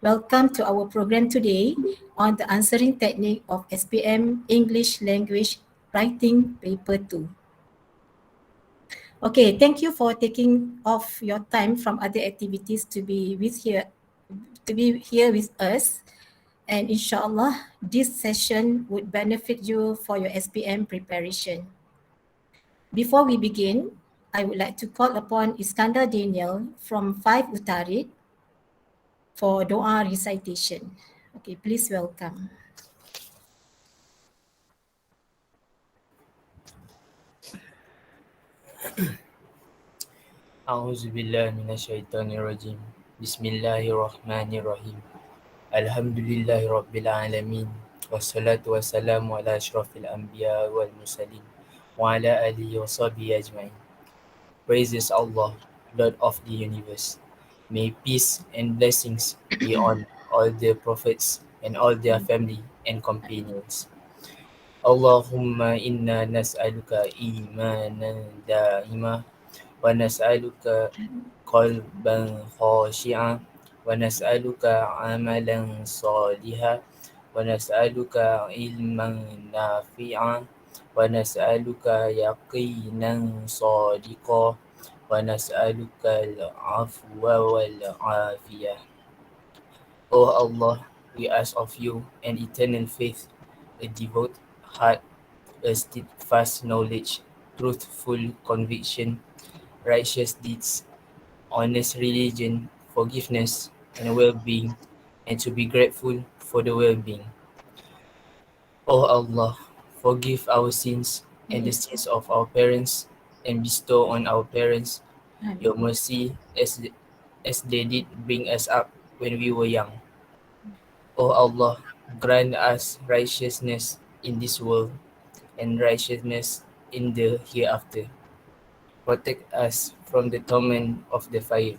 Welcome to our program today on the answering technique of SPM English Language Writing Paper 2. Okay, thank you for taking off your time from other activities to be here with us. And inshallah, this session would benefit you for your SPM preparation. Before we begin, I would like to call upon Iskandar Daniel from 5 Utarit for doa recitation. Okay, please welcome. A'udzubillahi minasyaitonirrajim. Bismillahirrahmanirrahim. Alhamdulillahi rabbil alamin. Wassalatu wassalamu ala asyrafil anbiya wal mursalin wa ala alihi wa sahbihi ajma'in. Praises Allah, Lord of the universe. May peace and blessings be on all the prophets and all their family and companions. Allahumma inna nas'aluka imanan da'ima wa nas'aluka qalban khashi'an wa nas'aluka amalan salihan wa nas'aluka ilman nafi'an wa nas'aluka yaqinan sadiqan wa nas'aluka al-afwa wal-afiyah. O Allah, we ask of you an eternal faith, a devout heart, a steadfast knowledge, truthful conviction, righteous deeds, honest religion, forgiveness, and well-being, and to be grateful for the well-being. O Allah, forgive our sins and the sins of our parents, and bestow on our parents your mercy as they did bring us up when we were young. O Allah, grant us righteousness in this world and righteousness in the hereafter. Protect us from the torment of the fire.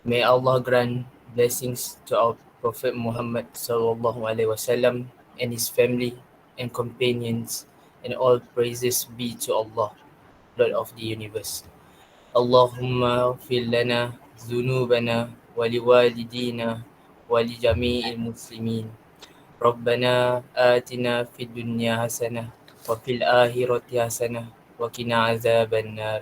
May Allah grant blessings to our Prophet Muhammad sallallahu alaihi wasallam and his family and companions, and all praises be to Allah, Lord of the universe. Allahumma fil lana dhunubana wa liwalidina wa li jami'il muslimin. Rabbana atina fid dunya hasanah wa fil akhirati hasanah wa qina azaban nar.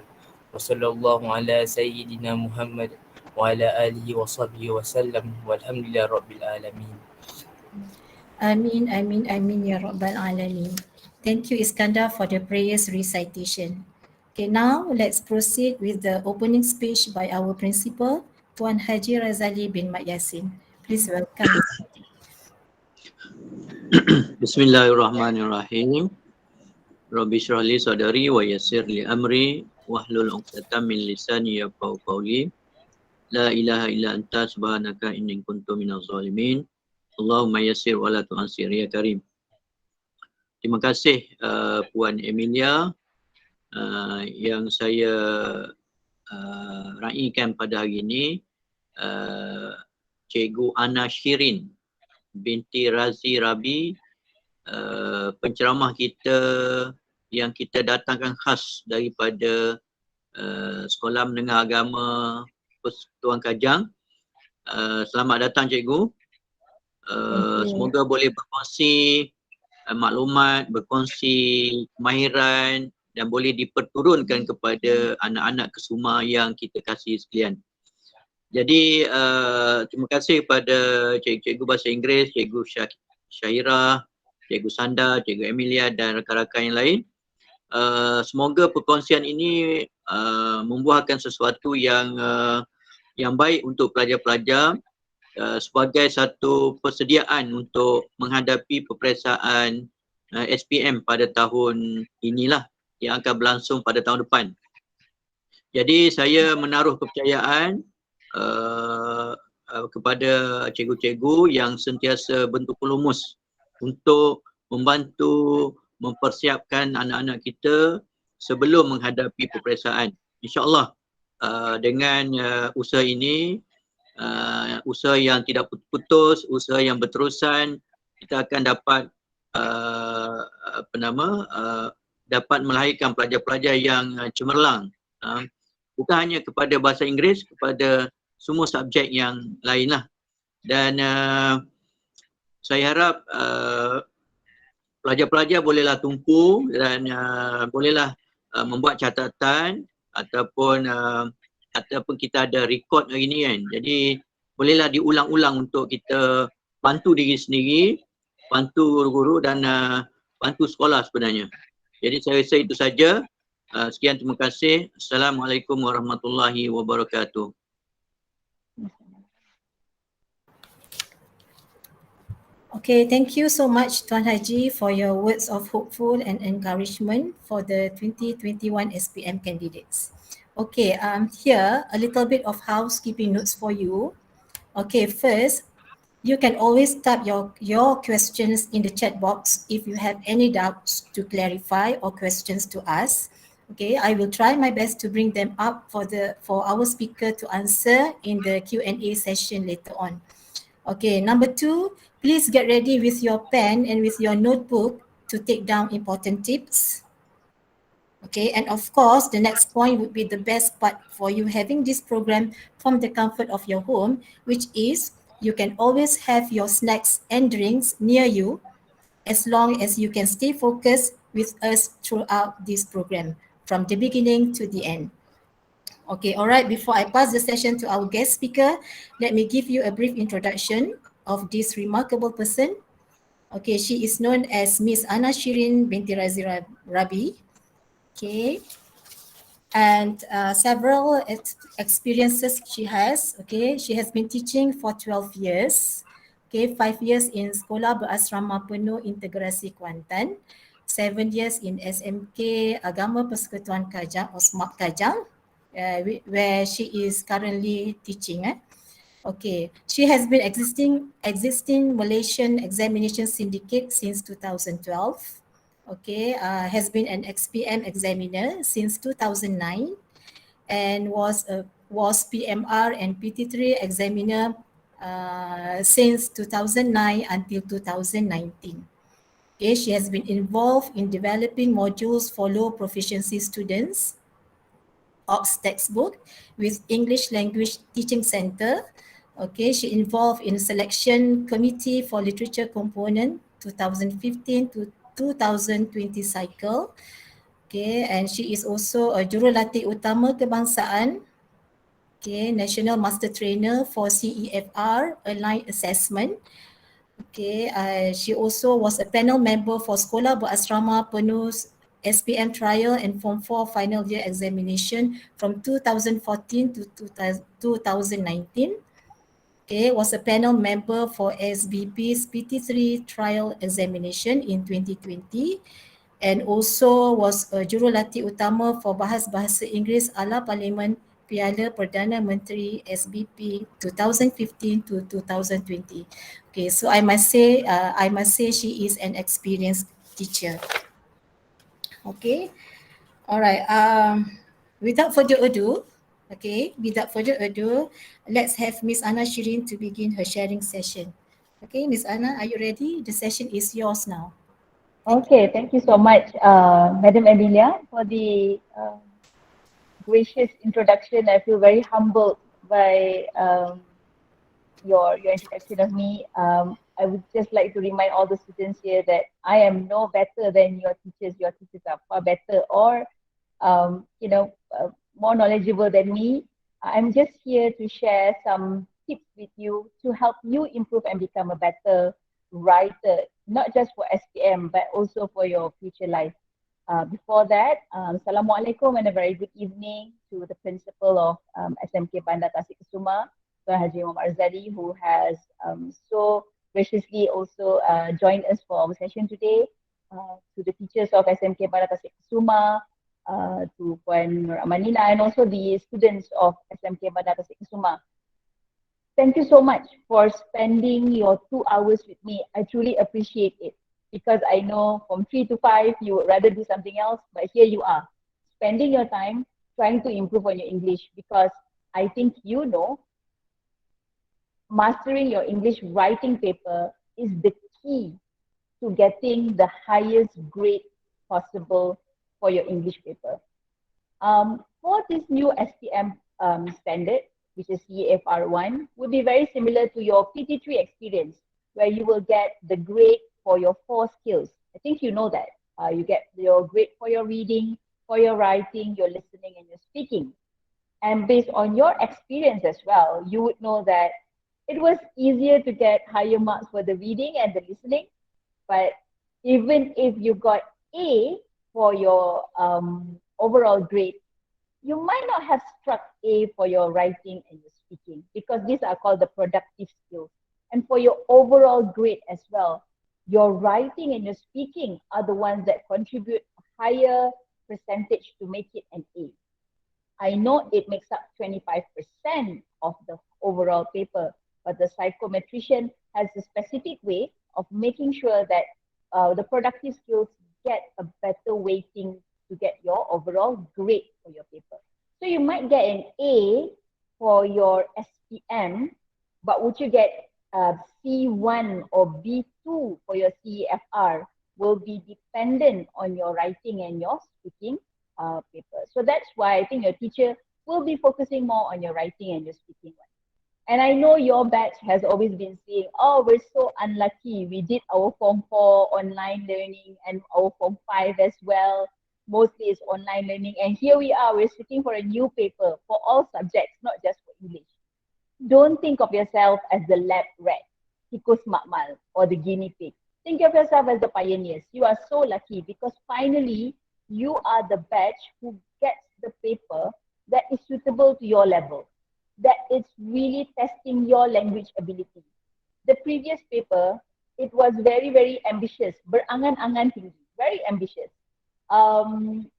Wa sallallahu ala sayyidina Muhammad wa ala alihi wa sahbihi wa sallam walhamdulillahi rabbil alamin. Amin, amin, amin ya Rabbal Alamin. Thank you Iskandar for the prayers recitation. Okay, now let's proceed with the opening speech by our principal, Tuan Haji Razali bin Mat Yassin. Please welcome. Bismillahirrahmanirrahim. Rabbi shrah li sadri wa yassir li amri wahlul 'uqdatam min lisani yafqahu qawli. La ilaha illa anta subhanaka inni kuntu minaz zalimin. Allahumma yassir wa la tu'assir ya karim. Terima kasih Puan Emilia yang saya raikan pada hari ini, Cikgu Ana Shirin binti Razi Rabi, penceramah kita yang kita datangkan khas daripada Sekolah Menengah Agama Persekutuan Kajang. Selamat datang cikgu. Semoga boleh berkongsi maklumat, berkongsi kemahiran dan boleh diperturunkan kepada anak-anak kesuma yang kita kasih sekalian. Jadi terima kasih kepada cikgu bahasa Inggeris, cikgu Syahira, cikgu Sanda, cikgu Emilia dan rakan-rakan yang lain. Semoga perkongsian ini membuahkan sesuatu yang baik untuk pelajar-pelajar sebagai satu persediaan untuk menghadapi peperiksaan SPM pada tahun inilah yang akan berlangsung pada tahun depan. Jadi saya menaruh kepercayaan kepada cikgu-cikgu yang sentiasa bentuk pelumus untuk membantu mempersiapkan anak-anak kita sebelum menghadapi peperiksaan. InsyaAllah dengan usaha ini, usaha yang tidak putus, usaha yang berterusan, kita akan dapat dapat melahirkan pelajar-pelajar yang cemerlang, bukan hanya kepada bahasa Inggeris, kepada semua subjek yang lainlah. Dan saya harap pelajar-pelajar bolehlah tumpu dan bolehlah membuat catatan ataupun kita ada record hari ni kan. Jadi bolehlah diulang-ulang untuk kita bantu diri sendiri, bantu guru-guru dan bantu sekolah sebenarnya. Jadi saya rasa itu saja. Sekian, terima kasih. Assalamualaikum warahmatullahi wabarakatuh. Okay, thank you so much Tuan Haji for your words of hopeful and encouragement for the 2021 SPM candidates. Okay, here a little bit of housekeeping notes for you. Okay, first, you can always type your questions in the chat box if you have any doubts to clarify or questions to ask. Okay, I will try my best to bring them up for our speaker to answer in the Q&A session later on. Okay, number 2, please get ready with your pen and with your notebook to take down important tips. Okay, and of course, the next point would be the best part for you having this program from the comfort of your home, which is you can always have your snacks and drinks near you as long as you can stay focused with us throughout this program from the beginning to the end. Okay, all right, before I pass the session to our guest speaker, let me give you a brief introduction of this remarkable person. Okay, she is known as Miss Ana Shirin binti Razi Rabi. Okay, and several experiences she has. Okay, she has been teaching for 12 years. Okay, 5 years in Sekolah Berasrama Penuh Integrasi Kuantan, 7 years in SMK Agama Persekutuan Kajang or SMAP Kajang, where she is currently teaching. Okay, she has been existing Malaysian examination syndicate since 2012. Okay, has been an XPM examiner since 2009 and was PMR and PT3 examiner since 2009 until 2019. Okay, she has been involved in developing modules for low proficiency students, OPS textbook with English Language Teaching Center. Okay, she involved in selection committee for literature component 2015 to 2020 cycle. Okay, and she is also a jurulatih utama kebangsaan. Okay, National Master Trainer for CEFR Aligned Assessment. Okay, she also was a panel member for Sekolah Berasrama Penuh SPM Trial and Form 4 Final Year Examination from 2014 to 2019. Okay, was a panel member for SBP's PT3 Trial Examination in 2020 and also was a jurulatih utama for Bahasa Inggeris ala Parlimen Piala Perdana Menteri SBP 2015 to 2020. Okay, so I must say she is an experienced teacher. Okay, all right. Without further ado, let's have Miss Ana Shirin to begin her sharing session. Okay, Miss Ana, are you ready? The session is yours now. Okay, thank you so much, Madam Amelia, for the gracious introduction. I feel very humbled by your introduction of me. I would just like to remind all the students here that I am no better than your teachers. Your teachers are far better or, more knowledgeable than me. I'm just here to share some tips with you to help you improve and become a better writer, not just for SPM, but also for your future life. Before that, Assalamualaikum and a very good evening to the principal of SMK Bandar Tasik Kusuma, Tuan Haji Muhammad Arzali, who has so graciously also joined us for our session today, to the teachers of SMK Bandar Tasik Kusuma, to Puan Nur Amanina, and also the students of SMK Bandar Tasik Kusuma. Thank you so much for spending your 2 hours with me. I truly appreciate it because I know from 3 to 5 you would rather do something else, but here you are, spending your time trying to improve on your English because I think you know mastering your English writing paper is the key to getting the highest grade possible for your English paper. For this new SPM standard, which is CFR1, would be very similar to your PT3 experience, where you will get the grade for your 4 skills. I think you know that. You get your grade for your reading, for your writing, your listening, and your speaking. And based on your experience as well, you would know that it was easier to get higher marks for the reading and the listening. But even if you got A for your overall grade, you might not have struck A for your writing and your speaking, because these are called the productive skills. And for your overall grade as well, your writing and your speaking are the ones that contribute a higher percentage to make it an A. I know it makes up 25% of the overall paper, but the psychometrician has a specific way of making sure that the productive skills get a better weighting to get your overall grade for your paper. So you might get an A for your SPM, but would you get C1 or B2 for your CEFR will be dependent on your writing and your speaking paper. So that's why I think your teacher will be focusing more on your writing and your speaking one. And I know your batch has always been saying, oh, we're so unlucky. We did our Form 4 online learning and our Form 5 as well. Mostly it's online learning. And here we are, we're sitting for a new paper for all subjects, not just for English. Don't think of yourself as the lab rat, tikus makmal, or the guinea pig. Think of yourself as the pioneers. You are so lucky because finally you are the batch who gets the paper that is suitable to your level, that it's really testing your language ability. The previous paper, it was very, very ambitious, berangan-angan tinggi, very ambitious.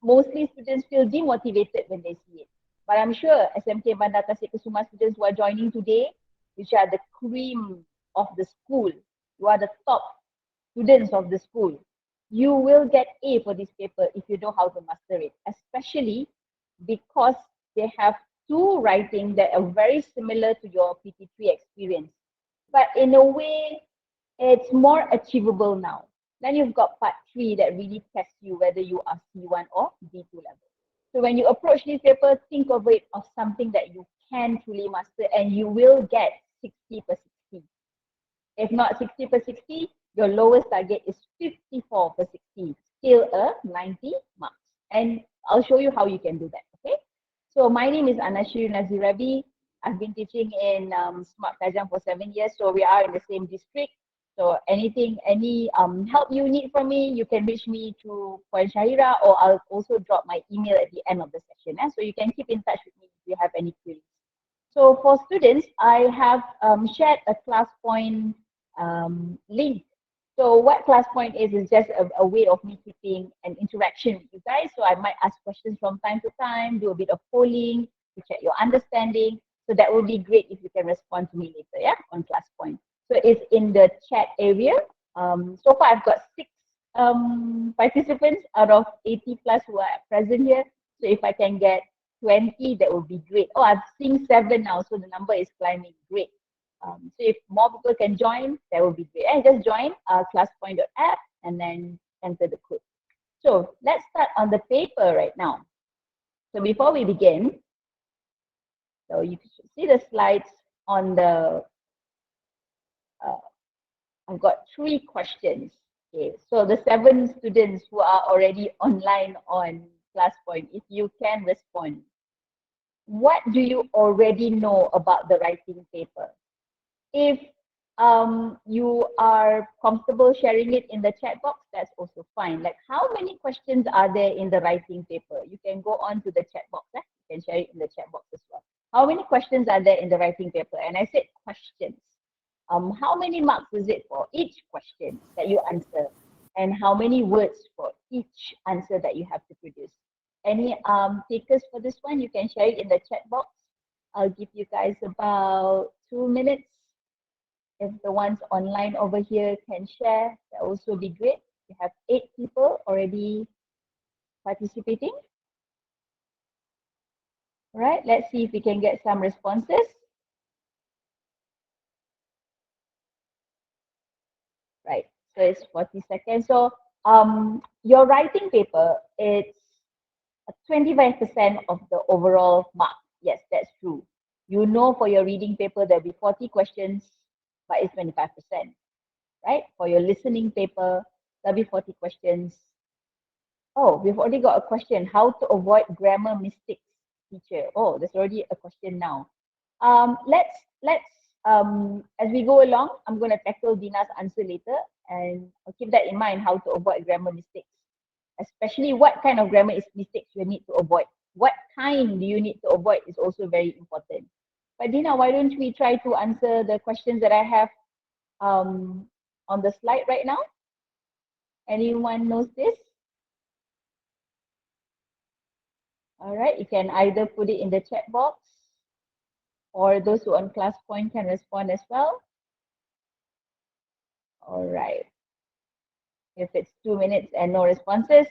Mostly students feel demotivated when they see it. But I'm sure SMK Bandar Tasik Kusuma students who are joining today, which are the cream of the school, you are the top students of the school, you will get A for this paper if you know how to master it, especially because they have 2 writing that are very similar to your PT3 experience. But in a way, it's more achievable now. Then you've got part 3 that really tests you whether you are C1 or B2 level. So when you approach this paper, think of it of something that you can truly master and you will get 60 per 60. If not 60 per 60, your lowest target is 54 per 60, still a 90 marks. And I'll show you how you can do that, okay? So my name is Anashir Nazirabi. I've been teaching in Smart Kajang for 7 years, so we are in the same district. So any help you need from me, you can reach me through Puan Shahira, or I'll also drop my email at the end of the session. So you can keep in touch with me if you have any queries. So for students, I have shared a class point link. So what class point is just a way of me keeping an interaction with you guys. So I might ask questions from time to time, do a bit of polling to check your understanding. So that will be great if you can respond to me later, on class point. So it's in the chat area. So far I've got 6 participants out of 80 plus who are present here. So if I can get 20, that would be great. Oh, I've seen 7 now, so the number is climbing. Great. So if more people can join, that would be great. And just join classpoint.app and then enter the code. So let's start on the paper right now. So before we begin, so you should see the slides on the, I've got 3 questions. Okay, so the 7 students who are already online on ClassPoint, if you can respond. What do you already know about the writing paper? If you are comfortable sharing it in the chat box, that's also fine. Like, how many questions are there in the writing paper? You can go on to the chat box. You can share it in the chat box as well. How many questions are there in the writing paper? And I said questions. How many marks is it for each question that you answer? And how many words for each answer that you have to produce? Any takers for this one? You can share it in the chat box. I'll give you guys about 2 minutes. If the ones online over here can share, that will also be great. We have 8 people already participating. All right, let's see if we can get some responses. Right, so it's 40 seconds. So your writing paper, it's 25% of the overall mark. Yes, that's true. You know for your reading paper, there'll be 40 questions, but it's 25%, right? For your listening paper, there'll be 40 questions. Oh, we've already got a question. How to avoid grammar mistakes, teacher? Oh, there's already a question now. Let's as we go along, I'm going to tackle Dina's answer later, and I'll keep that in mind, how to avoid grammar mistakes, especially what kind of grammar mistakes you need to avoid. What kind do you need to avoid is also very important. But Dina, why don't we try to answer the questions that I have on the slide right now? Anyone knows this? All right, you can either put it in the chat box, or those who on class point can respond as well. All right. If it's 2 minutes and no responses,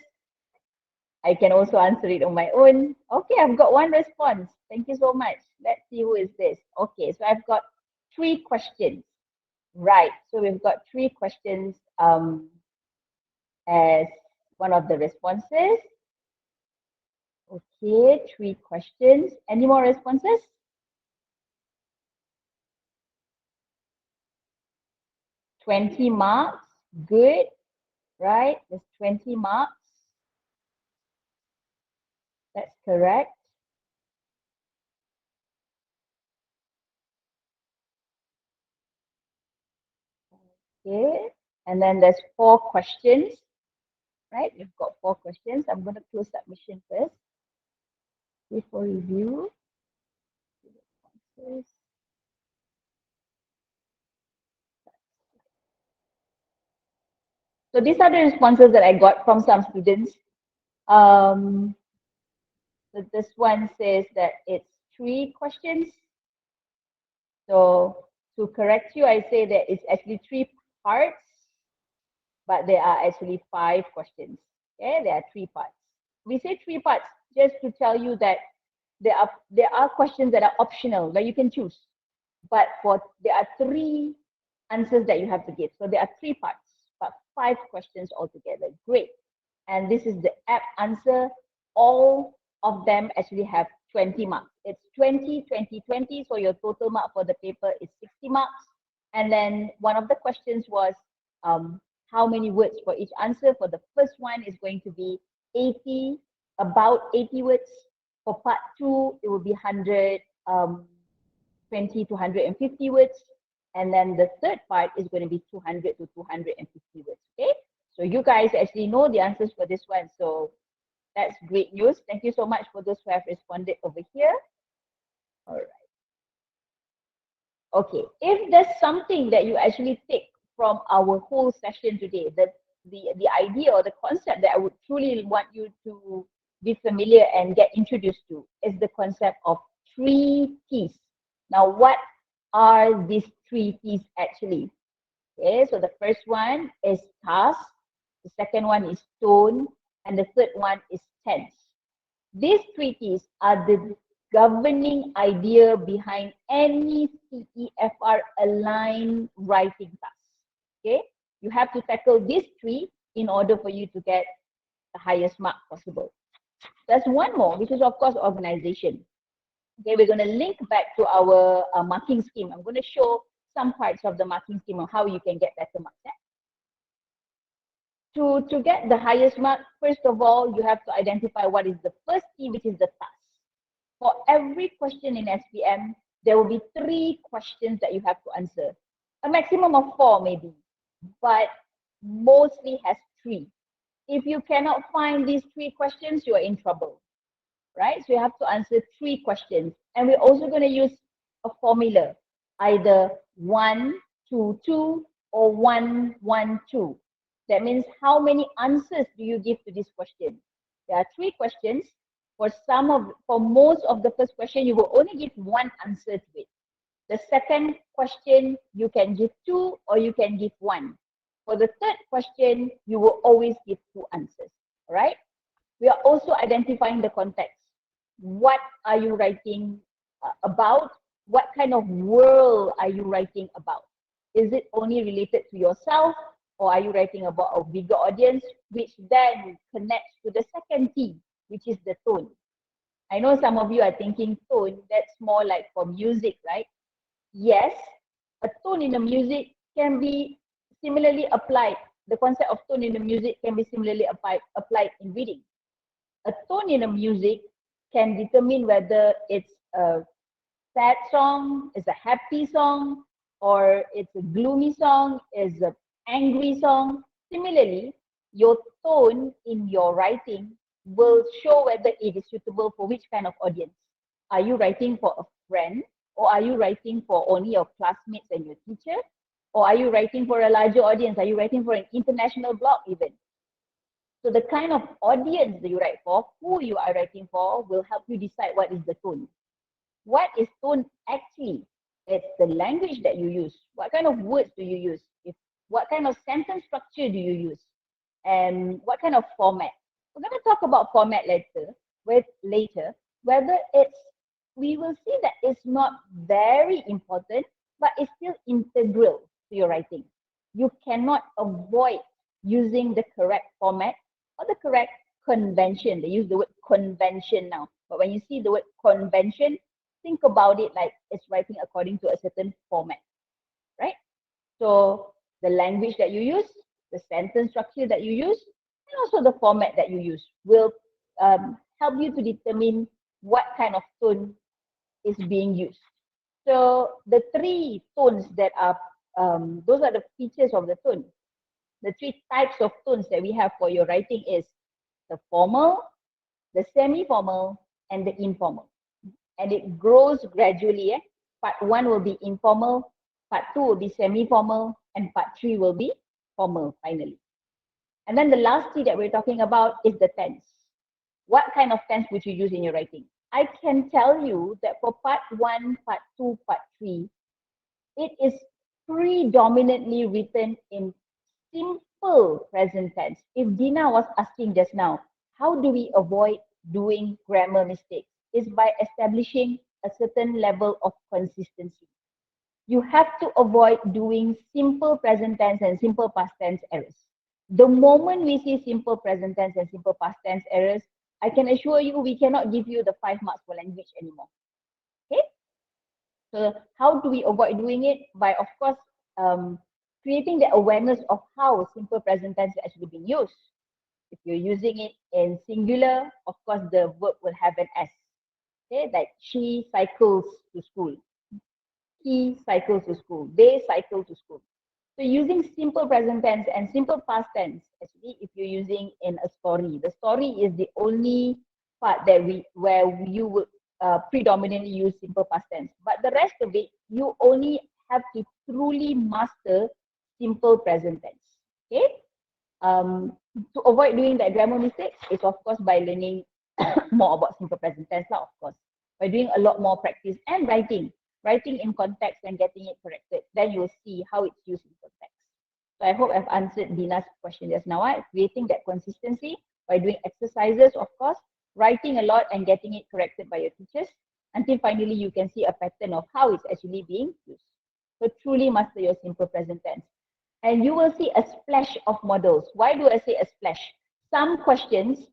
I can also answer it on my own. Okay, I've got one response. Thank you so much. Let's see who is this. Okay, so I've got 3 questions. Right, so we've got 3 questions as one of the responses. Okay, 3 questions. Any more responses? $20 marks. Good. Right, there's 20 marks. That's correct. Okay, and then there's 4 questions. Right, we've got 4 questions. I'm going to close submission first before review. So these are the responses that I got from some students. So this one says that it's 3 questions. So to correct you, I say that it's actually 3 parts, but there are actually 5 questions. Okay, there are 3 parts. We say 3 parts just to tell you that there are questions that are optional that you can choose, but there are 3 answers that you have to give. So there are 3 parts, but 5 questions altogether. Great. And this is the app answer. All of them actually have 20 marks. It's 20, 20, 20. So your total mark for the paper is 60 marks. And then one of the questions was how many words for each answer. For the first one is going to be 80, about 80 words. For part 2, it will be 120 to 150 words. And then the third part is going to be 200 to 250 words. Okay, so you guys actually know the answers for this one. So that's great news. Thank you so much for those who have responded over here. All right. Okay, if there's something that you actually take from our whole session today, the idea or the concept that I would truly want you to be familiar and get introduced to is the concept of 3 T's. Now, what are these 3 T's actually? Okay, so the first one is task, the second one is tone, and the third one is tense. These 3 T's are the governing idea behind any CEFR aligned writing task. Okay, you have to tackle these 3 in order for you to get the highest mark possible. There's one more, which is of course organization. Okay, we're going to link back to our marking scheme. I'm going to show some parts of the marking scheme of how you can get better marks. To get the highest mark, first of all, you have to identify what is the first T, which is the task. For every question in SPM, there will be 3 questions that you have to answer. A maximum of 4 maybe, but mostly has 3. If you cannot find these 3 questions, you are in trouble, right? So you have to answer 3 questions. And we're also going to use a formula, either 1, 2, 2, or 1, 1, 2. That means how many answers do you give to this question? There are 3 questions. For most of the first question, you will only give 1 answer to it. The second question, you can give 2 or you can give 1. For the third question, you will always give 2 answers. All right? We are also identifying the context. What are you writing about? What kind of world are you writing about? Is it only related to yourself, or are you writing about a bigger audience, which then connects to the second T, which is the tone. I know some of you are thinking tone, that's more like for music, right? Yes, a tone in the music can be similarly applied. The concept of tone in the music can be similarly applied in reading. A tone in a music can determine whether it's a sad song, it's a happy song, or it's a gloomy song, is an angry song. Similarly, your tone in your writing will show whether it is suitable for which kind of audience. Are you writing for a friend, or are you writing for only your classmates and your teacher? Or are you writing for a larger audience? Are you writing for an international blog even? So the kind of audience that you write for, who you are writing for, will help you decide what is the tone. What is tone actually? It's the language that you use. What kind of words do you use? What kind of sentence structure do you use? And what kind of format? We're going to talk about format later, whether we will see that it's not very important, but it's still integral to your writing. You cannot avoid using the correct format or the correct convention. They use the word convention now. But when you see the word convention, think about it like it's writing according to a certain format, right? So the language that you use, the sentence structure that you use, and also the format that you use will help you to determine what kind of tone is being used. So the three tones that are, those are the features of the tone. The three types of tones that we have for your writing is the formal, the semi-formal, and the informal. And it grows gradually. Part 1 will be informal, part 2 will be semi-formal, and part 3 will be formal finally. And then the last T that we're talking about is the tense. What kind of tense would you use in your writing? I can tell you that for part 1, part 2, part 3, it is predominantly written in simple present tense. If Dina was asking just now, how do we avoid doing grammar mistakes? Is by establishing a certain level of consistency. You have to avoid doing simple present tense and simple past tense errors. The moment we see simple present tense and simple past tense errors, I can assure you we cannot give you the 5 marks for language anymore. Okay? So how do we avoid doing it? By, of course, creating the awareness of how simple present tense is actually being used. If you're using it in singular, of course, the verb will have an S. Okay, like she cycles to school. He cycles to school. They cycle to school. So using simple present tense and simple past tense, actually, if you're using in a story, the story is the only part that where you would predominantly use simple past tense. But the rest of it, you only have to truly master simple present tense. Okay. To avoid doing that grammar mistake is of course by learning more about simple present tense, of course. By doing a lot more practice and writing in context and getting it corrected, then you'll see how it's used in context. So I hope I've answered Dina's question just now. Creating that consistency by doing exercises, of course, writing a lot and getting it corrected by your teachers, until finally you can see a pattern of how it's actually being used. So truly master your simple present tense. And you will see a splash of models. Why do I say a splash? Some questions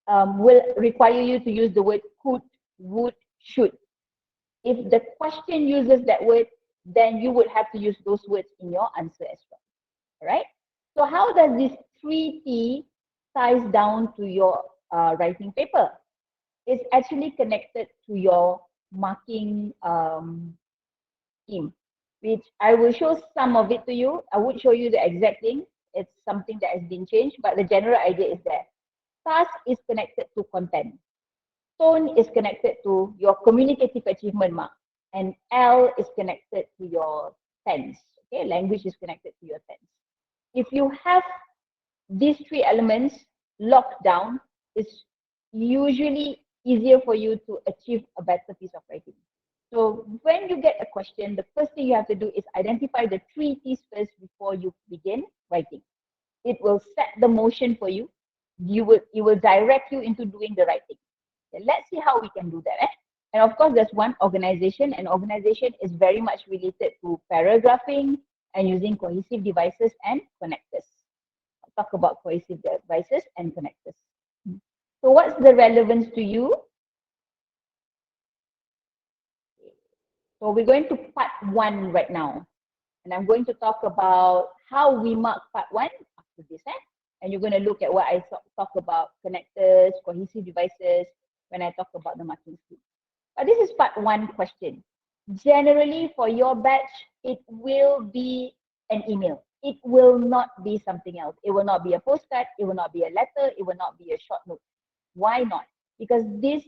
will require you to use the word could, would, should. If the question uses that word, then you would have to use those words in your answer as well. All right? So how does this 3T ties down to your writing paper? It's actually connected to your marking scheme, which I will show some of it to you. I would show you the exact thing. It's something that has been changed, but the general idea is there. Task is connected to content. Tone is connected to your communicative achievement mark. And L is connected to your tense. Okay, language is connected to your tense. If you have these three elements locked down, it's usually easier for you to achieve a better piece of writing. So when you get a question, the first thing you have to do is identify the 3 T's first before you begin writing. It will set the motion for you. It will direct you into doing the right thing. Okay, let's see how we can do that. And of course, there's one organization, and organization is very much related to paragraphing and using cohesive devices and connectors. I'll talk about cohesive devices and connectors. So what's the relevance to you? So we're going to part 1 right now. And I'm going to talk about how we mark part 1 after this. And you're going to look at what I talk about connectors, cohesive devices, when I talk about the marking scheme. But this is part 1 question. Generally, for your batch, it will be an email. It will not be something else. It will not be a postcard. It will not be a letter. It will not be a short note. Why not? Because these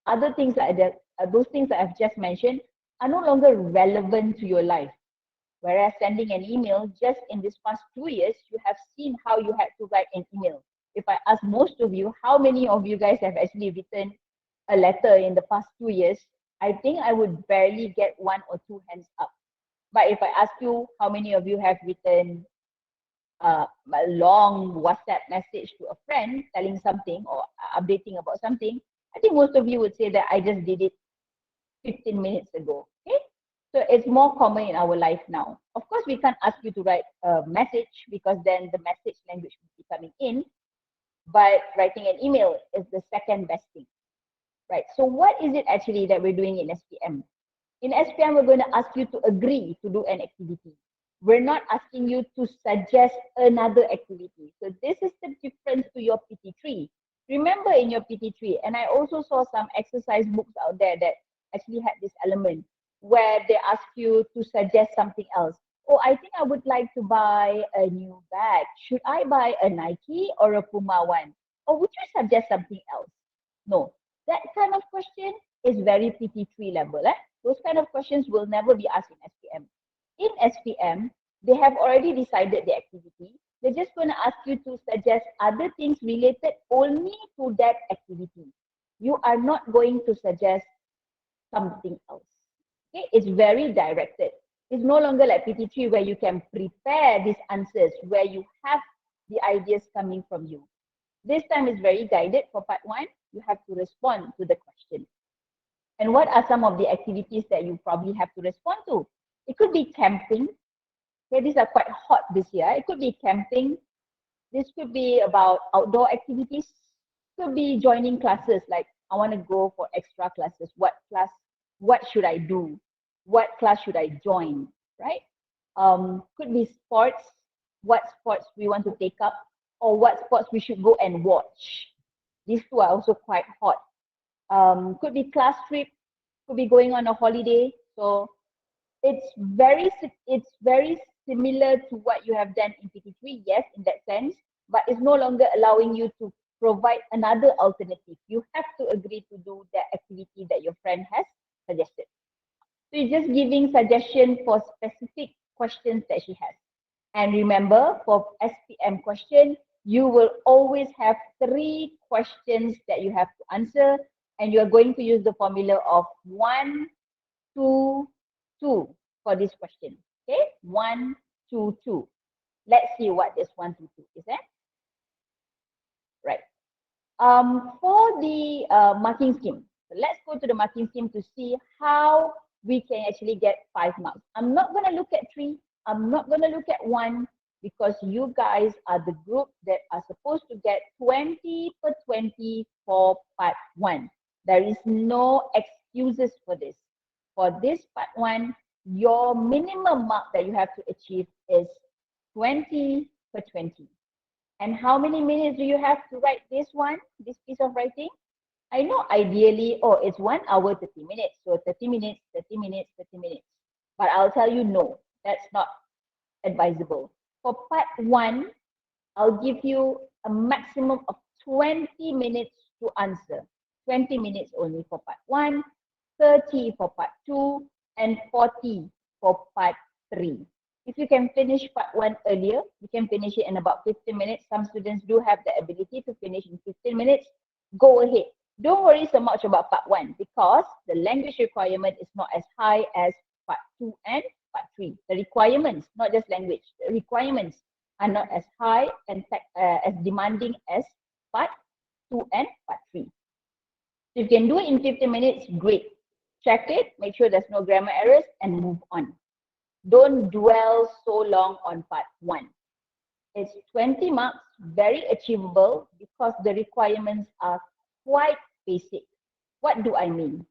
other things like that, those things that I've just mentioned are no longer relevant to your life. Whereas sending an email, just in this past 2 years, you have seen how you had to write an email. If I ask most of you, how many of you guys have actually written a letter in the past 2 years, I think I would barely get 1 or 2 hands up. But if I ask you how many of you have written a long WhatsApp message to a friend telling something or updating about something, I think most of you would say that I just did it 15 minutes ago. Okay? So it's more common in our life now. Of course, we can't ask you to write a message because then the message language will be coming in. But writing an email is the second best thing. Right. So what is it actually that we're doing in SPM? In SPM, we're going to ask you to agree to do an activity. We're not asking you to suggest another activity. So this is the difference to your PT3. Remember in your PT3, and I also saw some exercise books out there that actually had this element where they ask you to suggest something else. Oh, I think I would like to buy a new bag. Should I buy a Nike or a Puma one? Or would you suggest something else? No. That kind of question is very PT3 level. Those kind of questions will never be asked in SPM. In SPM, they have already decided the activity. They're just going to ask you to suggest other things related only to that activity. You are not going to suggest something else. Okay? It's very directed. It's no longer like PT3 where you can prepare these answers, where you have the ideas coming from you. This time is very guided. For part 1, you have to respond to the question. And what are some of the activities that you probably have to respond to? It could be camping. Okay, these are quite hot this year. It could be camping. This could be about outdoor activities. It could be joining classes, like I want to go for extra classes. What class? What should I do? What class should I join? Right? Could be sports. What sports we want to take up, or what sports we should go and watch. These two are also quite hot. Could be class trip, could be going on a holiday. So it's very similar to what you have done in PT3, yes, in that sense, but it's no longer allowing you to provide another alternative. You have to agree to do the activity that your friend has suggested. So you're just giving suggestion for specific questions that she has. And remember, for SPM question, you will always have 3 questions that you have to answer, and you are going to use the formula of 1, 2, 2 for this question. Okay, 1, 2, 2. Let's see what this 1, 2, 2 is. Right. For the marking scheme, so let's go to the marking scheme to see how we can actually get 5 marks. I'm not going to look at 3. I'm not going to look at 1, because you guys are the group that are supposed to get 20 per 20 for part 1. There is no excuses for this. For this part 1, your minimum mark that you have to achieve is 20 per 20. And how many minutes do you have to write this piece of writing? I know ideally, it's 1 hour, 30 minutes. So 30 minutes, 30 minutes, 30 minutes. But I'll tell you, no, that's not advisable. For part 1, I'll give you a maximum of 20 minutes to answer. 20 minutes only for part 1, 30 for part 2, and 40 for part 3. If you can finish part 1 earlier, you can finish it in about 15 minutes. Some students do have the ability to finish in 15 minutes. Go ahead. Don't worry so much about part 1 because the language requirement is not as high as part 2 and part 3. The requirements, not just language, the requirements are not as high and as demanding as part 2 and part 3. If you can do it in 15 minutes, great. Check it, make sure there's no grammar errors, and move on. Don't dwell so long on part 1. It's 20 marks, very achievable because the requirements are quite basic. What do I mean?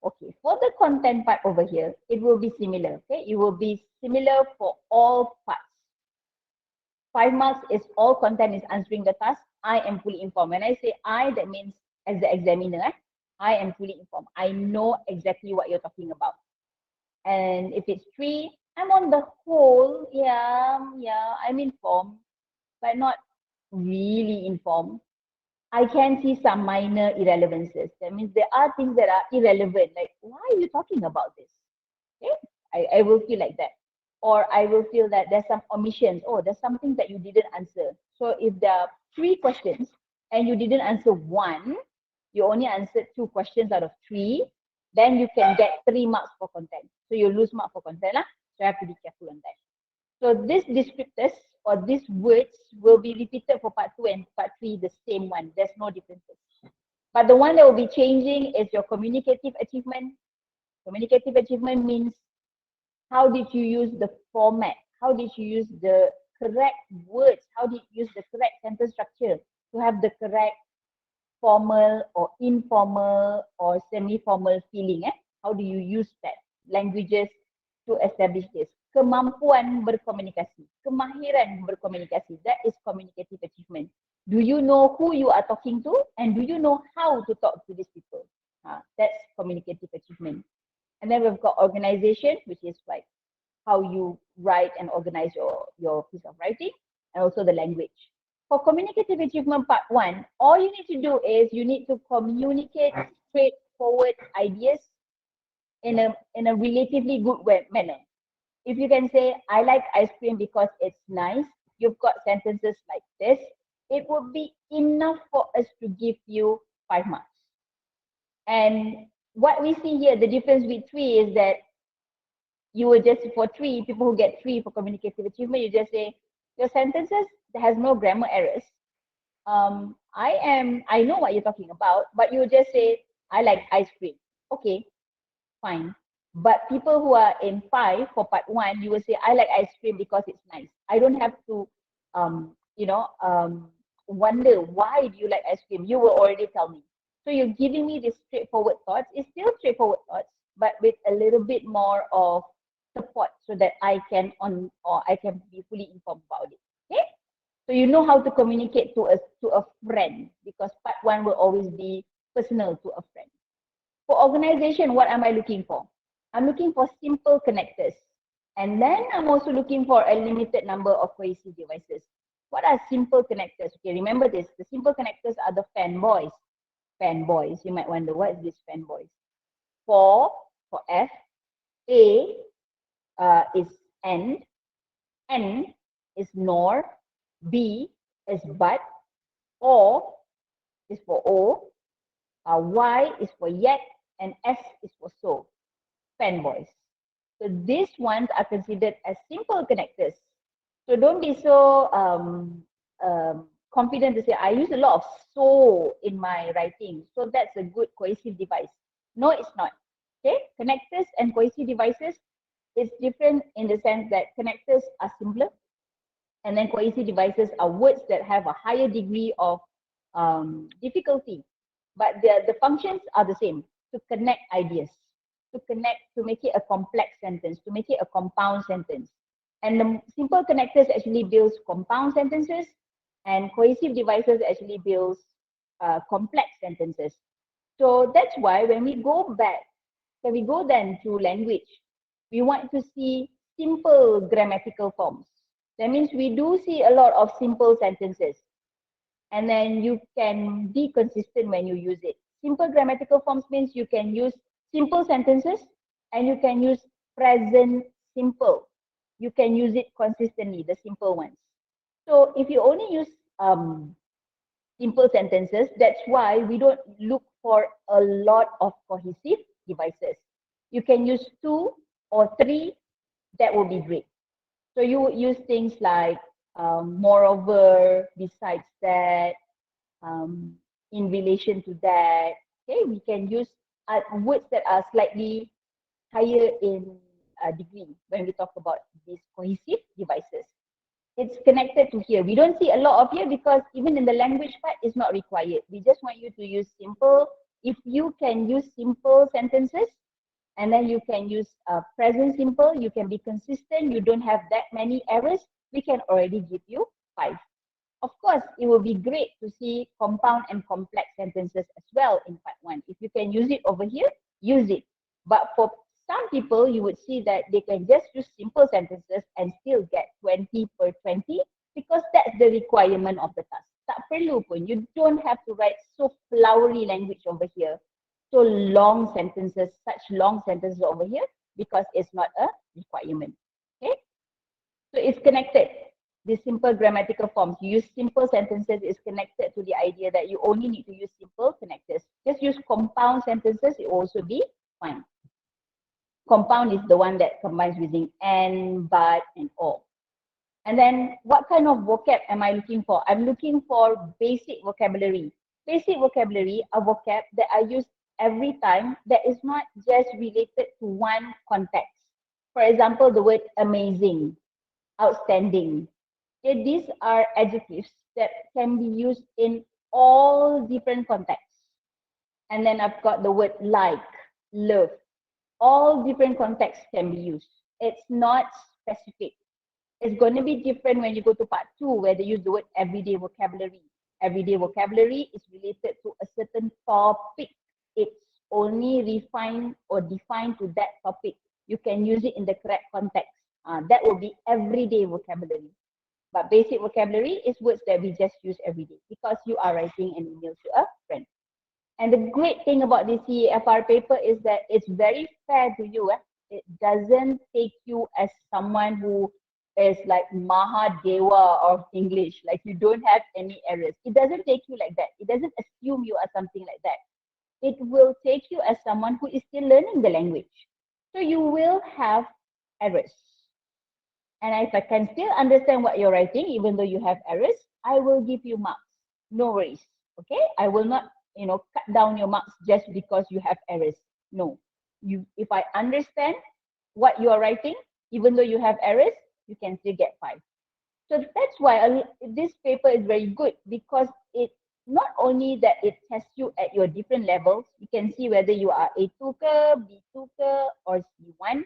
Okay, for the content part over here, it will be similar. Okay, it will be similar for all parts. 5 marks is all content is answering the task. I am fully informed. When I say I, that means as the examiner, I am fully informed. I know exactly what you're talking about. And if it's 3, I'm on the whole, I'm informed, but not really informed. I can see some minor irrelevances. That means there are things that are irrelevant. Like, why are you talking about this? Okay? I will feel like that. Or I will feel that there's some omissions. Oh, there's something that you didn't answer. So if there are 3 questions and you didn't answer 1, you only answered 2 questions out of 3, then you can get 3 marks for content. So you lose mark for content. So you have to be careful on that. So these descriptors or these words will be repeated for part 2 and part 3, the same one. There's no differences. But the one that will be changing is your communicative achievement. Communicative achievement means how did you use the format? How did you use the correct words? How did you use the correct sentence structure to have the correct formal or informal or semi-formal feeling? How do you use that languages to establish this? Kemampuan berkomunikasi, kemahiran berkomunikasi. That is communicative achievement. Do you know who you are talking to, and do you know how to talk to these people? That's communicative achievement. And then we've got organization, which is like how you write and organize your piece of writing, and also the language. For communicative achievement part 1, all you need to do is you need to communicate straightforward ideas in a relatively good manner. If you can say, I like ice cream because it's nice, you've got sentences like this, it would be enough for us to give you 5 marks. And what we see here, the difference with 3 is that you will just, for 3, people who get 3 for communicative achievement, you just say, your sentences that has no grammar errors. I know what you're talking about, but you just say, I like ice cream. Okay, fine. But people who are in 5 for part 1, you will say, I like ice cream because it's nice. I don't have to, wonder why do you like ice cream. You will already tell me. So you're giving me this straightforward thoughts. It's still straightforward thoughts, but with a little bit more of support so that I can be fully informed about it. Okay? So you know how to communicate to a friend, because part 1 will always be personal to a friend. For organization, what am I looking for? I'm looking for simple connectors. And then I'm also looking for a limited number of cohesive devices. What are simple connectors? Okay, remember this. The simple connectors are the fanboys. Fanboys. You might wonder, what is this fanboys? For F, A is and, N is nor, B is but, O is for O, Y is for yet, and S is for so. Fanboys. So these ones are considered as simple connectors. So don't be so confident to say, I use a lot of so in my writing, so that's a good cohesive device. No, it's not. Okay, connectors and cohesive devices is different in the sense that connectors are simpler, and then cohesive devices are words that have a higher degree of difficulty, but the functions are the same, to connect ideas, to make it a complex sentence, to make it a compound sentence. And the simple connectors actually builds compound sentences, and cohesive devices actually builds complex sentences. So that's why when we go then to language, we want to see simple grammatical forms. That means we do see a lot of simple sentences, and then you can be consistent when you use it. Simple grammatical forms means you can use simple sentences, and you can use present simple. You can use it consistently, the simple ones. So if you only use simple sentences, that's why we don't look for a lot of cohesive devices. You can use 2 or 3, that will be great. So you would use things like moreover, besides that, in relation to that. Okay, we can use words that are slightly higher in degree when we talk about these cohesive devices. It's connected to here. We don't see a lot of here because even in the language part, it's not required. We just want you to use simple If you can use simple sentences and then you can use present simple, you can be consistent, you don't have that many errors, we can already give you 5. Of course, it will be great to see compound and complex sentences as well in part 1. If you can use it over here, use it. But for some people, you would see that they can just use simple sentences and still get 20 per 20 because that's the requirement of the task. Tak perlu pun. You don't have to write so flowery language over here, so long sentences, such long sentences over here because it's not a requirement. Okay? So it's connected. The simple grammatical forms. You use simple sentences is connected to the idea that you only need to use simple connectors. Just use compound sentences, it will also be fine. Compound is the one that combines using and, but, and or. And then what kind of vocab am I looking for? I'm looking for basic vocabulary. Basic vocabulary are vocab that are used every time that is not just related to one context. For example, the word amazing, outstanding. Okay, these are adjectives that can be used in all different contexts. And then I've got the word like, love. All different contexts can be used. It's not specific. It's going to be different when you go to part 2 where they use the word everyday vocabulary. Everyday vocabulary is related to a certain topic. It's only refined or defined to that topic. You can use it in the correct context. That will be everyday vocabulary. But basic vocabulary is words that we just use every day because you are writing an email to a friend. And the great thing about this CEFR paper is that it's very fair to you. It doesn't take you as someone who is like Maha Dewa of English, like you don't have any errors. It doesn't take you like that. It doesn't assume you are something like that. It will take you as someone who is still learning the language. So you will have errors. And if I can still understand what you're writing, even though you have errors, I will give you marks. No worries. Okay? I will not, cut down your marks just because you have errors. No. If I understand what you are writing, even though you have errors, you can still get 5. So that's why this paper is very good because it not only that it tests you at your different levels, you can see whether you are A2 ke, B2 ke, or C1.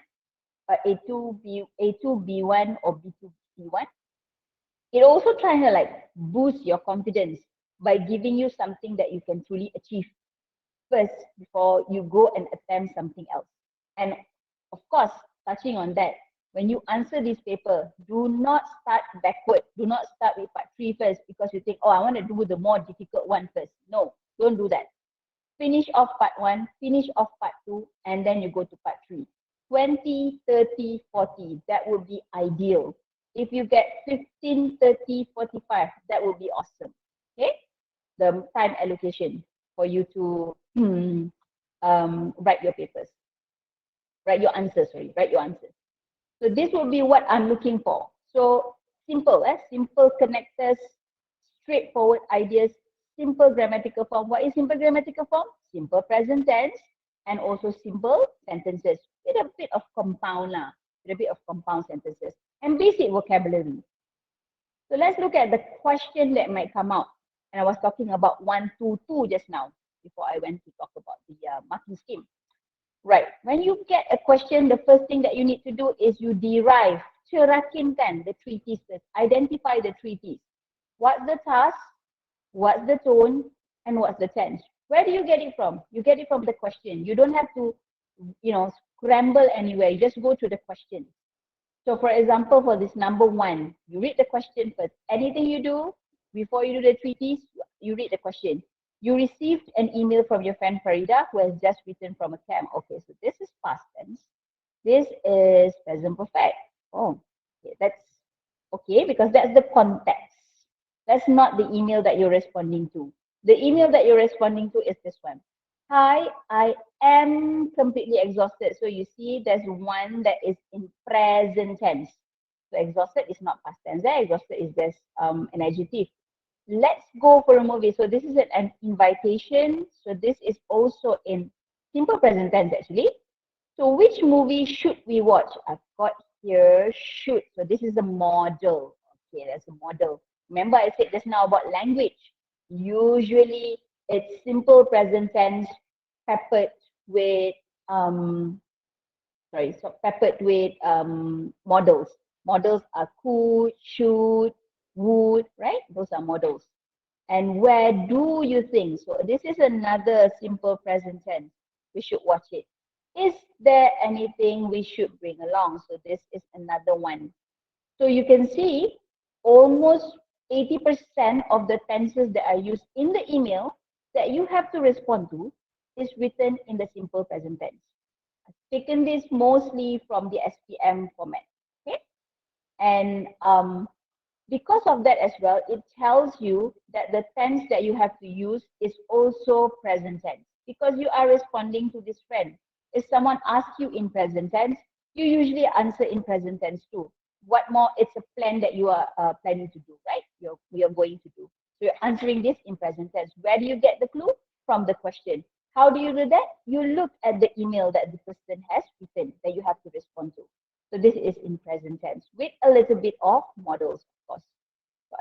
A2, B1 or B2, C1. It also trying to like boost your confidence by giving you something that you can truly achieve first before you go and attempt something else. And of course, touching on that, when you answer this paper, do not start backward. Do not start with part 3 first because you think, oh, I want to do the more difficult one first. No, don't do that. Finish off part 1, finish off part 2, and then you go to part 3. 20, 30, 40, that would be ideal. If you get 15, 30, 45, that would be awesome. Okay? The time allocation for you to write your papers. Write your answers. So this will be what I'm looking for. So simple, simple connectors, straightforward ideas, simple grammatical form. What is simple grammatical form? Simple present tense and also simple sentences with a bit of compound sentences and basic vocabulary. So let's look at the question that might come out. And I was talking about 1, 2, 2 just now before I went to talk about the marking scheme. Right. When you get a question, the first thing that you need to do is you derive, cerakinkan the treaties first. Identify the treaties. What's the task? What's the tone? And what's the tense? Where do you get it from? You get it from the question. You don't have to, scramble anywhere. You just go to the question. So for example, for this number 1, you read the question first. Anything you do, before you do the treaties, you read the question. You received an email from your friend Farida who has just written from a camp. Okay, so this is past tense. This is present perfect. Oh, okay, that's okay because that's the context. That's not the email that you're responding to. The email that you're responding to is this one. Hi, I am completely exhausted. So you see there's one that is in present tense. So exhausted is not past tense. Exhausted is just an adjective. Let's go for a movie. So this is an invitation. So this is also in simple present tense actually. So which movie should we watch? I've got here should. So this is a model. Okay, that's a model. Remember I said just now about language. Usually it's simple present tense peppered with models. Models are could, should, would, right? Those are models. And where do you think? So this is another simple present tense. We should watch it. Is there anything we should bring along? So this is another one. So you can see almost 80% of the tenses that are used in the email that you have to respond to is written in the simple present tense. I've taken this mostly from the SPM format. Okay, and because of that as well, it tells you that the tense that you have to use is also present tense because you are responding to this friend. If someone asks you in present tense, you usually answer in present tense too. What more? It's a plan that you are planning to do, right? You're going to do. So you're answering this in present tense. Where do you get the clue? From the question. How do you do that? You look at the email that the person has written that you have to respond to. So this is in present tense with a little bit of models, of course.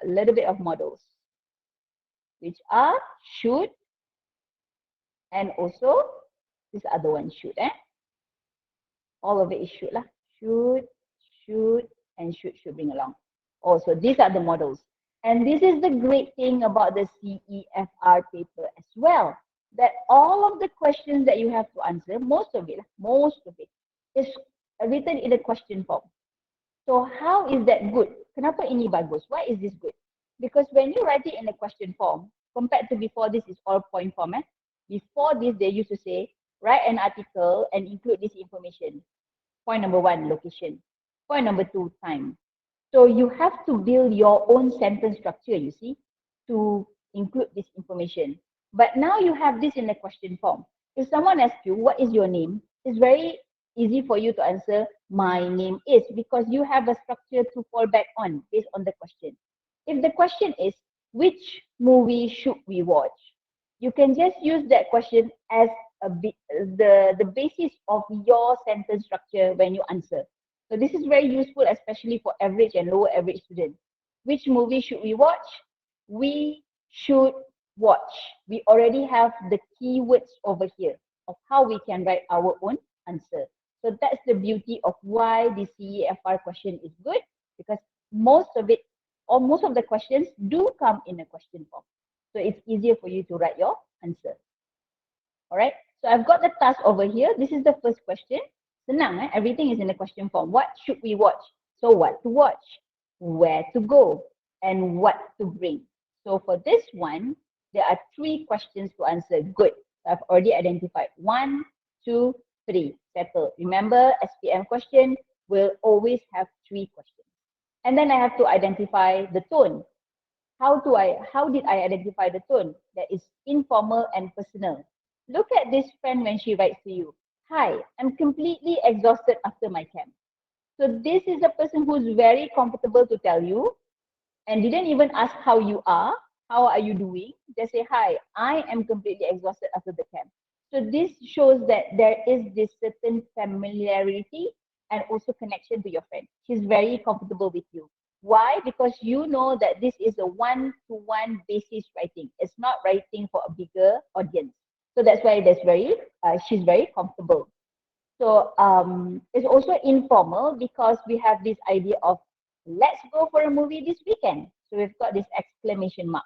A little bit of models, which are should and also this other one should. All of it is should lah. Should, and should bring along. Also, these are the models. And this is the great thing about the CEFR paper as well, that all of the questions that you have to answer, most of it is written in a question form. So how is that good? Kenapa ini bagus? Why is this good? Because when you write it in a question form, compared to before this is all point format, before this they used to say, write an article and include this information. Point number 1, location. Point number 2, time. So you have to build your own sentence structure, you see, to include this information. But now you have this in a question form. If someone asks you, what is your name? It's very easy for you to answer, my name is, because you have a structure to fall back on based on the question. If the question is, which movie should we watch? You can just use that question as the basis of your sentence structure when you answer. So this is very useful, especially for average and lower average students. Which movie should we watch? We should watch. We already have the keywords over here of how we can write our own answer. So that's the beauty of why the CEFR question is good, because most of it, or most of the questions do come in a question form. So it's easier for you to write your answer. All right. So I've got the task over here. This is the first question. Senang, everything is in the question form. What should we watch? So what to watch, where to go, and what to bring. So for this one, there are 3 questions to answer. Good. I've already identified 1, 2, 3. Settle. Remember, SPM question will always have 3 questions. And then I have to identify the tone. How did I identify the tone? That is informal and personal. Look at this friend when she writes to you. Hi, I'm completely exhausted after my camp. So this is a person who's very comfortable to tell you and didn't even ask how you are. How are you doing? Just say, hi, I am completely exhausted after the camp. So this shows that there is this certain familiarity and also connection to your friend. She's very comfortable with you. Why? Because you know that this is a one-to-one basis writing. It's not writing for a bigger audience. So that's why she's very comfortable. So it's also informal because we have this idea of let's go for a movie this weekend. So we've got this exclamation mark.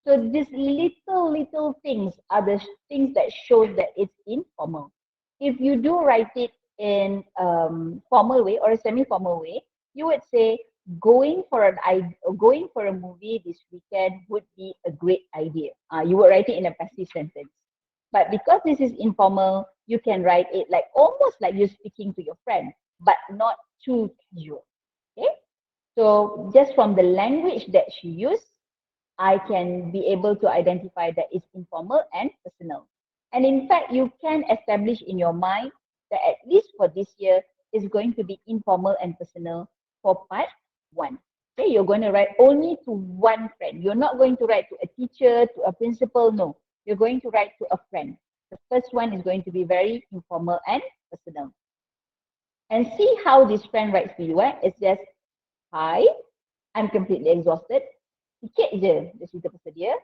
So these little things are the things that shows that it's informal. If you do write it in formal way or a semi-formal way, you would say going for a movie this weekend would be a great idea. You would write it in a passive sentence. But because this is informal, you can write it like almost like you're speaking to your friend, but not too casual. Okay? So just from the language that she used, I can be able to identify that it's informal and personal. And in fact, you can establish in your mind that at least for this year, it's going to be informal and personal for part 1. Okay, you're going to write only to one friend. You're not going to write to a teacher, to a principal, no. You're going to write to a friend. The first one is going to be very informal and personal. And see how this friend writes to you. It's just, hi, I'm completely exhausted. Sikit je dia cerita pasal dia.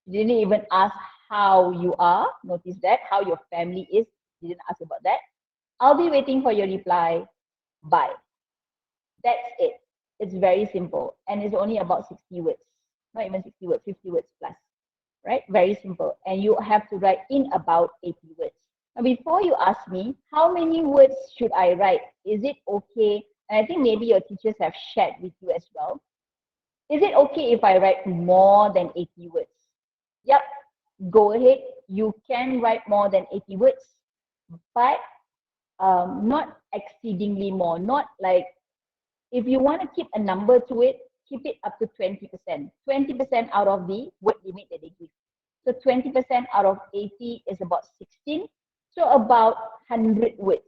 He didn't even ask how you are. Notice that. How your family is. Didn't ask about that. I'll be waiting for your reply. Bye. That's it. It's very simple. And it's only about 60 words. Not even 60 words, 50 words plus. Right? Very simple. And you have to write in about 80 words. Now, before you ask me, how many words should I write? Is it okay? And I think maybe your teachers have shared with you as well. Is it okay if I write more than 80 words? Yep, go ahead. You can write more than 80 words, but not exceedingly more. Not like, if you want to keep a number to it, keep it up to 20%. 20% out of the word limit that they give. So 20% out of 80 is about 16. So about 100 words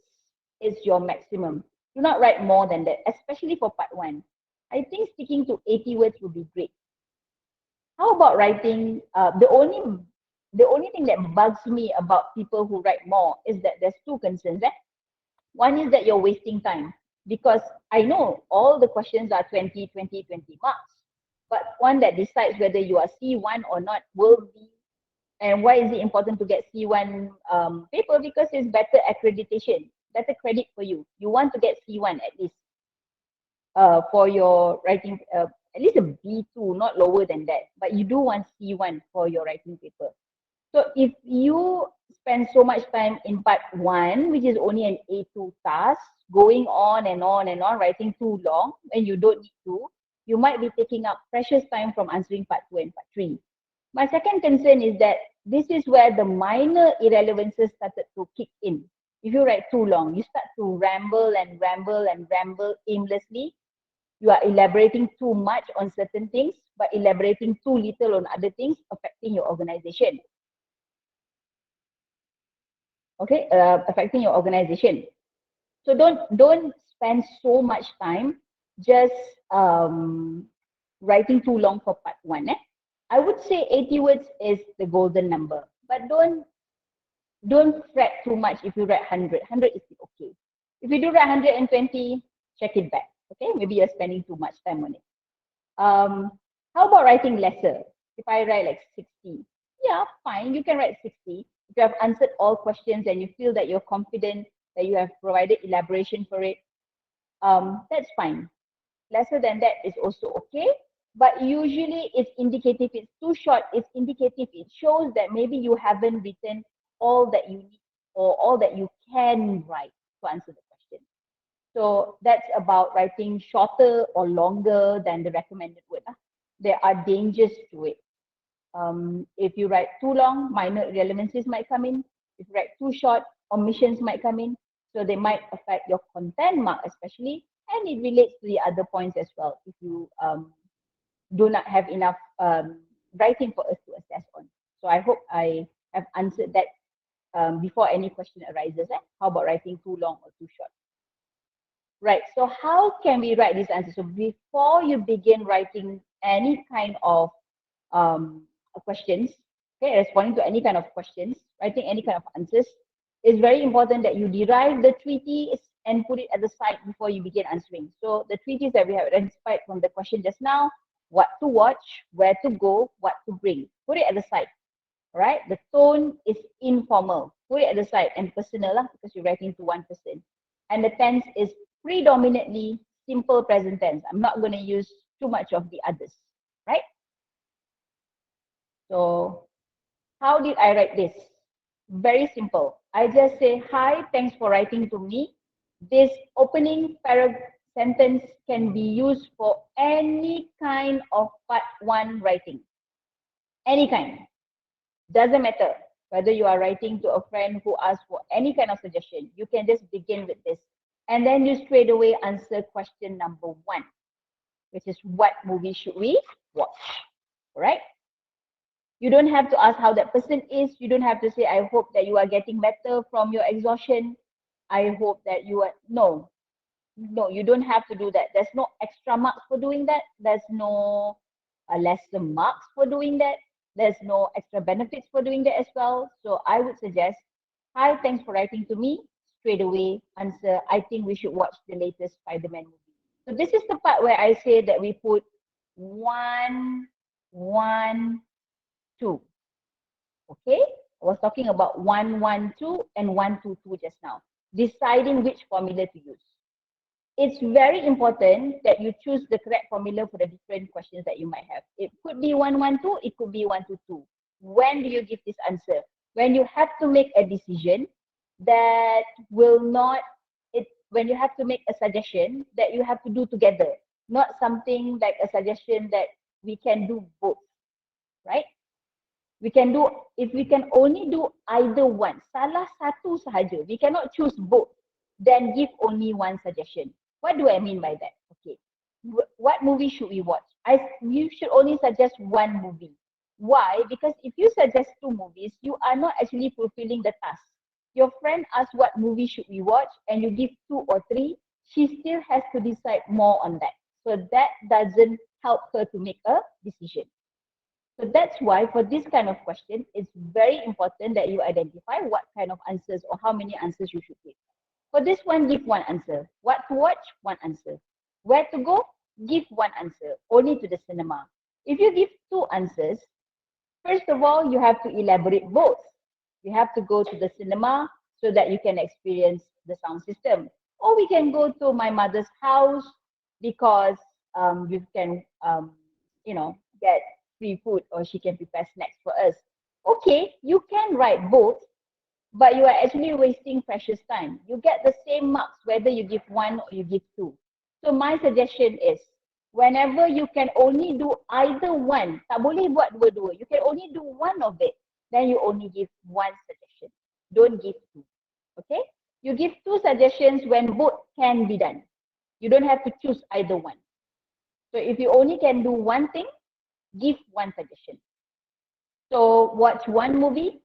is your maximum. Do not write more than that, especially for part 1. I think sticking to 80 words would be great. How about writing? The only thing that bugs me about people who write more is that there's two concerns. One is that you're wasting time, because I know all the questions are 20, 20, 20 marks. But one that decides whether you are C1 or not will be, and why is it important to get C1 paper? Because it's better accreditation, better credit for you. You want to get C1 at least for your writing, at least a B2, not lower than that. But you do want C1 for your writing paper. So if you spend so much time in part 1, which is only an A2 task, going on and on and on, writing too long when you don't need to, you might be taking up precious time from answering part 2 and part 3. My second concern is that this is where the minor irrelevances started to kick in. If you write too long, you start to ramble and ramble and ramble aimlessly. You are elaborating too much on certain things, but elaborating too little on other things, affecting your organization. Okay, affecting your organization. So don't spend so much time just writing too long for part 1. I would say 80 words is the golden number, but don't fret too much if you write 100. 100 is okay. If you do write 120, check it back. Okay, maybe you're spending too much time on it. How about writing lesser? If I write like 60, yeah, fine, you can write 60. If you have answered all questions and you feel that you're confident that you have provided elaboration for it, that's fine. Lesser than that is also okay, but usually it's indicative. It's too short, it's indicative. It shows that maybe you haven't written all that you need or all that you can write to answer the question. So that's about writing shorter or longer than the recommended word. There are dangers to it. If you write too long, minor irrelevancies might come in. If you write too short, omissions might come in. So they might affect your content mark especially, and it relates to the other points as well if you do not have enough writing for us to assess on. So I hope I have answered that before any question arises. How about writing too long or too short? Right, so how can we write this answer? So before you begin writing any kind of questions, okay, responding to any kind of questions, writing any kind of answers, it's very important that you derive the treaties and put it at the side before you begin answering. So the treaties that we have identified from the question just now, what to watch, where to go, what to bring, put it at the side. All right, the tone is informal, put it at the side, and personal because you're writing to one person. And the tense is predominantly simple present tense. I'm not going to use too much of the others, right? So how did I write this? Very simple. I just say, hi, thanks for writing to me. This opening paragraph sentence can be used for any kind of part 1 writing. Any kind. Doesn't matter whether you are writing to a friend who asks for any kind of suggestion. You can just begin with this. And then you straight away answer question number 1, which is what movie should we watch? All right? You don't have to ask how that person is. You don't have to say, I hope that you are getting better from your exhaustion. I hope that you are, no, you don't have to do that. There's no extra marks for doing that. There's no lesser marks for doing that. There's no extra benefits for doing that as well. So I would suggest, hi, thanks for writing to me. Straight away answer, I think we should watch the latest Spider-Man movie. So this is the part where I say that we put 1, 1, 2. Okay, I was talking about 112 and 122 just now, deciding which formula to use. It's very important that you choose the correct formula for the different questions that you might have. It could be 112, it could be 122. When do you give this answer? When you have to make a decision that will not, when you have to make a suggestion that you have to do together, not something like a suggestion that we can do both, right? We can do, if we can only do either one, salah satu sahaja, we cannot choose both, then give only one suggestion. What do I mean by that? Okay, what movie should we watch? You should only suggest one movie. Why? Because if you suggest two movies, you are not actually fulfilling the task. Your friend asks what movie should we watch and you give two or three, she still has to decide more on that. So that doesn't help her to make a decision. So that's why for this kind of question, it's very important that you identify what kind of answers or how many answers you should give. For this one, give one answer. What to watch? One answer. Where to go? Give one answer. Only to the cinema. If you give two answers, first of all, you have to elaborate both. You have to go to the cinema so that you can experience the sound system. Or we can go to my mother's house because we can, get free food or she can prepare snacks for us. Okay, you can write both, but you are actually wasting precious time. You get the same marks whether you give one or you give two. So my suggestion is, whenever you can only do either one, tak boleh buat dua-dua, you can only do one of it, then you only give one suggestion. Don't give two. Okay? You give two suggestions when both can be done. You don't have to choose either one. So if you only can do one thing, give one suggestion. So watch one movie,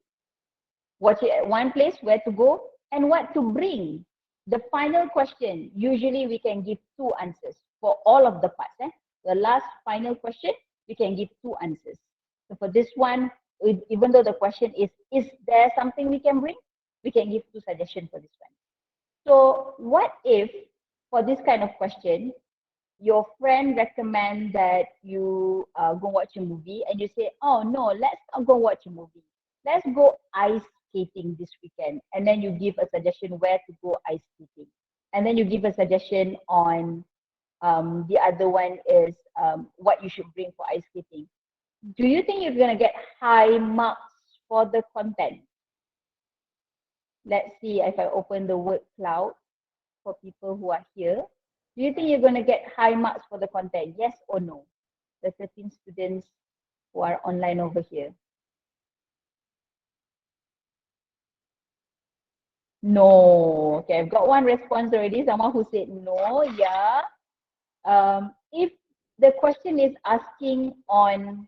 watch it at one place, where to go, and what to bring. The final question, usually we can give two answers for all of the parts. The last final question, we can give two answers. So for this one, even though the question is there something we can bring? We can give two suggestions for this one. So what if, for this kind of question, your friend recommend that you go watch a movie and you say, oh no, let's not go watch a movie. Let's go ice skating this weekend. And then you give a suggestion where to go ice skating. And then you give a suggestion on the other one is what you should bring for ice skating. Do you think you're going to get high marks for the content? Let's see if I open the word cloud for people who are here. Do you think you're going to get high marks for the content? Yes or no? The 13 students who are online over here. No. Okay, I've got one response already. Someone who said no. Yeah. If the question is asking on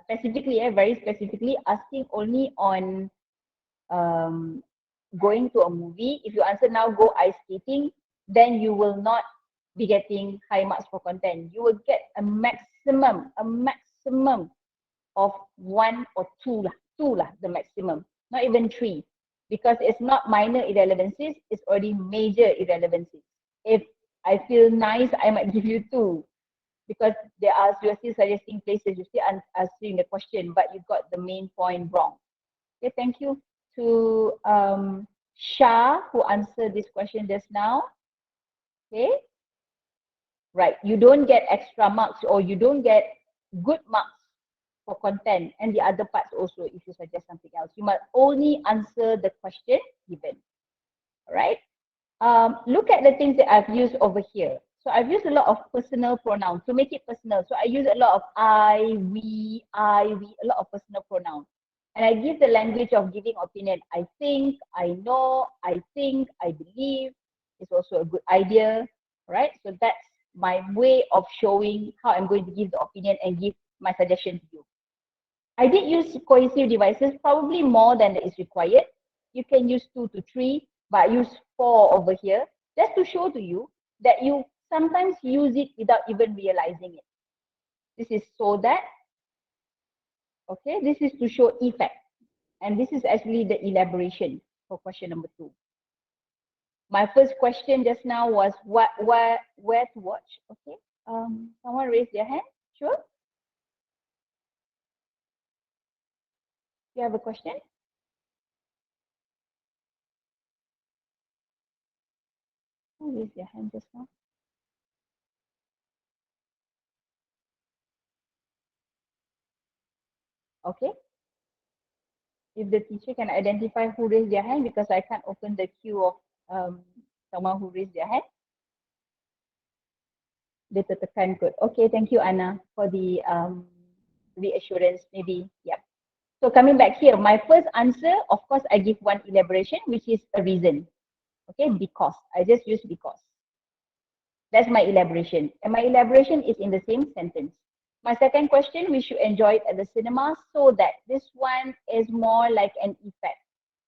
specifically, very specifically, asking only on going to a movie, if you answer now, go ice skating, then you will not be getting high marks for content. You will get a maximum of 1 or 2 lah, the maximum, not even 3, because it's not minor irrelevancies, it's already major irrelevancies. If I feel nice, I might give you 2, because you're still suggesting places, you're still answering the question, but you got the main point wrong. Okay, thank you to Shah, who answered this question just now. Okay, right, you don't get extra marks or you don't get good marks for content and the other parts also if you suggest something else. You must only answer the question given. All right. Look at the things that I've used over here. So I've used a lot of personal pronouns to make it personal. So I use a lot of I, we, a lot of personal pronouns. And I give the language of giving opinion. I think, I know, I think, I believe. It's also a good idea, right? So that's my way of showing how I'm going to give the opinion and give my suggestion to you. I did use cohesive devices, probably more than is required. You can use 2 to 3, but I use 4 over here, just to show to you that you sometimes use it without even realizing it. This is so that, okay, this is to show effect. And this is actually the elaboration for question number 2. My first question just now was where to watch. Okay, someone raise their hand. Sure. you have a question? Who raised their hand just now? Okay. If the teacher can identify who raised their hand, because I can't open the queue of someone who raised their hand. Dia tertekan kot. Okay, thank you Anna for the reassurance. Maybe, yeah. So coming back here, my first answer, of course, I give one elaboration, which is a reason. Okay, because. I just use because. That's my elaboration. And my elaboration is in the same sentence. My second question, we should enjoy it at the cinema, so that this one is more like an effect.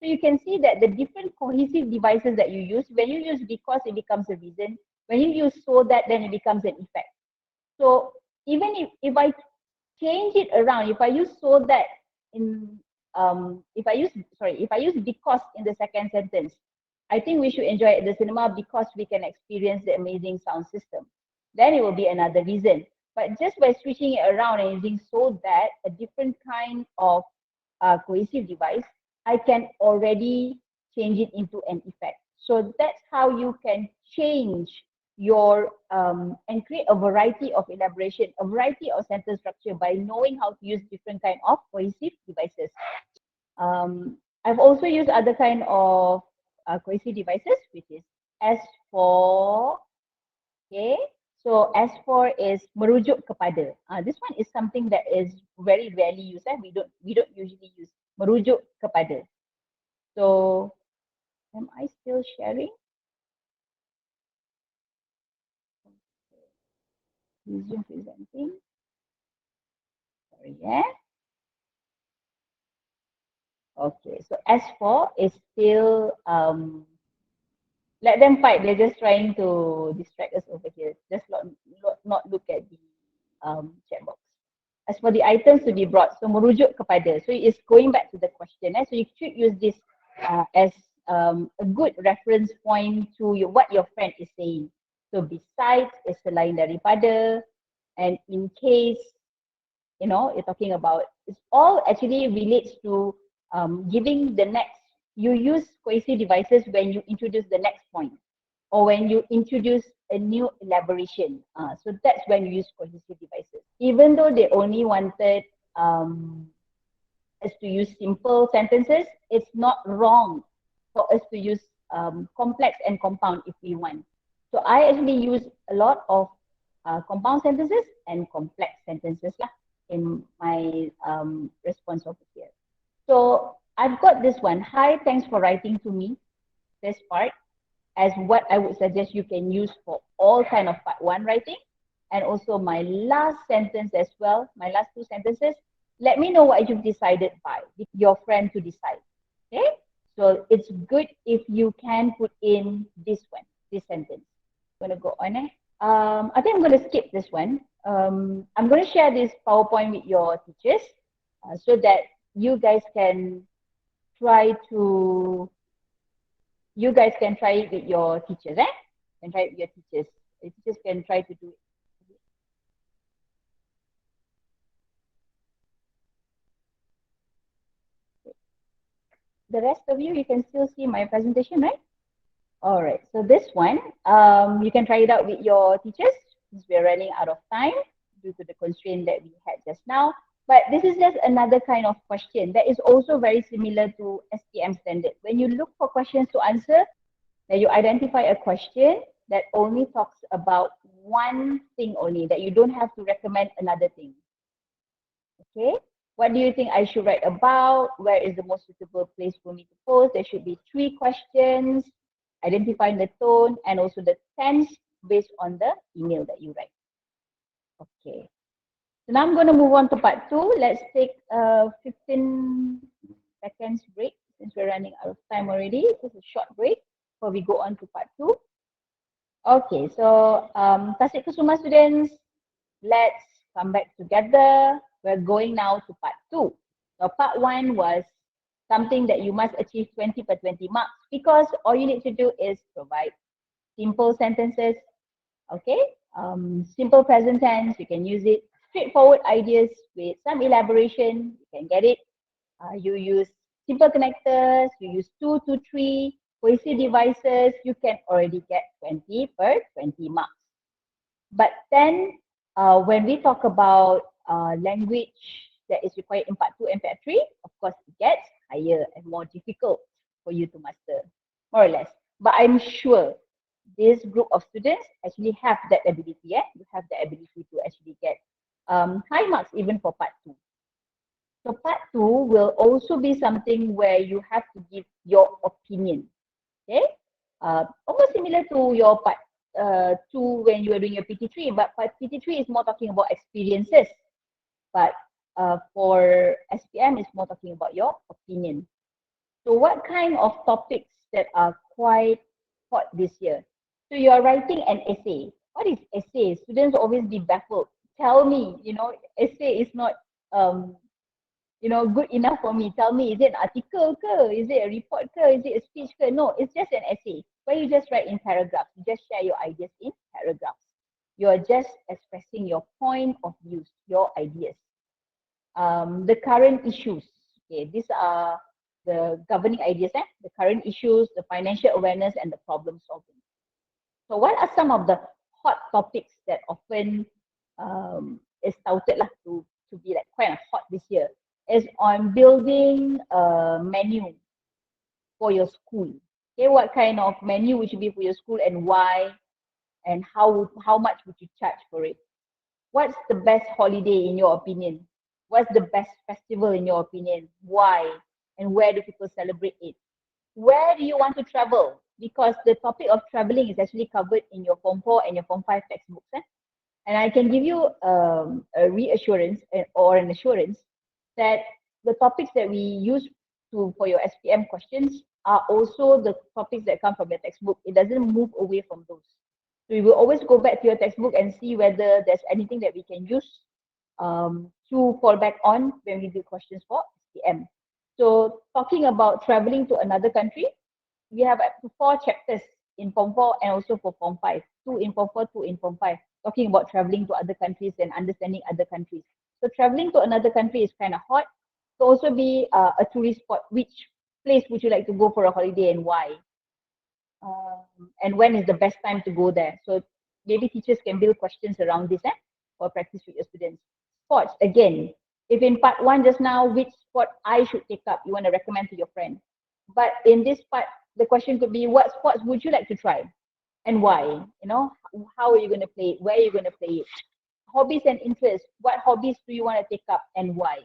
So you can see that the different cohesive devices that you use, when you use because, it becomes a reason. When you use so that, then it becomes an effect. So even if I change it around, if I use so that in, if I use because in the second sentence, I think we should enjoy it at the cinema because we can experience the amazing sound system. Then it will be another reason. But just by switching it around and using so that, a different kind of cohesive device, I can already change it into an effect. So that's how you can change your and create a variety of elaboration, a variety of sentence structure by knowing how to use different kind of cohesive devices. I've also used other kind of cohesive devices, which is as for. Okay, so as for is merujuk kepada. This one is something that is very rarely used. We don't usually use merujuk kepada. So am I still sharing? Resume presenting. Sorry, yeah. Okay, so as for is still let them fight. They're just trying to distract us over here. Just not look at the chat box. As for the items to be brought, so merujuk kepada. So it's going back to the question. So you should use this as a good reference point to what your friend is saying. So besides is selain daripada, and in case, you're talking about, it's all actually relates to giving the next. You use cohesive devices when you introduce the next point, or when you introduce a new elaboration. So that's when you use cohesive devices. Even though they only wanted us to use simple sentences, it's not wrong for us to use complex and compound if we want. So I actually use a lot of compound sentences and complex sentences in my response over here. So I've got this one. Hi, thanks for writing to me. This part as what I would suggest you can use for all kind of part one writing. And also my last sentence as well, my last two sentences. Let me know what you've decided by your friend to decide. Okay? So it's good if you can put in this one, this sentence. I'm going to go on. I think I'm going to skip this one. I'm going to share this PowerPoint with your teachers so that you guys can try it with your teachers, And try it with your teachers. The teachers can try to do it. The rest of you can still see my presentation, right? All right, so this one, you can try it out with your teachers since we're running out of time due to the constraint that we had just now. But this is just another kind of question that is also very similar to STM standard. When you look for questions to answer, that you identify a question that only talks about one thing only, that you don't have to recommend another thing. Okay, what do you think I should write about? Where is the most suitable place for me to post? There should be 3 questions, identifying the tone and also the tense based on the email that you write. Okay. So now I'm going to move on to part 2. Let's take a 15 seconds break since we're running out of time already. Just a short break before we go on to part 2. Okay, so Tasik Kusuma students, let's come back together. We're going now to part 2. So part 1 was something that you must achieve 20 per 20 marks, because all you need to do is provide simple sentences, okay? Simple present tense, you can use it. Straightforward ideas with some elaboration, you can get it. You use simple connectors, you use 2 to 3 cohesive devices, you can already get 20 per 20 marks. But then when we talk about language that is required in part 2 and part 3, of course it gets higher and more difficult for you to master, more or less. But I'm sure this group of students actually have that ability. You have the ability to actually get high marks even for part 2. So part 2 will also be something where you have to give your opinion. Okay, almost similar to your part 2 when you are doing your PT3, but part PT3 is more talking about experiences. But for SPM, it's more talking about your opinion. So what kind of topics that are quite hot this year? So you are writing an essay. What is essay? Students always be baffled. Tell me, essay is not, good enough for me. Tell me, is it an article ke? Is it a report ke? Is it a speech ke? No, it's just an essay where you just write in paragraphs. You just share your ideas in paragraphs. You are just expressing your point of views, your ideas. The current issues. Okay, these are the governing ideas, the current issues, the financial awareness, and the problem solving. So what are some of the hot topics that often is touted to be like quite hot this year? Is on building a menu for your school. Okay, what kind of menu would you be for your school and why, and how much would you charge for it? What's the best holiday in your opinion? What's the best festival in your opinion? Why? And where do people celebrate it? Where do you want to travel? Because the topic of traveling is actually covered in your Form 4 and your Form 5 textbooks. And I can give you a reassurance or an assurance that the topics that we use for your SPM questions are also the topics that come from your textbook. It doesn't move away from those. So we will always go back to your textbook and see whether there's anything that we can use to fall back on when we do questions for SPM. So talking about traveling to another country, we have up to 4 chapters in Form 4 and also for Form 5. 2 in Form 4, 2 in Form 5, talking about traveling to other countries and understanding other countries. So traveling to another country is kind of hot. It could also be a tourist spot. Which place would you like to go for a holiday and why? And when is the best time to go there? So maybe teachers can build questions around this for practice with your students. Sports, again, if in part 1 just now, which sport I should take up, you want to recommend to your friend. But in this part, the question could be, what sports would you like to try and why? How are you going to play it? Where are you going to play it? Hobbies and interests, what hobbies do you want to take up and why?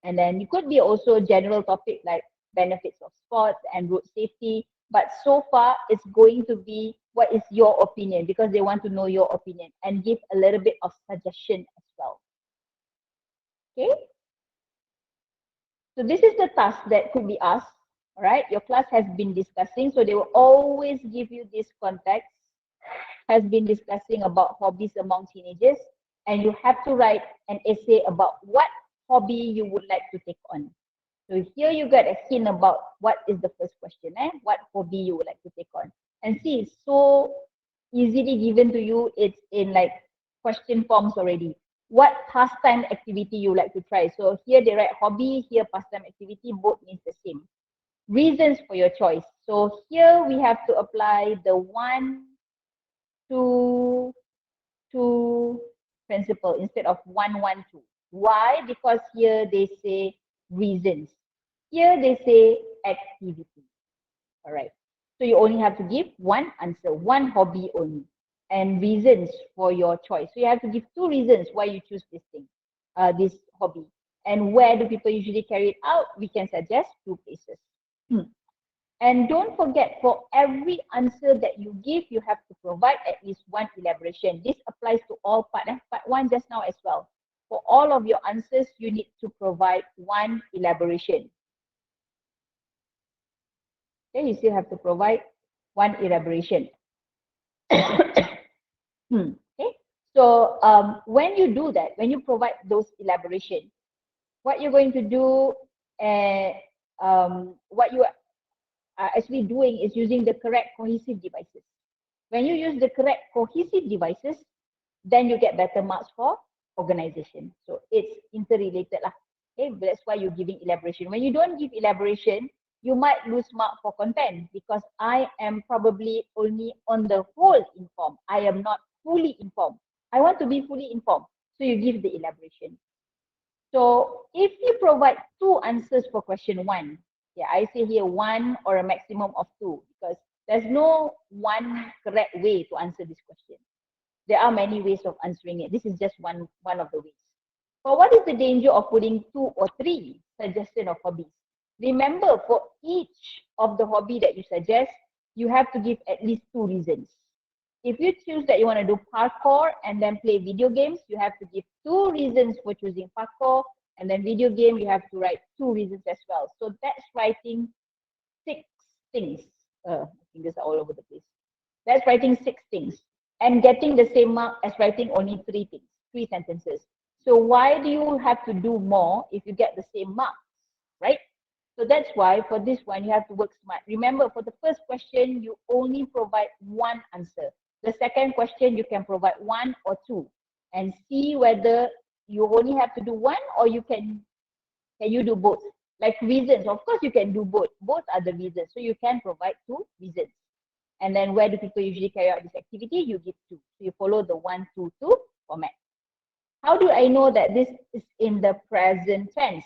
And then it could be also a general topic like benefits of sports and road safety. But so far, it's going to be what is your opinion, because they want to know your opinion and give a little bit of suggestion as well. Okay? So this is the task that could be asked. All right, your class has been discussing, so they will always give you this context, has been discussing about hobbies among teenagers, and you have to write an essay about what hobby you would like to take on. So here you get a hint about what is the first question, what hobby you would like to take on. And see, it's so easily given to you, it's in like question forms already. What pastime activity you like to try? So here they write hobby, here pastime activity, both means the same. Reasons for your choice. So here we have to apply the 1, 2, 2 principle instead of 1, 1, 2. Why? Because here they say reasons. Here they say activity. All right. So you only have to give one answer, one hobby only, and reasons for your choice. So you have to give 2 reasons why you choose this thing, this hobby. And where do people usually carry it out? We can suggest 2 places. And don't forget, for every answer that you give, you have to provide at least 1 elaboration. This applies to all part 1 just now as well. For all of your answers, you need to provide 1 elaboration. Okay, you still have to provide 1 elaboration. Okay, so when you do that, when you provide those elaboration, what you're going to do, what you are actually doing is using the correct cohesive devices. When you use the correct cohesive devices, then you get better marks for organization. So it's interrelated lah. Okay, that's why you're giving elaboration. When you don't give elaboration, you might lose mark for content because I am probably only on the whole informed. I am not fully informed. I want to be fully informed. So you give the elaboration. So if you provide two answers for question one, yeah, I say here one or a maximum of two because there's no one correct way to answer this question. There are many ways of answering it. This is just one of the ways. But what is the danger of putting two or three suggestion of hobbies? Remember, for each of the hobby that you suggest, you have to give at least two reasons. If you choose that you want to do parkour and then play video games, you have to give two reasons for choosing parkour, and then video game, you have to write two reasons as well. So that's writing six things. My fingers are all over the place. That's writing six things and getting the same mark as writing only three things, three sentences. So why do you have to do more if you get the same marks, right? So that's why for this one, you have to work smart. Remember, for the first question, you only provide one answer. The second question, you can provide one or two and see whether you only have to do one or you can you do both. Like reasons, of course, you can do both. Both are the reasons. So you can provide two reasons. And then where do people usually carry out this activity? You give two. So you follow the 1, 2, 2 format. How do I know that this is in the present tense?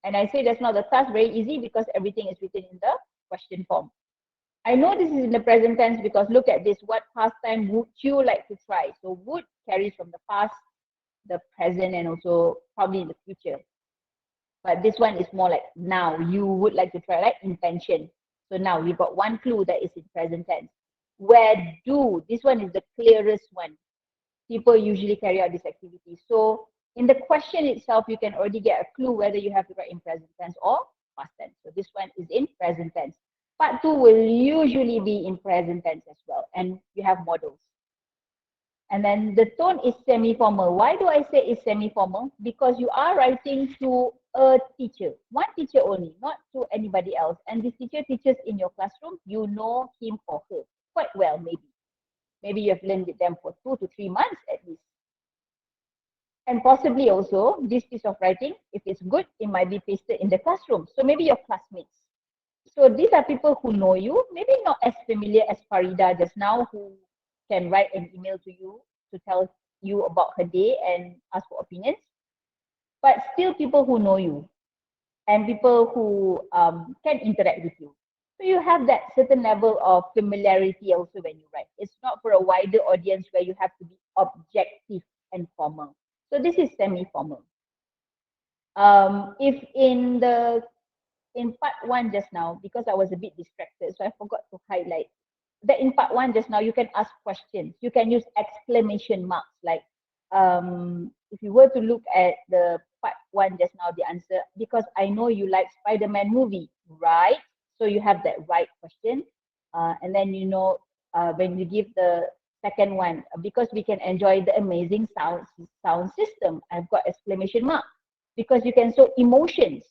And I say that's not the task, very easy because everything is written in the question form. I know this is in the present tense because look at this. What pastime would you like to try? So would carries from the past, the present, and also probably in the future. But this one is more like now. You would like to try, right? Intention. So now we got one clue that is in present tense. Where do, this one is the clearest one. People usually carry out this activity. So in the question itself, you can already get a clue whether you have to write in present tense or past tense. So this one is in present tense. Part 2 will usually be in present tense as well. And you have models. And then the tone is semi-formal. Why do I say it's semi-formal? Because you are writing to a teacher, one teacher only, not to anybody else. And this teacher teaches in your classroom, you know him or her quite well, maybe. Maybe you have learned with them for 2 to 3 months at least. And possibly also, this piece of writing, if it's good, it might be pasted in the classroom. So maybe your classmates. So these are people who know you, maybe not as familiar as Farida just now, who can write an email to you to tell you about her day and ask for opinions, but still people who know you and people who can interact with you. So you have that certain level of familiarity also when you write. It's not for a wider audience where you have to be objective and formal. So this is semi-formal. If in part 1 just now, because I was a bit distracted, so I forgot to highlight that in part 1 just now, you can ask questions. You can use exclamation marks. Like if you were to look at the part 1 just now, the answer, because I know you like Spider-Man movie, right? So you have that right question. And then, you know, when you give the second one, because we can enjoy the amazing sound system, I've got exclamation mark. Because you can show emotions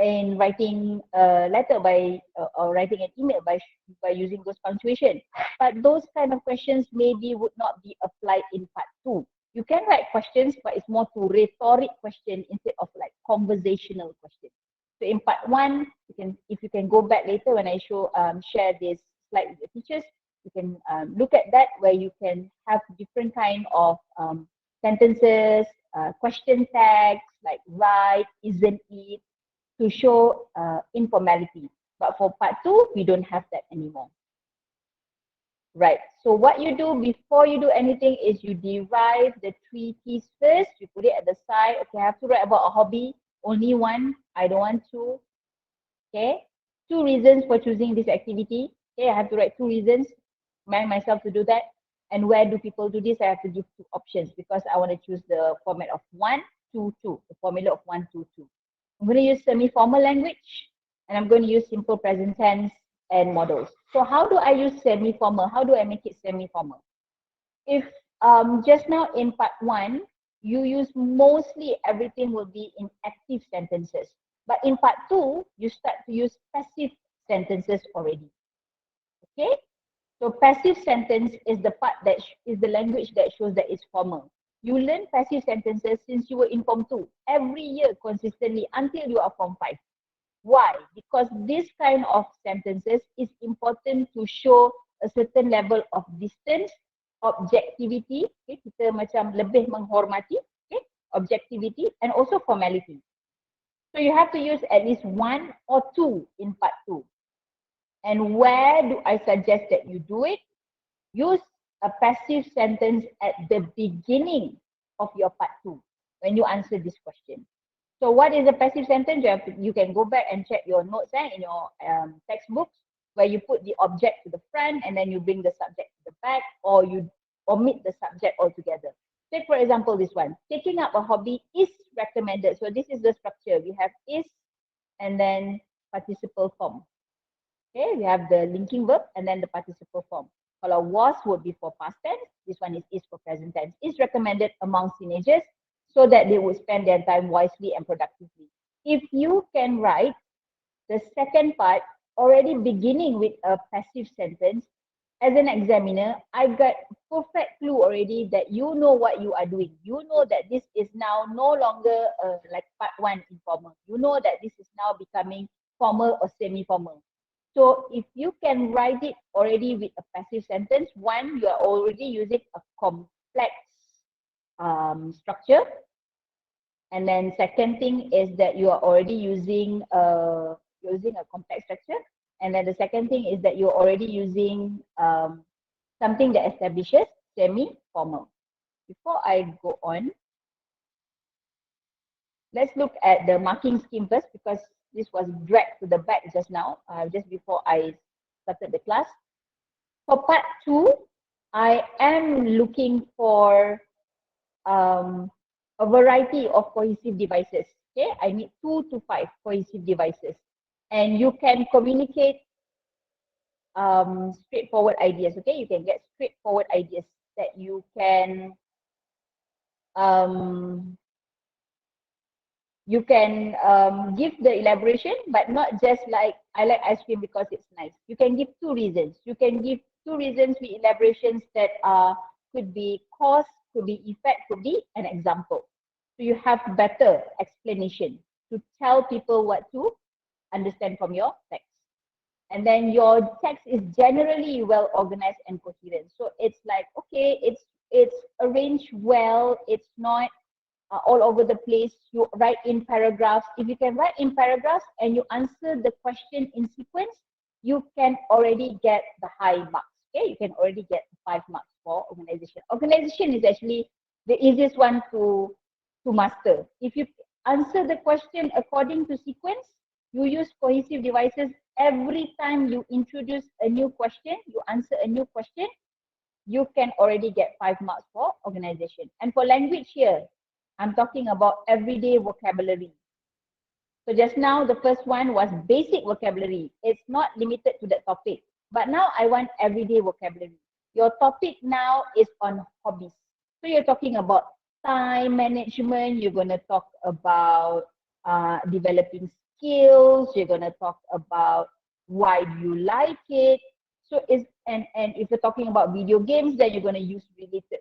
in writing a letter by or writing an email by using those punctuation. But those kind of questions maybe would not be applied in part 2. You can write questions, but it's more to rhetoric question instead of like conversational question. So in part 1, you can, if you can go back later when I share this slide with the teachers, you can look at that where you can have different kind of sentences, question tags like right, isn't it, to show informality. But for part 2, we don't have that anymore. Right. So what you do before you do anything is you derive the 3 T's first. You put it at the side. Okay, I have to write about a hobby. Only one. I don't want to. Okay. 2 reasons for choosing this activity. Okay, I have to write 2 reasons. Remind myself to do that. And where do people do this? I have to give 2 options because I want to choose the format of 1, 2, 2. The formula of 1, 2, 2. I'm going to use semi-formal language and I'm going to use simple present tense and models. So how do I use semi-formal? How do I make it semi-formal? If just now in part 1, you use mostly everything will be in active sentences. But in part 2, you start to use passive sentences already. Okay? So passive sentence is the part that is the language that shows that it's formal. You learn passive sentences since you were in Form 2, every year consistently until you are Form 5. Why? Because this kind of sentences is important to show a certain level of distance, objectivity, okay, kita macam lebih menghormati, okay, objectivity, and also formality. So you have to use at least 1 or 2 in part 2. And where do I suggest that you do it? Use a passive sentence at the beginning of your part 2 when you answer this question. So what is a passive sentence? You can go back and check your notes in your textbooks where you put the object to the front and then you bring the subject to the back, or you omit the subject altogether. Take for example this one, taking up a hobby is recommended. So this is the structure. We have is and then participle form. Okay, we have the linking verb and then the participle form. Kalau was would be for past tense, this one is for present tense. Is recommended amongst teenagers so that they would spend their time wisely and productively. If you can write the second part already beginning with a passive sentence, as an examiner, I got perfect clue already that you know what you are doing. You know that this is now no longer like part 1 informal. You know that this is now becoming formal or semi-formal. So if you can write it already with a passive sentence, one, you are already using a complex structure. And then second thing is that you are already using a complex structure. And then the second thing is that you're already using something that establishes semi-formal. Before I go on, let's look at the marking scheme first, because this was dragged to the back just now, just before I started the class. For part 2, I am looking for a variety of cohesive devices. Okay, I need 2 to 5 cohesive devices. And you can communicate straightforward ideas. Okay, you can get straightforward ideas that you can give the elaboration, but not just like I like ice cream because it's nice. You can give 2 reasons. You can give 2 reasons with elaborations that could be cause, could be effect, could be an example. So you have better explanation to tell people what to understand from your text. And then your text is generally well organized and coherent. So it's like, okay, it's arranged well. It's not all over the place. You write in paragraphs. If you can write in paragraphs and you answer the question in sequence, you can already get the high marks. Okay, you can already get 5 marks for organization. Organization is actually the easiest one to master. If you answer the question according to sequence, you use cohesive devices every time you introduce a new question, you answer a new question, you can already get 5 marks for organization. And for language here, I'm talking about everyday vocabulary. So just now, the first one was basic vocabulary. It's not limited to that topic. But now I want everyday vocabulary. Your topic now is on hobbies. So you're talking about time management. You're going to talk about developing skills. You're going to talk about why do you like it. So and if you're talking about video games, then you're going to use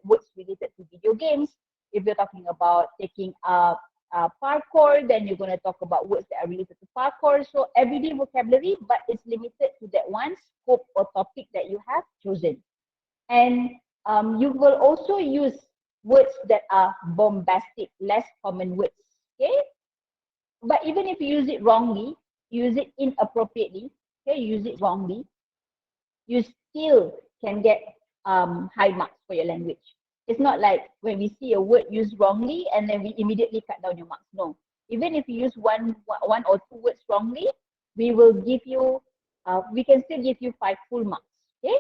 words related to video games. If you're talking about taking up parkour, then you're going to talk about words that are related to parkour. So everyday vocabulary, but it's limited to that one scope or topic that you have chosen. And you will also use words that are bombastic, less common words. Okay, but even if you use it wrongly, use it inappropriately, okay, use it wrongly, you still can get high marks for your language. It's not like when we see a word used wrongly and then we immediately cut down your marks. No. Even if you use one or two words wrongly, we will give you, we can still give you 5 full marks. Okay.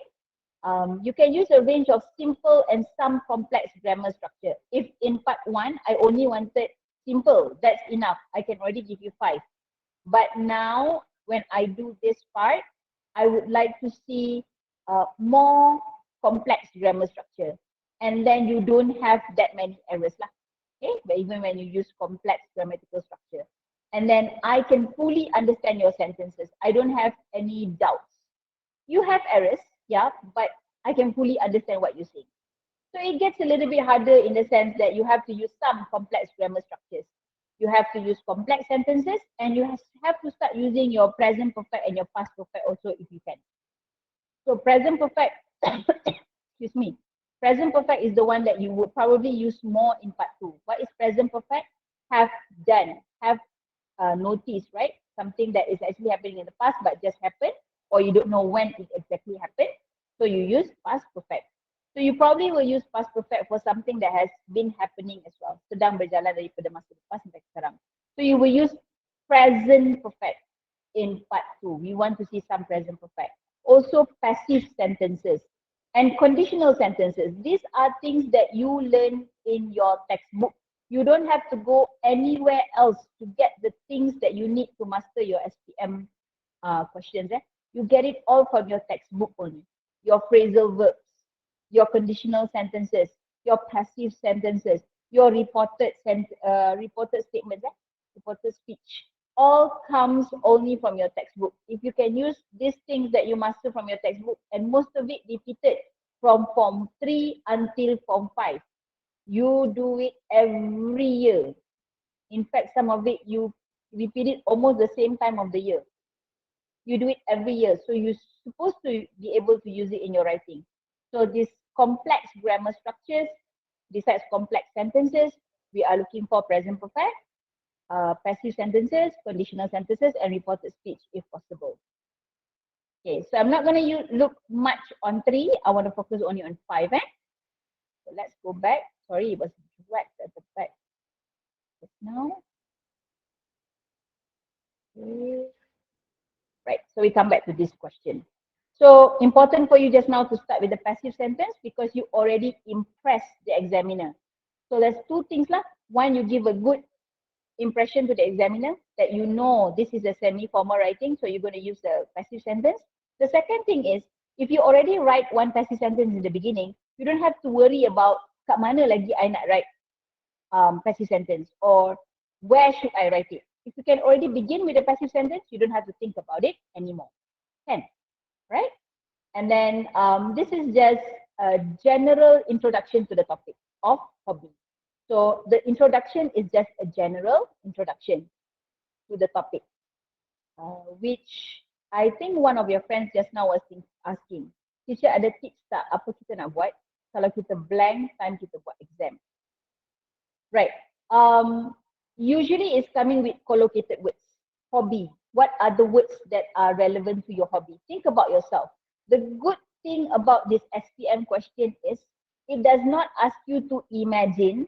You can use a range of simple and some complex grammar structure. If in part 1, I only wanted simple, that's enough. I can already give you 5. But now, when I do this part, I would like to see more complex grammar structure. And then you don't have that many errors lah. Okay, but even when you use complex grammatical structure. And then I can fully understand your sentences. I don't have any doubts. You have errors, yeah, but I can fully understand what you're saying. So it gets a little bit harder in the sense that you have to use some complex grammar structures. You have to use complex sentences, and you have to start using your present perfect and your past perfect also if you can. So present perfect, excuse me, present perfect is the one that you would probably use more in part 2. What is present perfect? Have done, have noticed, right? Something that is actually happening in the past but just happened, or you don't know when it exactly happened. So you use past perfect. So you probably will use past perfect for something that has been happening as well. Sedang berjalan daripada masa lepas sampai sekarang. So you will use present perfect in part 2. We want to see some present perfect. Also passive sentences and conditional sentences. These are things that you learn in your textbook. You don't have to go anywhere else to get the things that you need to master your SPM questions. You get it all from your textbook only. Your phrasal verbs, your conditional sentences, your passive sentences, your reported statements, reported speech. All comes only from your textbook. If you can use these things that you master from your textbook, and most of it repeated from Form 3 until Form 5, you do it every year. In fact, some of it you repeat it almost the same time of the year. You do it every year. So you're supposed to be able to use it in your writing. So these complex grammar structures, besides complex sentences, we are looking for present perfect, passive sentences, conditional sentences, and reported speech if possible. Okay, so I'm not going to look much on 3. I want to focus only on 5. So let's go back. Sorry, it was dragged at the back just now. Okay. Right, so we come back to this question. So important for you just now to start with the passive sentence because you already impressed the examiner. So there's 2 things lah. One, you give a good impression to the examiner that you know this is a semi-formal writing, so you're going to use the passive sentence. The second thing is, if you already write one passive sentence in the beginning, you don't have to worry about kat mana lagi I nak write passive sentence or where should I write it. If you can already begin with a passive sentence, you don't have to think about it anymore. Can, right? And then this is just a general introduction to the topic of hobby. So the introduction is just a general introduction to the topic, which I think one of your friends just now was asking, teacher ada tips tak apa kita nak buat kalau kita blank time kita buat exam? Right. Usually it's coming with collocated words. Hobby. What are the words that are relevant to your hobby? Think about yourself. The good thing about this SPM question is it does not ask you to imagine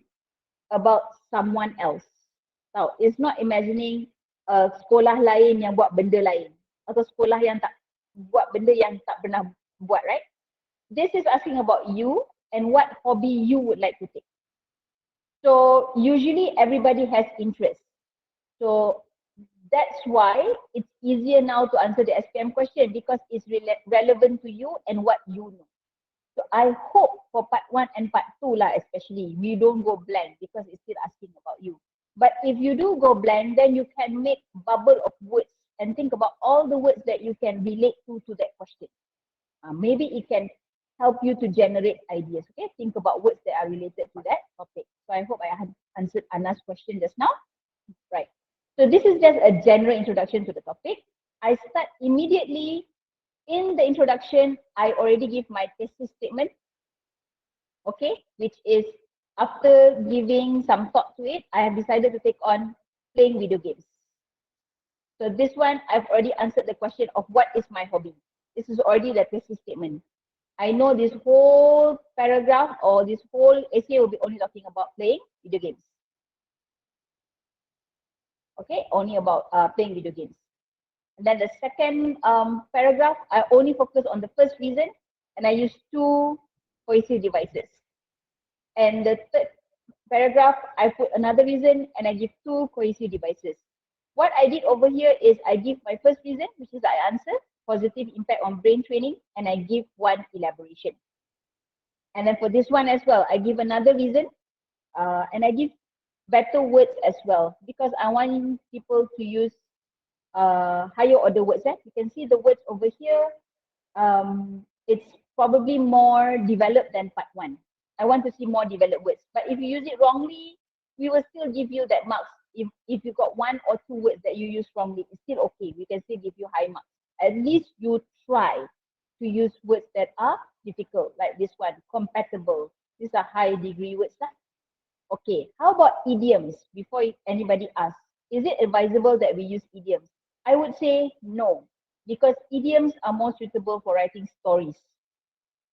about someone else. So it's not imagining sekolah lain yang buat benda lain atau sekolah yang tak buat benda yang tak pernah buat, right? This is asking about you and what hobby you would like to take. So usually everybody has interest. So that's why it's easier now to answer the SPM question because it's relevant to you and what you know. So I hope for part 1 and part 2 lah especially, we don't go blank because it's still asking about you. But if you do go blank, then you can make bubble of words and think about all the words that you can relate to that question. Maybe it can help you to generate ideas, okay? Think about words that are related to that topic. So I hope I answered Anna's question just now. Right. So this is just a general introduction to the topic. I start immediately. In the introduction, I already give my thesis statement, okay, which is after giving some thought to it, I have decided to take on playing video games. So this one, I've already answered the question of what is my hobby. This is already the thesis statement. I know this whole paragraph or this whole essay will be only talking about playing video games. Okay, only about playing video games. And then the second paragraph, I only focus on the first reason and I use 2 cohesive devices. And the third paragraph, I put another reason and I give 2 cohesive devices. What I did over here is I give my first reason, which is I answer, positive impact on brain training, and I give 1 elaboration. And then for this one as well, I give another reason and I give better words as well because I want people to use higher order words. You can see the words over here. It's probably more developed than part 1. I want to see more developed words. But if you use it wrongly, we will still give you that marks. If you got 1 or 2 words that you use wrongly, it's still okay. We can still give you high marks. At least you try to use words that are difficult, like this one, compatible. These are high degree words. Okay, how about idioms? Before anybody asks, is it advisable that we use idioms? I would say no, because idioms are more suitable for writing stories.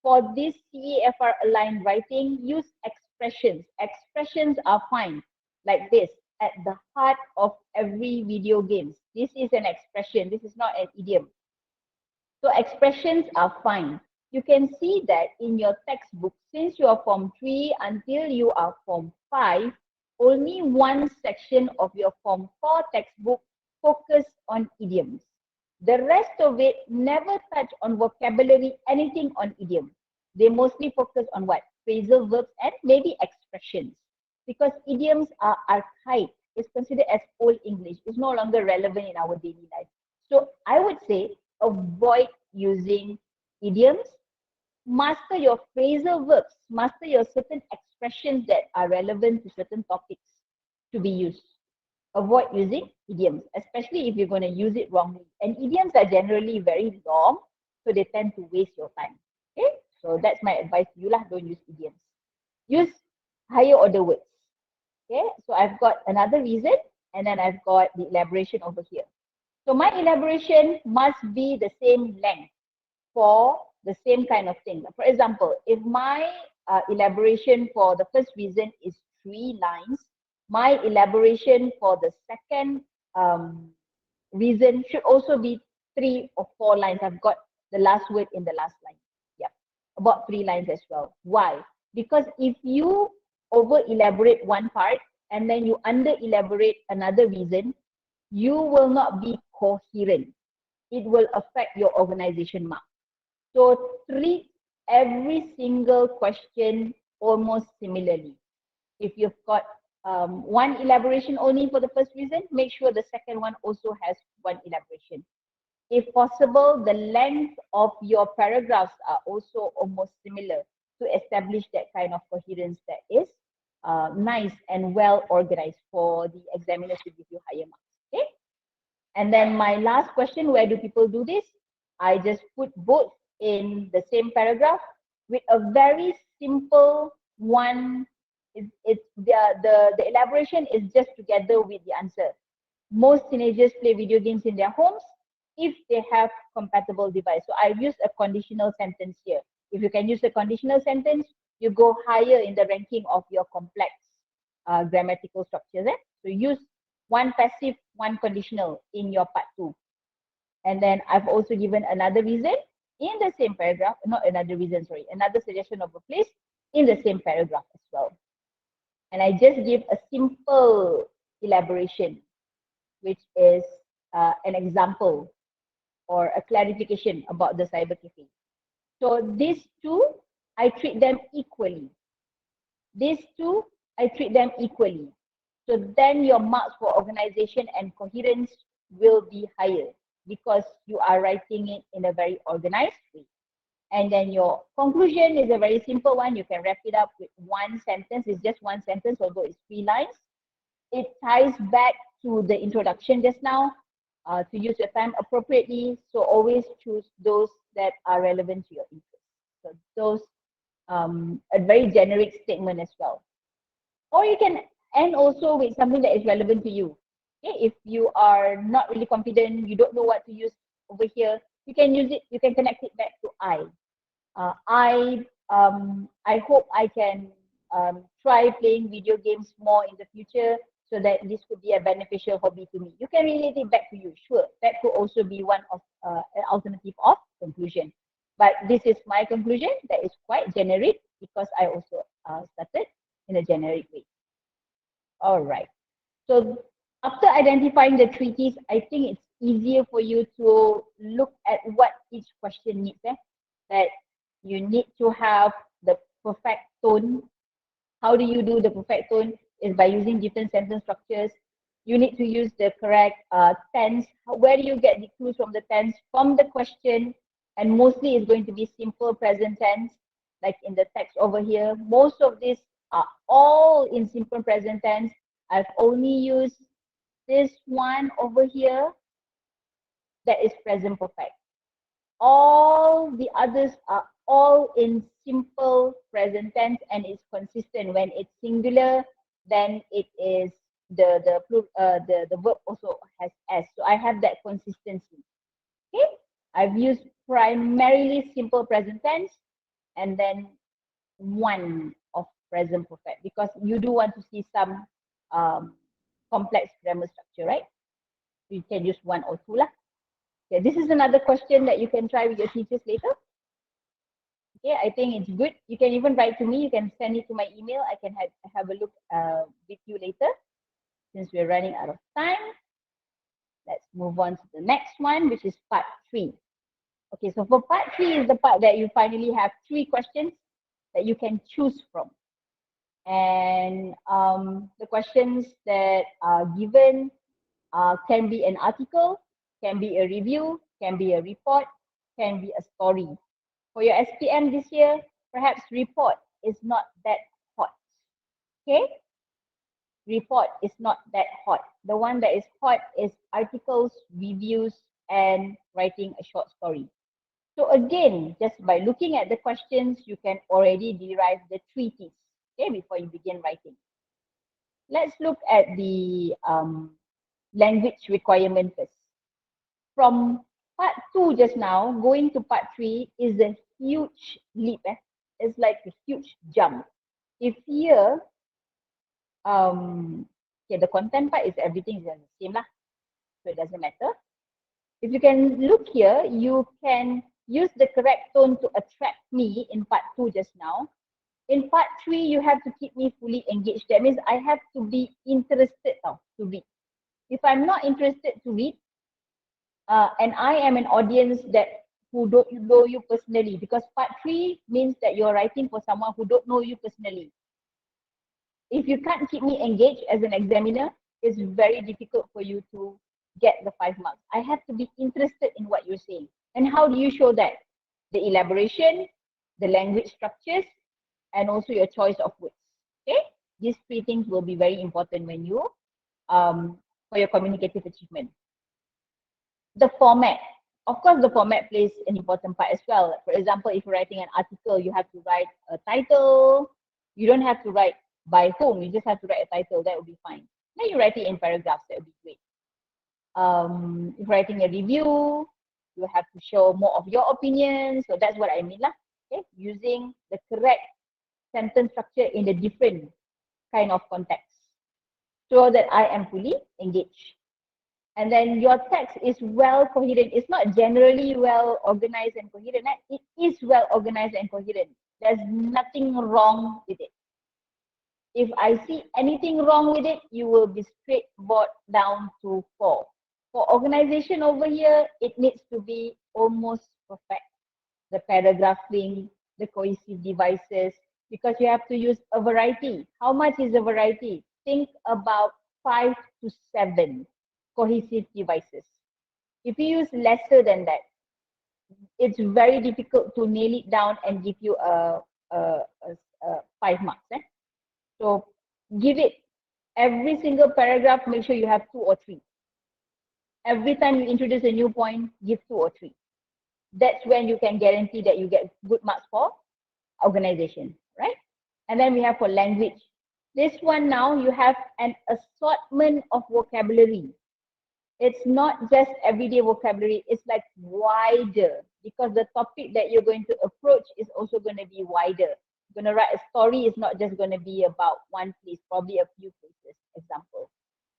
For this CEFR aligned writing, use expressions. Expressions are fine, like this, at the heart of every video game. This is an expression, this is not an idiom. So expressions are fine. You can see that in your textbook, since you are Form 3 until you are Form 5, only one section of your Form 4 textbook focus on idioms. The rest of it never touch on vocabulary, anything on idiom. They mostly focus on what? Phrasal verbs and maybe expressions. Because idioms are archaic. It's considered as old English. It's no longer relevant in our daily life. So I would say avoid using idioms. Master your phrasal verbs. Master your certain expressions that are relevant to certain topics to be used. Avoid using idioms, especially if you're going to use it wrongly. And idioms are generally very long, so they tend to waste your time. Okay, so that's my advice to you lah. Don't use idioms. Use higher order words. Okay, so I've got another reason, and then I've got the elaboration over here. So my elaboration must be the same length for the same kind of thing. For example, if my elaboration for the first reason is 3 lines, my elaboration for the second reason should also be 3 or 4 lines. I've got the last word in the last line. Yeah, about 3 lines as well. Why? Because if you over elaborate one part and then you under elaborate another reason, you will not be coherent. It will affect your organization mark. So treat every single question almost similarly. If you've got one elaboration only for the first reason, make sure the second one also has one elaboration. If possible, the length of your paragraphs are also almost similar to establish that kind of coherence that is nice and well organized for the examiners to give you higher marks. Okay. And then my last question, where do people do this? I just put both in the same paragraph with a very simple one. It's the elaboration is just together with the answer. Most teenagers play video games in their homes if they have compatible device. So I've used a conditional sentence here. If you can use a conditional sentence, you go higher in the ranking of your complex grammatical structures. So use one passive, one conditional in your part 2. And then I've also given another reason in the same paragraph, not another reason, sorry, another suggestion of a place in the same paragraph as well. And I just give a simple elaboration, which is an example or a clarification about the cyber cafe. So these two, I treat them equally. These two, I treat them equally. So then your marks for organization and coherence will be higher because you are writing it in a very organized way. And then your conclusion is a very simple one. You can wrap it up with one sentence. It's just one sentence, although it's 3 lines. It ties back to the introduction just now, to use your time appropriately. So always choose those that are relevant to your interest. So those, a very generic statement as well. Or you can end also with something that is relevant to you. Okay? If you are not really confident, you don't know what to use over here, you can use it, you can connect it back to I. I hope I can try playing video games more in the future so that this could be a beneficial hobby to me. You can relate it back to you, sure. That could also be one of an alternative of conclusion. But this is my conclusion that is quite generic because I also started in a generic way. All right. So after identifying the treaties, I think it's easier for you to look at what each question needs. That you need to have the perfect tone. How do you do the perfect tone? Is by using different sentence structures. You need to use the correct tense. Where do you get the clues from the tense? From the question, and mostly it's going to be simple present tense. like in the text over here, most of these are all in simple present tense. I've only used this one over here that is present perfect. All the others are all in simple present tense and it's consistent. When it's singular, then it is the verb also has s. So I have that consistency. Okay, I've used primarily simple present tense and then one of present perfect because you do want to see some complex grammar structure, right? You can use one or two lah. Okay, this is another question that you can try with your teachers later. Okay, I think it's good. You can even write to me. You can send it to my email. I can have a look with you later. Since we're running out of time, let's move on to the next one, which is part 3. Okay, so for part 3 is the part that you finally have 3 questions that you can choose from. And the questions that are given can be an article, can be a review, can be a report, can be a story. For your SPM this year, perhaps report is not that hot. Okay? Report is not that hot. The one that is hot is articles, reviews, and writing a short story. So again, just by looking at the questions, you can already derive the treatise, okay, before you begin writing. Let's look at the language requirement first. From part 2 just now, going to part 3 is a huge leap. It's like a huge jump. If here, okay, the content part is everything is the same lah, so it doesn't matter. If you can look here, you can use the correct tone to attract me in part 2 just now. In part 3, you have to keep me fully engaged. That means I have to be interested to read. If I'm not interested to read, and I am an audience that who don't know you personally, because part 3 means that you're writing for someone who don't know you personally. If you can't keep me engaged as an examiner, it's very difficult for you to get the 5 marks. I have to be interested in what you're saying. And how do you show that? The elaboration, the language structures, and also your choice of words. Okay? These 3 things will be very important when you, for your communicative achievement. The format. Of course, the format plays an important part as well. For example, if you're writing an article, you have to write a title. You don't have to write by whom, you just have to write a title, that would be fine. Then you write it in paragraphs, that would be great. If you're writing a review, you have to show more of your opinion. So that's what I mean lah. Okay, using the correct sentence structure in the different kind of context so that I am fully engaged. And then your text is well coherent. It's not generally well organized and coherent. It is well organized and coherent. There's nothing wrong with it. If I see anything wrong with it, you will be straight brought down to 4. For organization over here, it needs to be almost perfect. The paragraphing, the cohesive devices, because you have to use a variety. How much is a variety? Think about 5 to 7 cohesive devices. If you use lesser than that, it's very difficult to nail it down and give you a 5 marks. So give it every single paragraph, make sure you have 2 or 3. Every time you introduce a new point, give 2 or 3. That's when you can guarantee that you get good marks for organization, right? And then we have for language. This one now, you have an assortment of vocabulary. It's not just everyday vocabulary, it's like wider, because the topic that you're going to approach is also going to be wider. You're going to write a story, it's not just going to be about one place, probably a few places, example.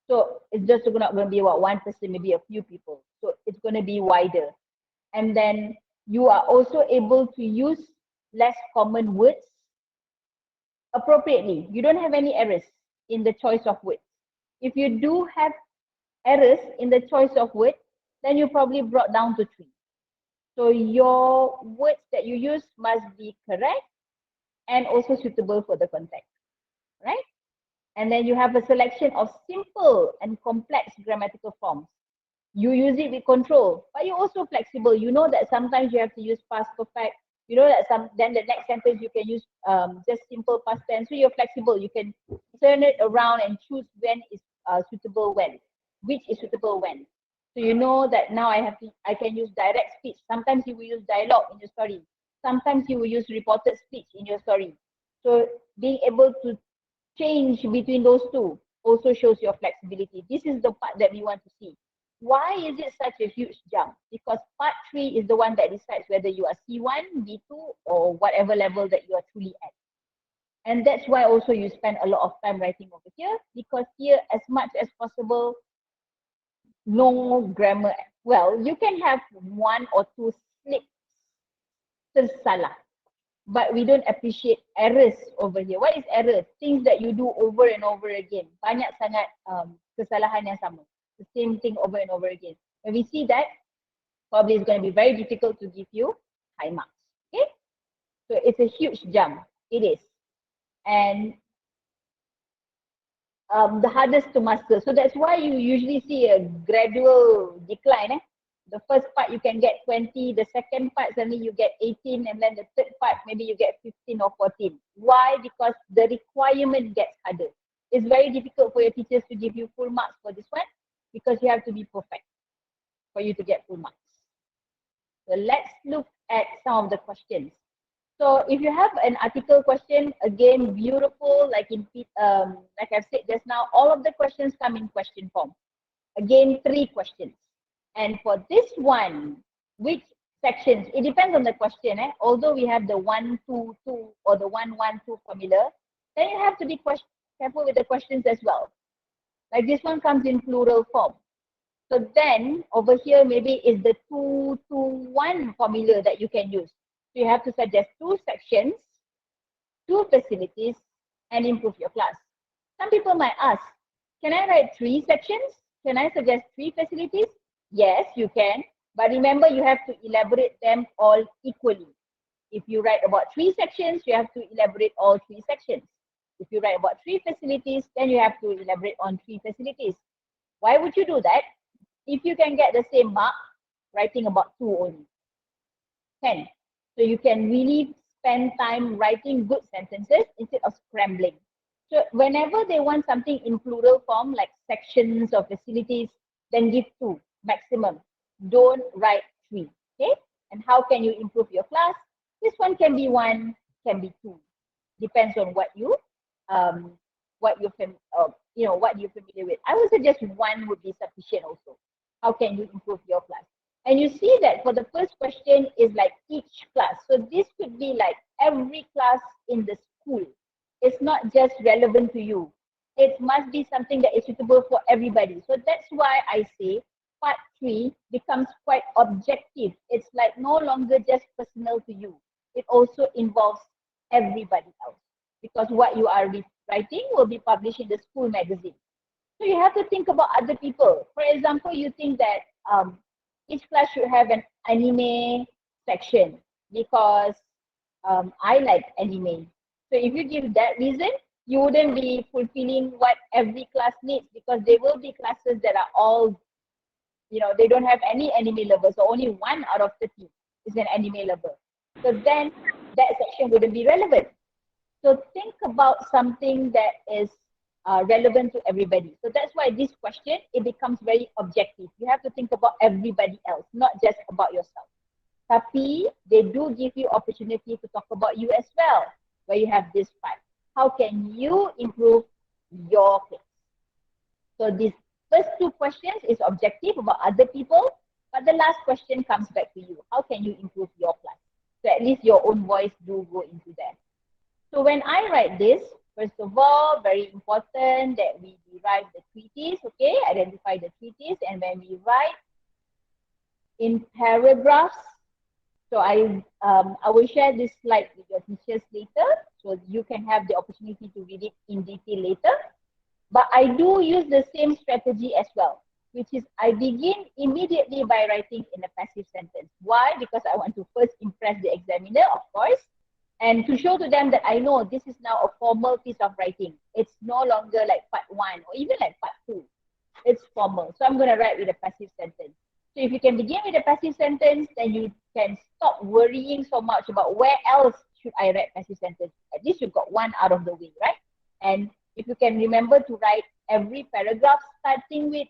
So it's just not going to be about one person, maybe a few people. So it's going to be wider. And then you are also able to use less common words appropriately. You don't have any errors in the choice of words. If you do have errors in the choice of words, then you probably brought down to 3. So your words that you use must be correct and also suitable for the context, right? And then you have a selection of simple and complex grammatical forms. You use it with control, but you're also flexible. You know that sometimes you have to use past perfect, You know that then the next sentence you can use just simple past tense. So you're flexible. You can turn it around and choose when is suitable when, which is suitable when. So you know that now I can use direct speech. Sometimes you will use dialogue in your story. Sometimes you will use reported speech in your story. So being able to change between those two also shows your flexibility. This is the part that we want to see. Why is it such a huge jump? Because part 3 is the one that decides whether you are C1, B2, or whatever level that you are truly at. And that's why also you spend a lot of time writing over here, because here, as much as possible, no grammar. Well, you can have 1 or 2 slips, tersalah, but we don't appreciate errors over here. What is error? Things that you do over and over again. Banyak sangat kesalahan yang sama. The same thing over and over again. When we see that, probably it's going to be very difficult to give you high marks. Okay? So it's a huge jump. It is. And the hardest to master. So that's why you usually see a gradual decline. The first part you can get 20, the second part suddenly you get 18, and then the third part maybe you get 15 or 14. Why? Because the requirement gets harder. It's very difficult for your teachers to give you full marks for this one, because you have to be perfect for you to get full marks. So let's look at some of the questions. So if you have an article question, again, beautiful, like I've said just now, all of the questions come in question form. Again, 3 questions. And for this one, which sections, it depends on the question. Although we have the 1, 2, 2 or the 1, 1, 2 formula, then you have to be careful with the questions as well. Like this one comes in plural form. So then over here maybe is the 2, 2, 1 formula that you can use. So you have to suggest 2 sections, 2 facilities, and improve your class. Some people might ask, can I write 3 sections? Can I suggest 3 facilities? Yes, you can. But remember, you have to elaborate them all equally. If you write about 3 sections, you have to elaborate all 3 sections. If you write about 3 facilities, then you have to elaborate on 3 facilities. Why would you do that? If you can get the same mark, writing about 2 only. 10. So you can really spend time writing good sentences instead of scrambling. So whenever they want something in plural form, like sections or facilities, then give 2 maximum. Don't write 3. Okay? And how can you improve your class? This one can be 1, can be 2. Depends on what you're familiar with. I would suggest 1 would be sufficient also. How can you improve your class? And you see that for the first question is like each class. So this could be like every class in the school. It's not just relevant to you. It must be something that is suitable for everybody. So that's why I say part 3 becomes quite objective. It's like no longer just personal to you. It also involves everybody else, because what you are writing will be published in the school magazine. So you have to think about other people. For example, you think that each class should have an anime section because I like anime. So if you give that reason, you wouldn't be fulfilling what every class needs, because there will be classes that are all, they don't have any anime lovers, so only 1 out of 30 is an anime lover. So then that section wouldn't be relevant. So think about something that is relevant to everybody. So that's why this question, it becomes very objective. You have to think about everybody else, not just about yourself. Tapi they do give you opportunity to talk about you as well, where you have this part. How can you improve your class? So these first 2 questions is objective about other people, but the last question comes back to you. How can you improve your class? So at least your own voice do go into that. So when I write this, first of all, very important that we derive the treatise, okay? Identify the treatise, and when we write in paragraphs, so I will share this slide with your teachers later, so you can have the opportunity to read it in detail later. But I do use the same strategy as well, which is I begin immediately by writing in a passive sentence. Why? Because I want to first impress the examiner, of course, and to show to them that I know this is now a formal piece of writing. It's no longer like part 1 or even like part 2. It's formal. So I'm going to write with a passive sentence. So if you can begin with a passive sentence, then you can stop worrying so much about where else should I write passive sentence. At least you've got one out of the way, right? And if you can remember to write every paragraph starting with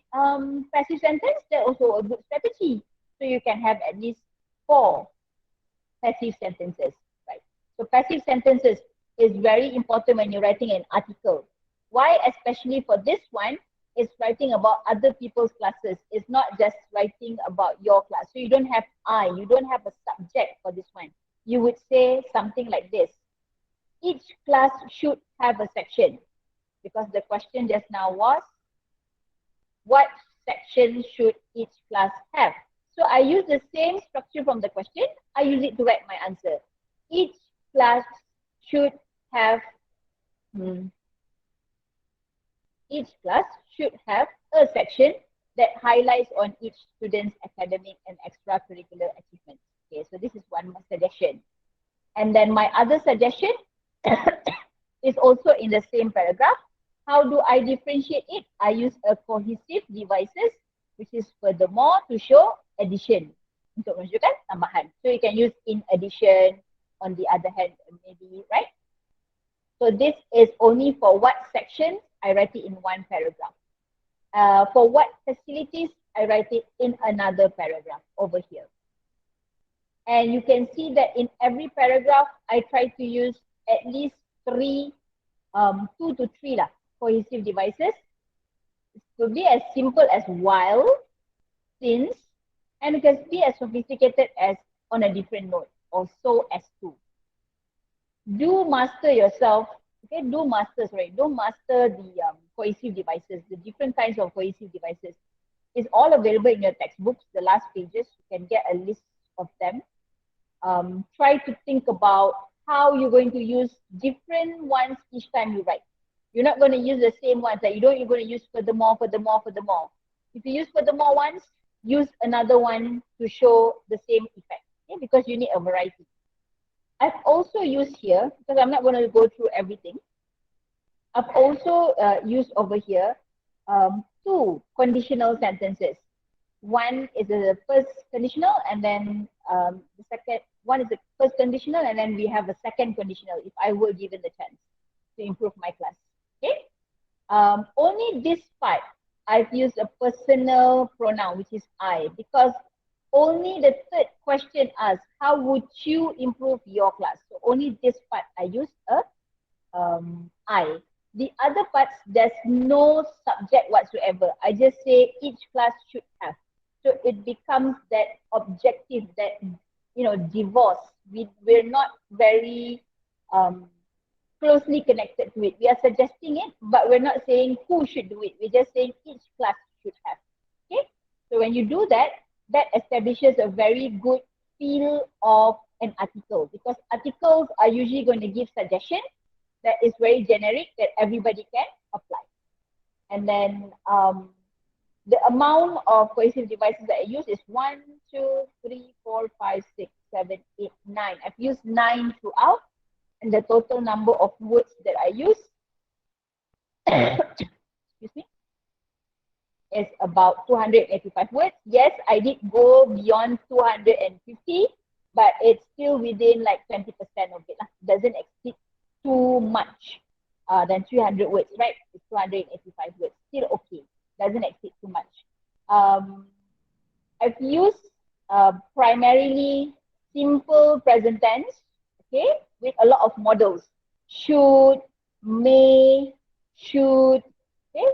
passive sentence, that's also a good strategy. So you can have at least 4 passive sentences, right? So passive sentences is very important when you're writing an article. Why? Especially for this one, it's writing about other people's classes. It's not just writing about your class. So you don't have I, you don't have a subject for this one. You would say something like this. Each class should have a section, because the question just now was, what section should each class have? So I use the same structure from the question. I use it to write my answer. Each class should have a section that highlights on each student's academic and extracurricular achievements. Okay, so this is one suggestion. And then my other suggestion is also in the same paragraph. How do I differentiate it? I use a cohesive devices, which is furthermore to show addition, untuk menunjukkan tambahan. So you can use in addition, on the other hand, maybe, right? So this is only for what section, I write it in one paragraph. For what facilities, I write it in another paragraph over here. And you can see that in every paragraph, I try to use at least 2 to 3 cohesive devices. It could be as simple as while, since, and it can be as sophisticated as on a different note, or so as to. Do master yourself, okay, don't master the cohesive devices, the different kinds of cohesive devices. It's all available in your textbooks, the last pages, you can get a list of them. Try to think about how you're going to use different ones each time you write. You're not going to use the same ones, like you're going to use furthermore. If you use furthermore once, use another one to show the same effect, okay? Because you need a variety. I've also used here, because I'm not going to go through everything, I've also used over here 2 conditional sentences. One is the first conditional, and then the second one is the first conditional, and then we have a second conditional if I were given the chance to improve my class. Okay. Only this part I've used a personal pronoun, which is I, because only the third question asks, how would you improve your class? So only this part I use a I. The other parts, there's no subject whatsoever. I just say each class should have. So it becomes that objective, that, divorce. We're not very closely connected to it. We are suggesting it, but we're not saying who should do it. We're just saying each class should have. Okay? So when you do that, that establishes a very good feel of an article, because articles are usually going to give suggestion that is very generic that everybody can apply. And then the amount of cohesive devices that I use is 1, 2, 3, 4, 5, 6, 7, 8, 9. I've used 9 throughout, and the total number of words that I use excuse me, is about 285 words. Yes, I did go beyond 250, but it's still within like 20% of it. Doesn't exceed too much than 300 words, right? It's 285 words, still okay. Doesn't exceed too much. I've used primarily simple present tense, okay, with a lot of models. Should, may, should, okay,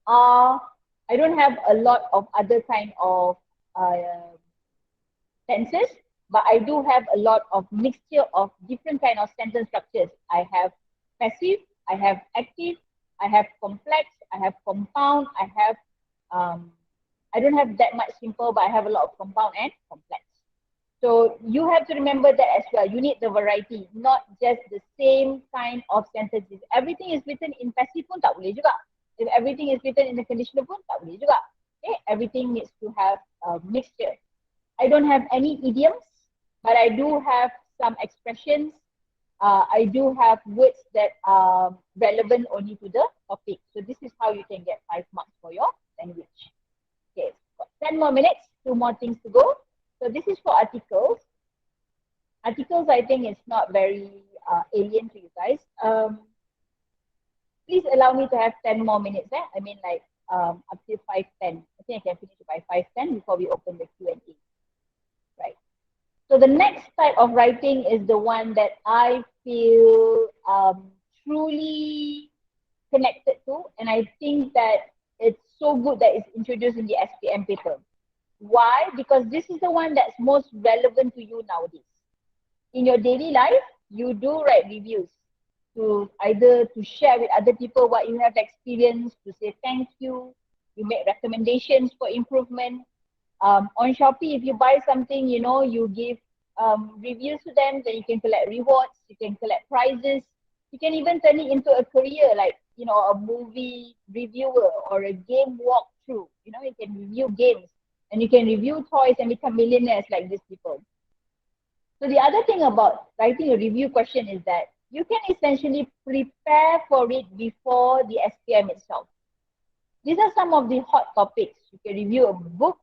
I don't have a lot of other kind of tenses, but I do have a lot of mixture of different kind of sentence structures. I have passive, I have active, I have complex, I have compound, I have, I don't have that much simple, but I have a lot of compound and complex. So you have to remember that as well. You need the variety, not just the same kind of sentences. Everything is written in passive pun tak boleh juga. If everything is written in the conditional pun tak boleh juga. Okay, everything needs to have a mixture. I don't have any idioms, but I do have some expressions. I do have words that are relevant only to the topic. So this is how you can get 5 marks for your language. Okay, got 10 more minutes to more things to go. So this is for articles. Articles, I think it's not very alien to you guys. Please allow me to have 10 more minutes. I mean like up to 5:10. I think I can finish by 5:10 before we open the Q&A. Right. So the next type of writing is the one that I feel truly connected to, and I think that it's so good that it's introduced in the SPM paper. Why? Because this is the one that's most relevant to you nowadays. In your daily life, you do write reviews to either to share with other people what you have experienced, to say thank you, you make recommendations for improvement. On Shopee, if you buy something, you know, you give reviews to them, then you can collect rewards, you can collect prizes, you can even turn it into a career, like, you know, a movie reviewer or a game walkthrough. You know, you can review games and you can review toys and become millionaires like these people. So the other thing about writing a review question is that you can essentially prepare for it before the SPM itself. These are some of the hot topics. You can review a book,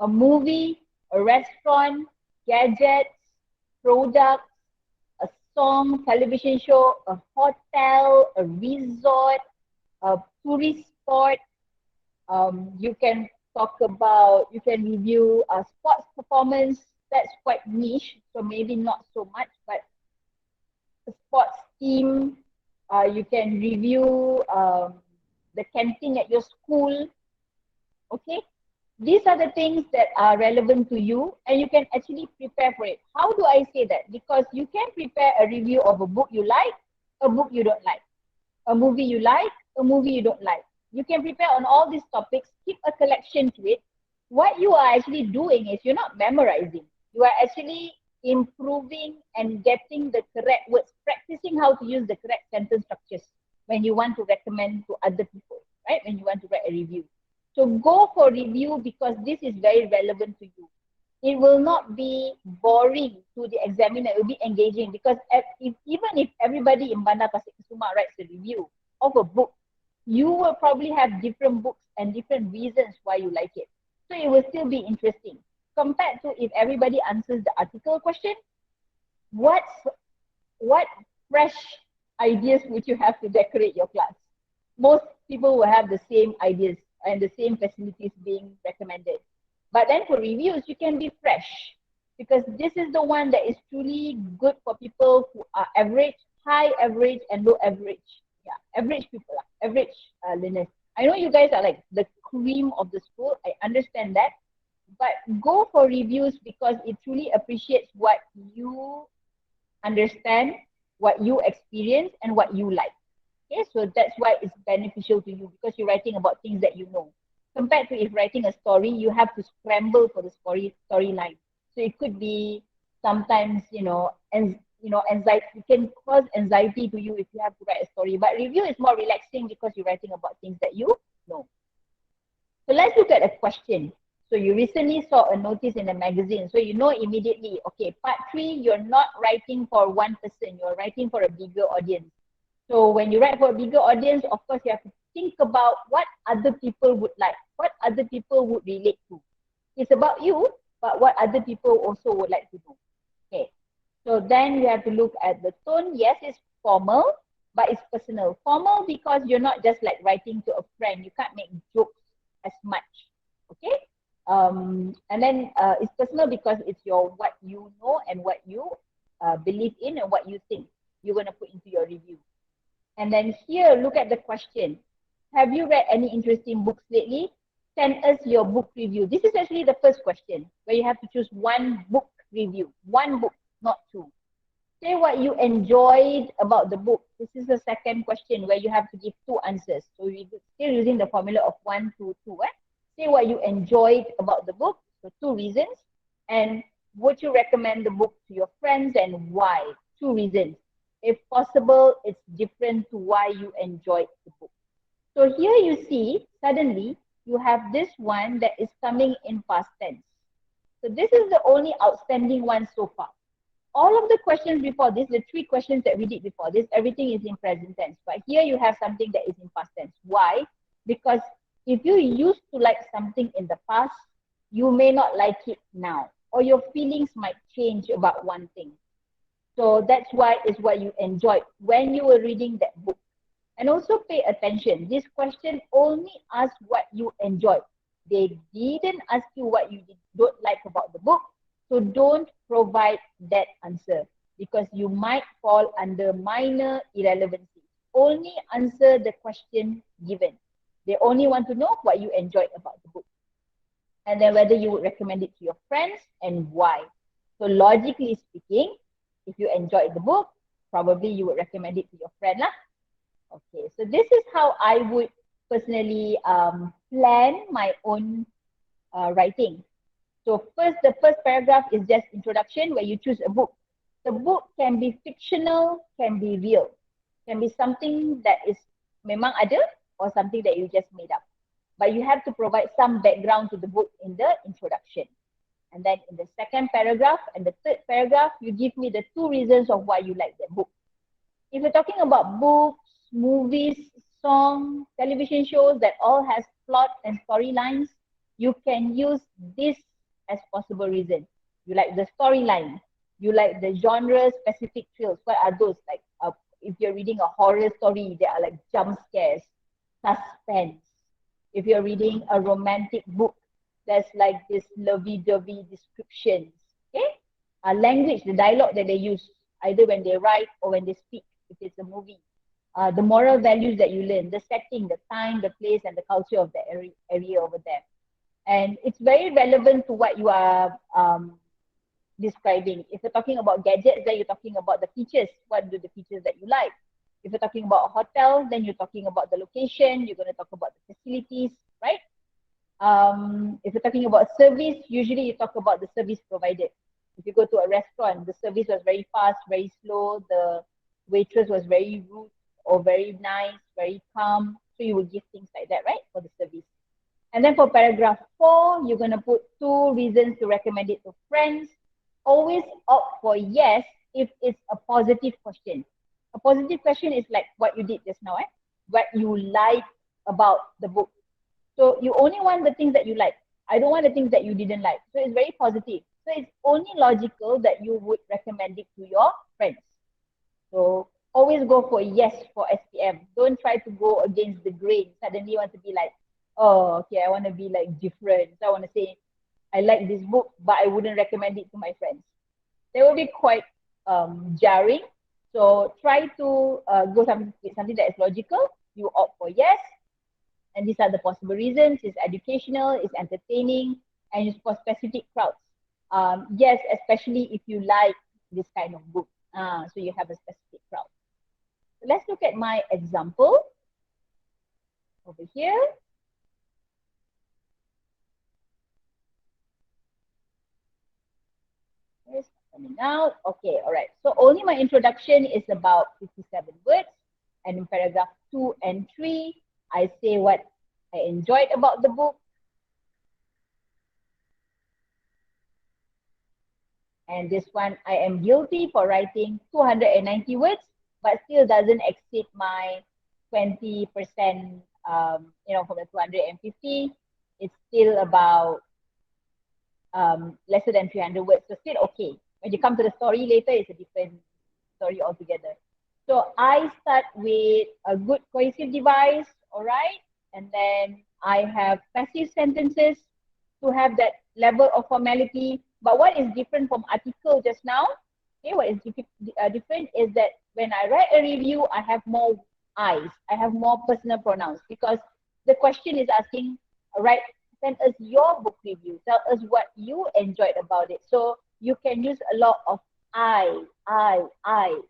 a movie, a restaurant, gadgets, products, a song, television show, a hotel, a resort, a tourist spot. You can talk about, you can review a sports performance. That's quite niche, so maybe not so much, but a sports team. You can review the canteen at your school. Okay, these are the things that are relevant to you, and you can actually prepare for it. How do I say that? Because you can prepare a review of a book you like, a book you don't like, a movie you like, a movie you don't like. You can prepare on all these topics, keep a collection to it. What you are actually doing is you're not memorizing. You are actually improving and getting the correct words, practicing how to use the correct sentence structures when you want to recommend to other people, right? When you want to write a review. So go for review because this is very relevant to you. It will not be boring to the examiner. It will be engaging because even if everybody in Bandar Pasir Kusuma writes a review of a book, you will probably have different books and different reasons why you like it. So it will still be interesting. Compared to if everybody answers the article question, what fresh ideas would you have to decorate your class? Most people will have the same ideas and the same facilities being recommended. But then for reviews, you can be fresh because this is the one that is truly good for people who are average, high average, and low average. Yeah, average people, average learners. I know you guys are like the cream of the school. I understand that. But go for reviews because it truly appreciates what you understand, what you experience, and what you like. Okay, so that's why it's beneficial to you because you're writing about things that you know. Compared to if writing a story, you have to scramble for the storyline. So it could be sometimes, anxiety. It can cause anxiety to you if you have to write a story. But review is more relaxing because you're writing about things that you know. So let's look at a question. So you recently saw a notice in a magazine. So you know immediately, okay, part 3, you're not writing for one person, you're writing for a bigger audience. So when you write for a bigger audience, of course, you have to think about what other people would like, what other people would relate to. It's about you, but what other people also would like to do. Okay. So then you have to look at the tone. Yes, it's formal, but it's personal. Formal because you're not just like writing to a friend. You can't make jokes as much. Okay. And then it's personal because it's what you know and what you believe in and what you think you're going to put into your review. And then here, look at the question. Have you read any interesting books lately? Send us your book review. This is actually the first question where you have to choose one book review. One book, not two. Say what you enjoyed about the book. This is the second question where you have to give 2 answers. So we're still using the formula of 1, 2, 2. Say what you enjoyed about the book. So 2 reasons. And would you recommend the book to your friends and why? 2 reasons. If possible, it's different to why you enjoyed the book. So here you see, suddenly, you have this one that is coming in past tense. So this is the only outstanding one so far. All of the questions before this, the 3 questions that we did before this, everything is in present tense. But here you have something that is in past tense. Why? Because if you used to like something in the past, you may not like it now, or your feelings might change about one thing. So that's why it's what you enjoyed when you were reading that book. And also pay attention. This question only asks what you enjoyed. They didn't ask you what you don't like about the book. So don't provide that answer because you might fall under minor irrelevancy. Only answer the question given. They only want to know what you enjoyed about the book. And then whether you would recommend it to your friends and why. So logically speaking, if you enjoyed the book, probably you would recommend it to your friend lah. Okay, so this is how I would personally plan my own writing. So the first paragraph is just introduction where you choose a book. The book can be fictional, can be real, can be something that is memang ada or something that you just made up. But you have to provide some background to the book in the introduction. And then in the second paragraph and the third paragraph, you give me the 2 reasons of why you like that book. If you're talking about books, movies, songs, television shows that all has plot and storylines, you can use this as possible reason. You like the storyline. You like the genre specific thrills. What are those? Like if you're reading a horror story, there are like jump scares, suspense. If you're reading a romantic book, there's like this lovey-dovey descriptions. Okay? Language, the dialogue that they use, either when they write or when they speak, if it's a movie. The moral values that you learn, the setting, the time, the place, and the culture of the area over there. And it's very relevant to what you are describing. If you're talking about gadgets, then you're talking about the features. What do the features that you like? If you're talking about a hotel, then you're talking about the location. You're going to talk about the facilities, right? If you're talking about service, usually you talk about the service provided. If you go to a restaurant, the service was very fast, very slow. The waitress was very rude or very nice, very calm. So you will give things like that, right, for the service. And then for paragraph 4, you're going to put 2 reasons to recommend it to friends. Always opt for yes if it's a positive question. A positive question is like what you did just now, what you like about the book. So you only want the things that you like. I don't want the things that you didn't like. So it's very positive. So it's only logical that you would recommend it to your friends. So always go for yes for SPM. Don't try to go against the grain. Suddenly you want to be like, oh, okay, I want to be like different. So I want to say, I like this book, but I wouldn't recommend it to my friends. That will be quite jarring. So try to go with something that is logical. You opt for yes. And these are the possible reasons. It's educational, it's entertaining, and it's for specific crowds. Yes, especially if you like this kind of book. So you have a specific crowd. So let's look at my example over here. It's coming out. Okay, all right. So only my introduction is about 57 words. And in paragraph 2 and 3, I say what I enjoyed about the book. And this one, I am guilty for writing 290 words, but still doesn't exceed my 20%, from the 250. It's still about lesser than 300 words, so still okay. When you come to the story later, it's a different story altogether. So I start with a good cohesive device, all right? And then I have passive sentences to have that level of formality. But what is different from article just now? Okay, what is different is that when I write a review, I have more I's. I have more personal pronouns because the question is asking, right, send us your book review. Tell us what you enjoyed about it. So you can use a lot of I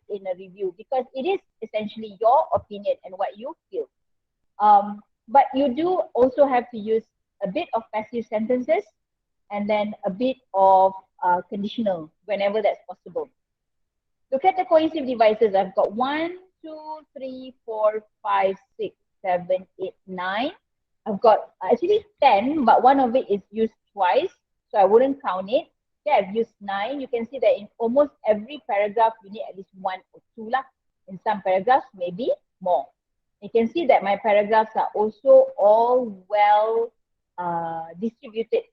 in a review because it is essentially your opinion and what you feel. But you do also have to use a bit of passive sentences and then a bit of conditional whenever that's possible. Look at the cohesive devices. I've got 1, 2, 3, 4, 5, 6, 7, 8, 9. I've got actually 10, but one of it is used twice, so I wouldn't count it. Okay, I've used 9. You can see that in almost every paragraph, you need at least 1 or 2 lah. In some paragraphs, maybe more. You can see that my paragraphs are also all well distributed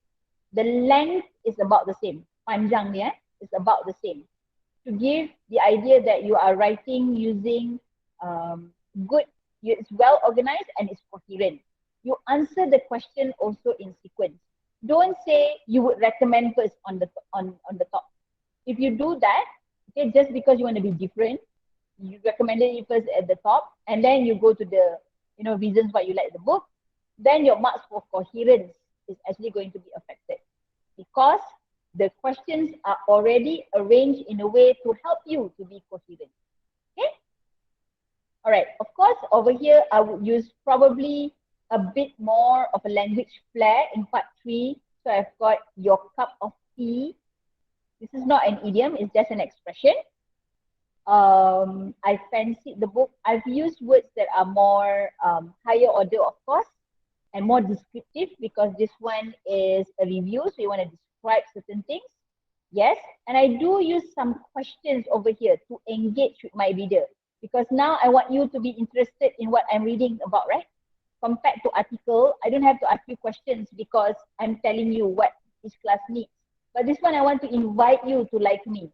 The length is about the same. Panjang ni is about the same. To give the idea that you are writing using good, it's well organized and it's coherent. You answer the question also in sequence. Don't say you would recommend first on the top. If you do that, okay, just because you want to be different, you recommended it first at the top, and then you go to the reasons why you like the book, then your marks for coherence is actually going to be affected because the questions are already arranged in a way to help you to be coherent. Okay? All right. Of course, over here, I would use probably a bit more of a language flair in part 3. So I've got your cup of tea. This is not an idiom, it's just an expression. I fancied the book. I've used words that are more higher order, of course, and more descriptive because this one is a review, so you want to describe certain things. Yes, and I do use some questions over here to engage with my reader because now I want you to be interested in what I'm reading about, right? Compared to article, I don't have to ask you questions because I'm telling you what each class needs. But this one, I want to invite you to like me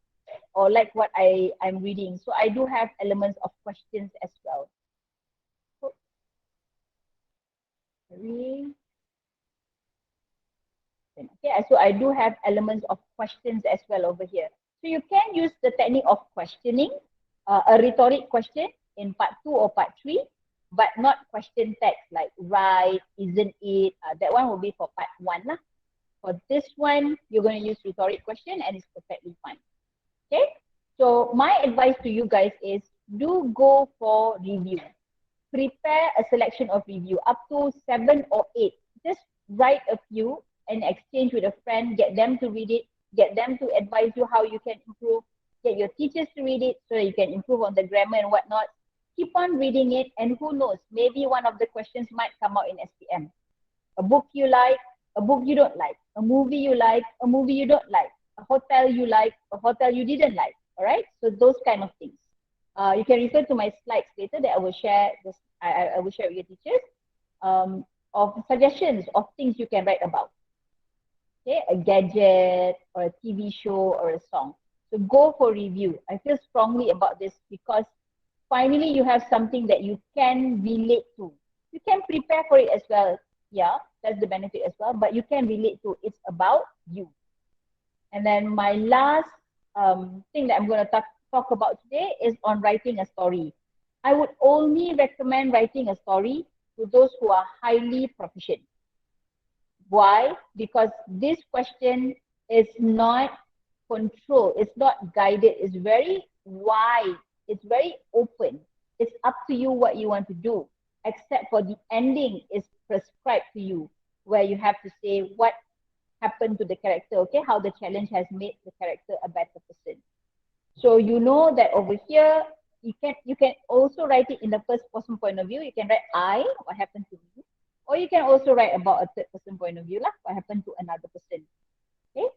or like what I'm reading. So I do have elements of questions as well. Okay, so I do have elements of questions as well over here. So you can use the technique of questioning, a rhetoric question in part 2 or part 3, but not question text like right, isn't it? That one will be for part 1 lah. For this one, you're going to use rhetoric question and it's perfectly fine. Okay, so my advice to you guys is do go for review. Prepare a selection of review up to 7 or 8. Just write a few and exchange with a friend, get them to read it, get them to advise you how you can improve, get your teachers to read it so you can improve on the grammar and whatnot. Keep on reading it and who knows, maybe one of the questions might come out in SPM. A book you like, a book you don't like, a movie you like, a movie you don't like, a hotel you like, a hotel you didn't like, all right? So those kind of things. You can refer to my slides later that I will share this. I will share with your teachers of suggestions of things you can write about. Okay, a gadget or a TV show or a song. So go for review. I feel strongly about this because finally you have something that you can relate to. You can prepare for it as well. Yeah, that's the benefit as well. But you can relate to. It's about you. And then my last thing that I'm going to talk about today is on writing a story. I would only recommend writing a story to those who are highly proficient. Why? Because this question is not controlled, it's not guided, it's very wide, it's very open. It's up to you what you want to do, except for the ending is prescribed to you, where you have to say what happened to the character, okay, how the challenge has made the character a better person. So you know that over here, you can also write it in the first person point of view. You can write I, what happened to me. Or you can also write about a third person point of view, lah, what happened to another person. Okay.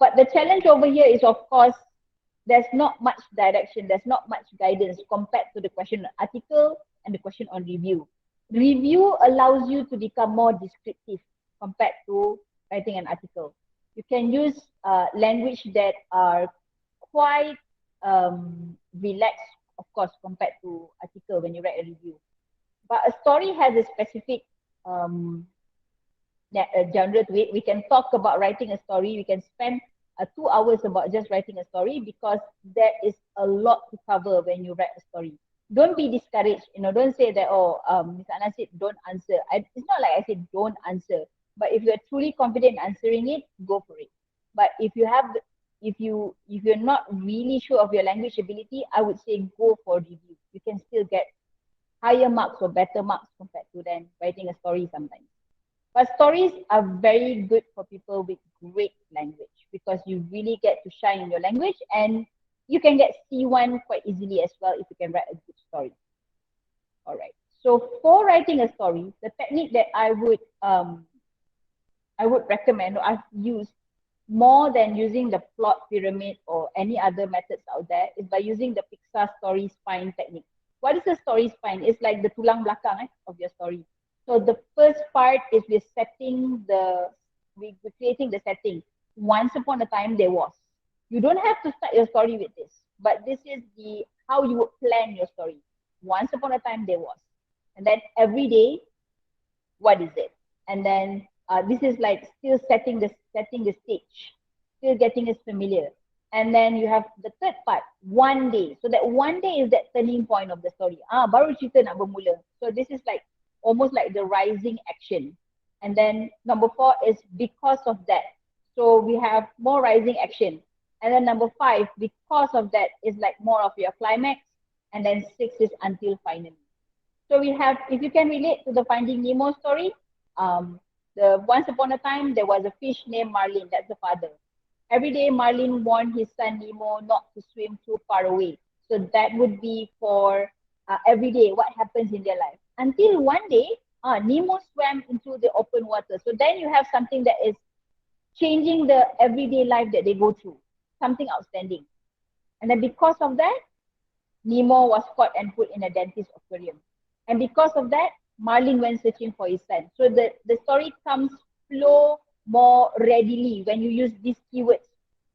But the challenge over here is, of course, there's not much direction, there's not much guidance compared to the question article and the question on review. Review allows you to become more descriptive compared to writing an article. You can use language that are quite relaxed, of course, compared to article when you write a review. But a story has a specific genre to it. We can talk about writing a story. We can spend 2 hours about just writing a story because there is a lot to cover when you write a story. Don't be discouraged. Don't say that, Ms. Anna said don't answer. It's not like I said don't answer. But if you're truly confident in answering it, go for it. But if you're not really sure of your language ability, I would say go for review. You can still get higher marks or better marks compared to then writing a story sometimes. But stories are very good for people with great language because you really get to shine in your language and you can get C1 quite easily as well if you can write a good story. All right. So for writing a story, the technique that I would recommend, or I've used more than using the plot pyramid or any other methods out there, is by using the Pixar story spine technique. What is the story spine? It's like the tulang belakang of your story. So the first part is we're setting the we're creating the setting. Once upon a time there was. You don't have to start your story with this, but this is the how you would plan your story. Once upon a time there was, and then every day, what is it? And then this is like still setting the stage, still getting us familiar. And then you have the third part, one day. So that one day is that turning point of the story. Baru cerita nak bermula. So this is like almost like the rising action. And then number 4 is because of that. So we have more rising action. And then number 5, because of that, is like more of your climax. And then 6 is until finally. So we have, if you can relate to the Finding Nemo story, the once upon a time there was a fish named Marlin. That's the father. Every day Marlin warned his son Nemo not to swim too far away. So that would be for every day what happens in their life. Until one day, Nemo swam into the open water. So then you have something that is changing the everyday life that they go through. Something outstanding. And then because of that, Nemo was caught and put in a dentist aquarium. And because of that, Marlin went searching for his son. So the story comes flow more readily when you use these keywords.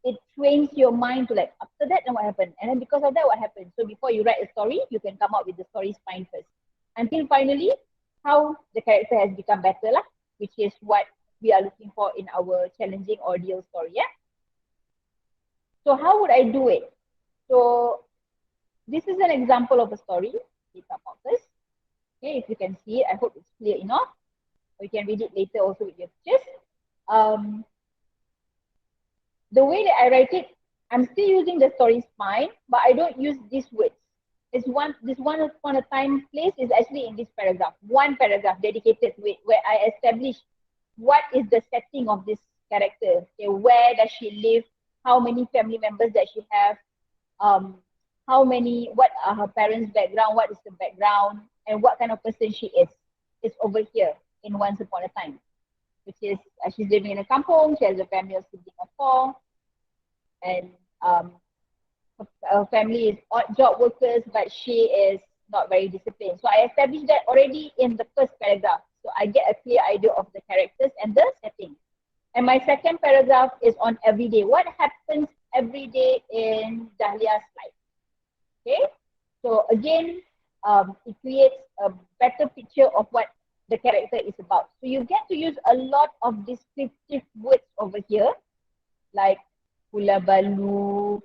It trains your mind to like, after that, then what happened? And then because of that, what happened? So before you write a story, you can come up with the story spine first. Until finally, how the character has become better, which is what we are looking for in our challenging ordeal story. Yeah. So how would I do it? So this is an example of a story. Let's come out first. Okay, if you can see it, I hope it's clear enough. Or you can read it later also with your teachers. The way that I write it, I'm still using the story spine, but I don't use these words. This one upon a time place is actually in this paragraph. One paragraph dedicated to it, where I establish what is the setting of this character. Okay, where does she live? How many family members does she have? What are her parents' background? What is the background? And what kind of person she is. It's over here in Once Upon a Time, which is she's living in a kampung. She has a family of sibling of 4, and her family is odd job workers, but she is not very disciplined. So I established that already in the first paragraph. So I get a clear idea of the characters and the setting. And my second paragraph is on everyday. What happens every day in Dahlia's life? Okay. So again, it creates a better picture of what the character is about. So you get to use a lot of descriptive words over here, like hula balu,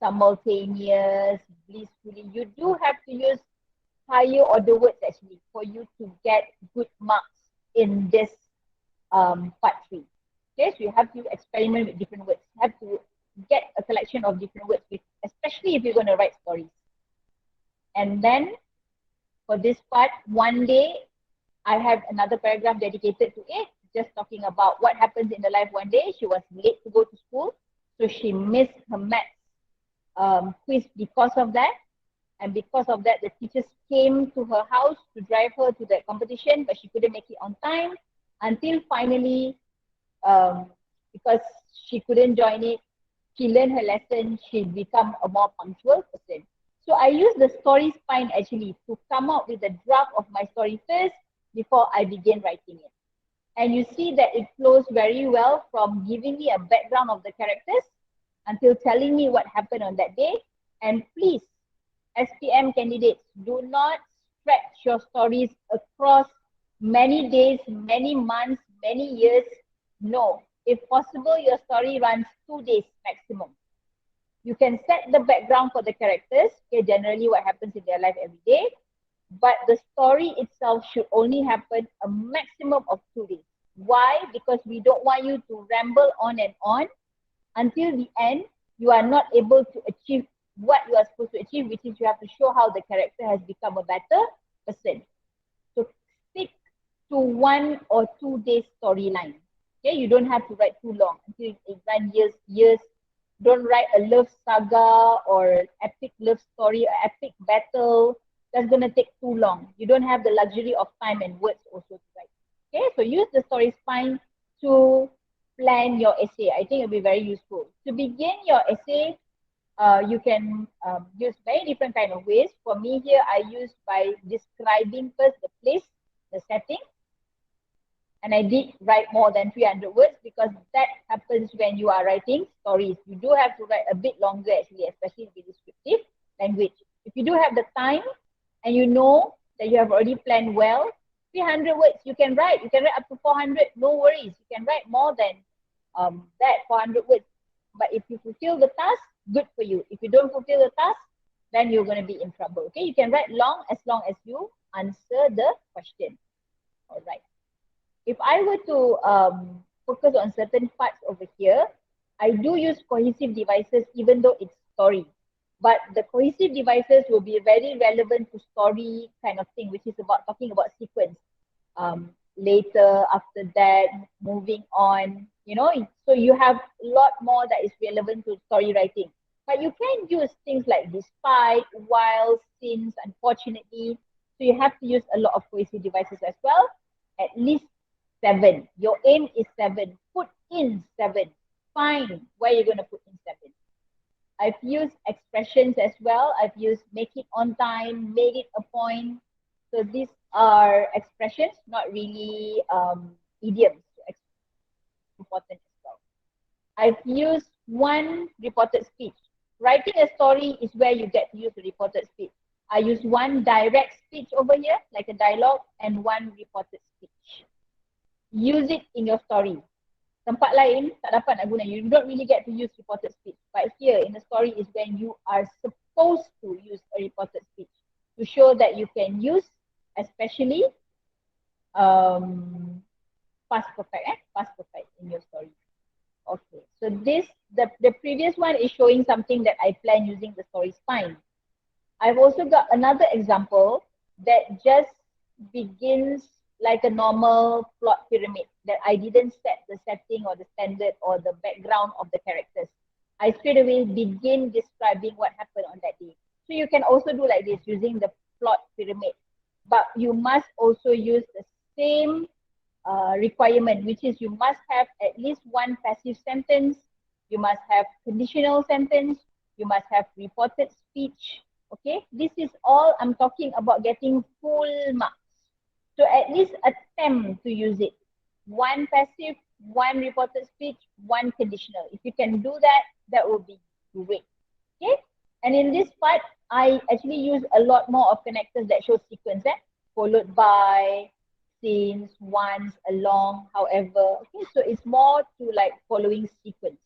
simultaneous, blissfully. You do have to use higher order words actually for you to get good marks in this part 3. Okay, so you have to experiment with different words. You have to get a collection of different words, especially if you're going to write stories. And then for this part, one day, I have another paragraph dedicated to it, just talking about what happens in the life one day. She was late to go to school, so she missed her maths quiz because of that. And because of that, the teachers came to her house to drive her to the competition, but she couldn't make it on time until finally, because she couldn't join it, she learned her lesson, she become a more punctual person. So I use the story spine actually to come up with a draft of my story first before I begin writing it. And you see that it flows very well from giving me a background of the characters until telling me what happened on that day. And please, SPM candidates, do not stretch your stories across many days, many months, many years. No, if possible, your story runs 2 days maximum. You can set the background for the characters, okay, generally what happens in their life every day, but the story itself should only happen a maximum of 2 days. Why? Because we don't want you to ramble on and on until the end. You are not able to achieve what you are supposed to achieve, which is you have to show how the character has become a better person. So stick to 1 or 2 days storyline. Okay, you don't have to write too long until it runs years. Don't write a love saga or epic love story or epic battle. That's going to take too long. You don't have the luxury of time and words also to write. Okay, so use the story spine to plan your essay. I think it'll be very useful. To begin your essay, you can use very different kind of ways. For me here, I use by describing first the place, the setting. And I did write more than 300 words because that happens when you are writing stories. You do have to write a bit longer actually, especially with descriptive language. If you do have the time and you know that you have already planned well, 300 words you can write. You can write up to 400, no worries. You can write more than that 400 words. But if you fulfill the task, good for you. If you don't fulfill the task, then you're going to be in trouble. Okay, you can write long as you answer the question. All right. If I were to focus on certain parts over here, I do use cohesive devices even though it's story. But the cohesive devices will be very relevant to story kind of thing, which is about talking about sequence. Later, after that, moving on, you know, so you have a lot more that is relevant to story writing. But you can use things like despite, while, since, unfortunately. So you have to use a lot of cohesive devices as well. At least 7. Your aim is 7. Put in 7. Find where you're going to put in 7. I've used expressions as well. I've used make it on time, made it a point. So these are expressions, not really idioms. Important as well. I've used one reported speech. Writing a story is where you get to use the reported speech. I use one direct speech over here, like a dialogue, and one reported speech. Use it in your story. Tempat lain tak dapat nak guna. You don't really get to use reported speech. But here in the story is when you are supposed to use a reported speech to show that you can use, especially past perfect, past perfect in your story. Okay, so this the previous one is showing something that I plan using the story spine. I've also got another example that just begins like a normal plot pyramid that I didn't set the setting or the standard or the background of the characters. I straight away begin describing what happened on that day. So you can also do like this using the plot pyramid, but you must also use the same requirement, which is you must have at least one passive sentence, you must have conditional sentence, you must have reported speech. Okay, this is all I'm talking about getting full marks. So at least attempt to use it. One passive, one reported speech, one conditional. If you can do that, that would be great. Okay, and in this part, I actually use a lot more of connectors that show sequence, followed by, since, once, along, however. Okay, so it's more to like following sequence.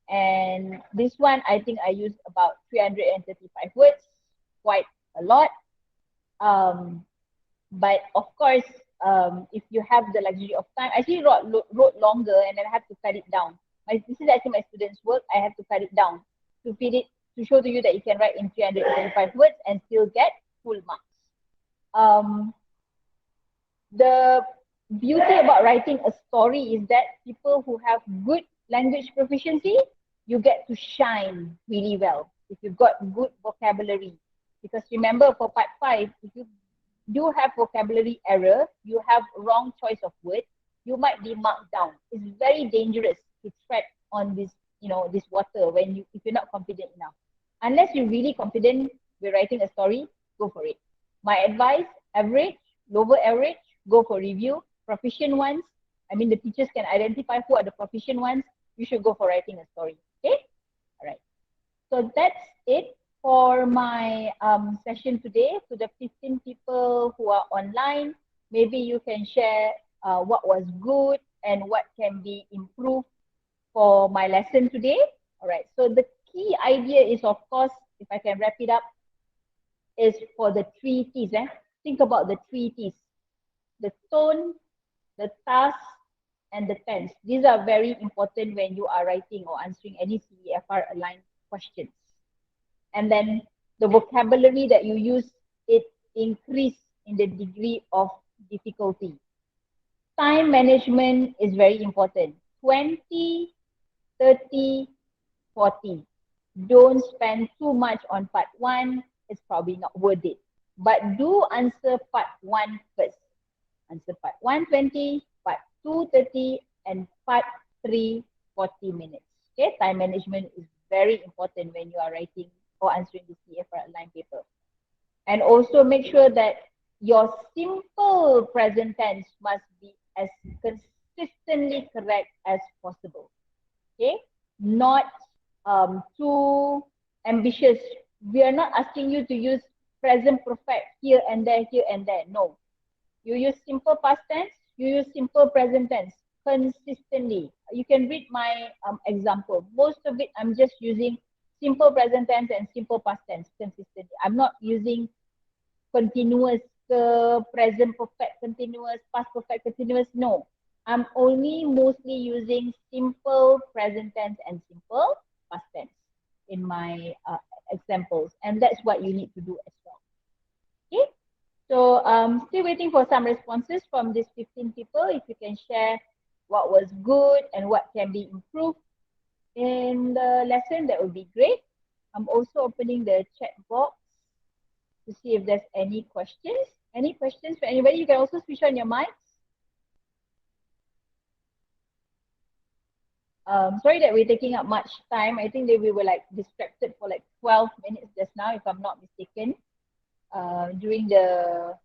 And this one, I think I used about 335 words, quite a lot. But of course, if you have the luxury of time, I actually wrote longer and then I have to cut it down. This is actually my students' work. I have to cut it down to fit it, to show to you that you can write in 335 words and still get full marks. The beauty about writing a story is that people who have good language proficiency, you get to shine really well if you've got good vocabulary. Because remember, for part 5, if you do have vocabulary error, you have wrong choice of word, you might be marked down. It's very dangerous to tread on this, you know, this water when if you're not confident enough. Unless you're really confident with writing a story, go for it. My advice, average, lower average, go for review. Proficient ones, I mean the teachers can identify who are the proficient ones, you should go for writing a story. Okay? All right. So that's it for my session today. To the 15 people who are online, maybe you can share what was good and what can be improved for my lesson today. All right, so the key idea is, of course, if I can wrap it up, is for the 3 T's. Think about the 3 T's. The tone, the task, and the tense. These are very important when you are writing or answering any CEFR aligned questions. And then the vocabulary that you use, it increase in the degree of difficulty. Time management is very important. 20, 30, 40. Don't spend too much on part 1. It's probably not worth it. But do answer part 1 first. Answer part 1, 20, part 2, 30, and part 3, 40 minutes. Okay, time management is very important when you are writing or answering the CFR aligned paper. And also make sure that your simple present tense must be as consistently correct as possible. Okay, not too ambitious. We are not asking you to use present perfect here and there, here and there. No, you use simple past tense, you use simple present tense consistently. You can read my example. Most of it, I'm just using simple present tense and simple past tense consistently. I'm not using continuous present perfect continuous, past perfect continuous. No, I'm only mostly using simple present tense and simple past tense in my examples, and that's what you need to do as well. Okay, so still waiting for some responses from these 15 people. If you can share what was good and what can be improved in the lesson, that would be great. I'm also opening the chat box to see if there's any questions. Any questions for anybody? You can also switch on your mics. Sorry that we're taking up much time. I think that we were like distracted for like 12 minutes just now, if I'm not mistaken, during the